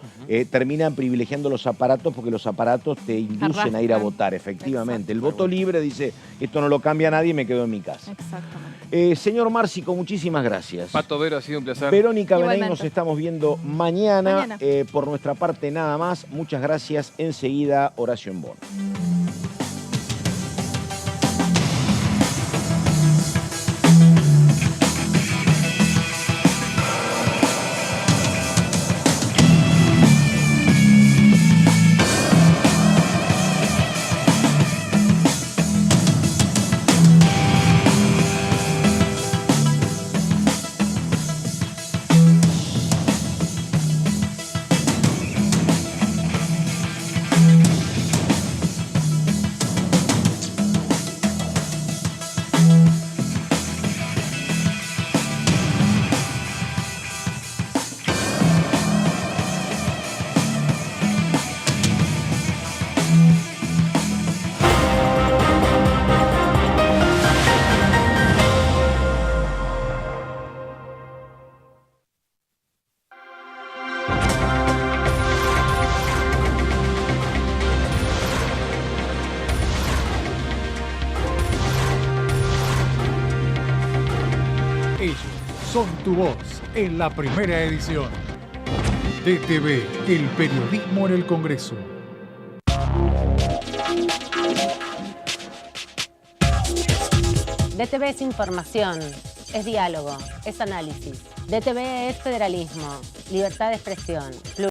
terminan privilegiando los aparatos porque los aparatos te inducen a ir a Arrastran. votar, efectivamente. El voto libre dice, esto no lo cambia nadie, me quedo en mi casa. Exactamente. Señor Márcico, muchísimas gracias. Pato Vero, ha sido un placer. Verónica Benay, Igualmente. nos estamos viendo mañana. Mañana. Por nuestra parte nada más. Muchas gracias. Enseguida, Horacio Embón. son tu voz en la primera edición. DTV, el periodismo en el Congreso. DTV es información, es diálogo, es análisis. DTV es federalismo, libertad de expresión.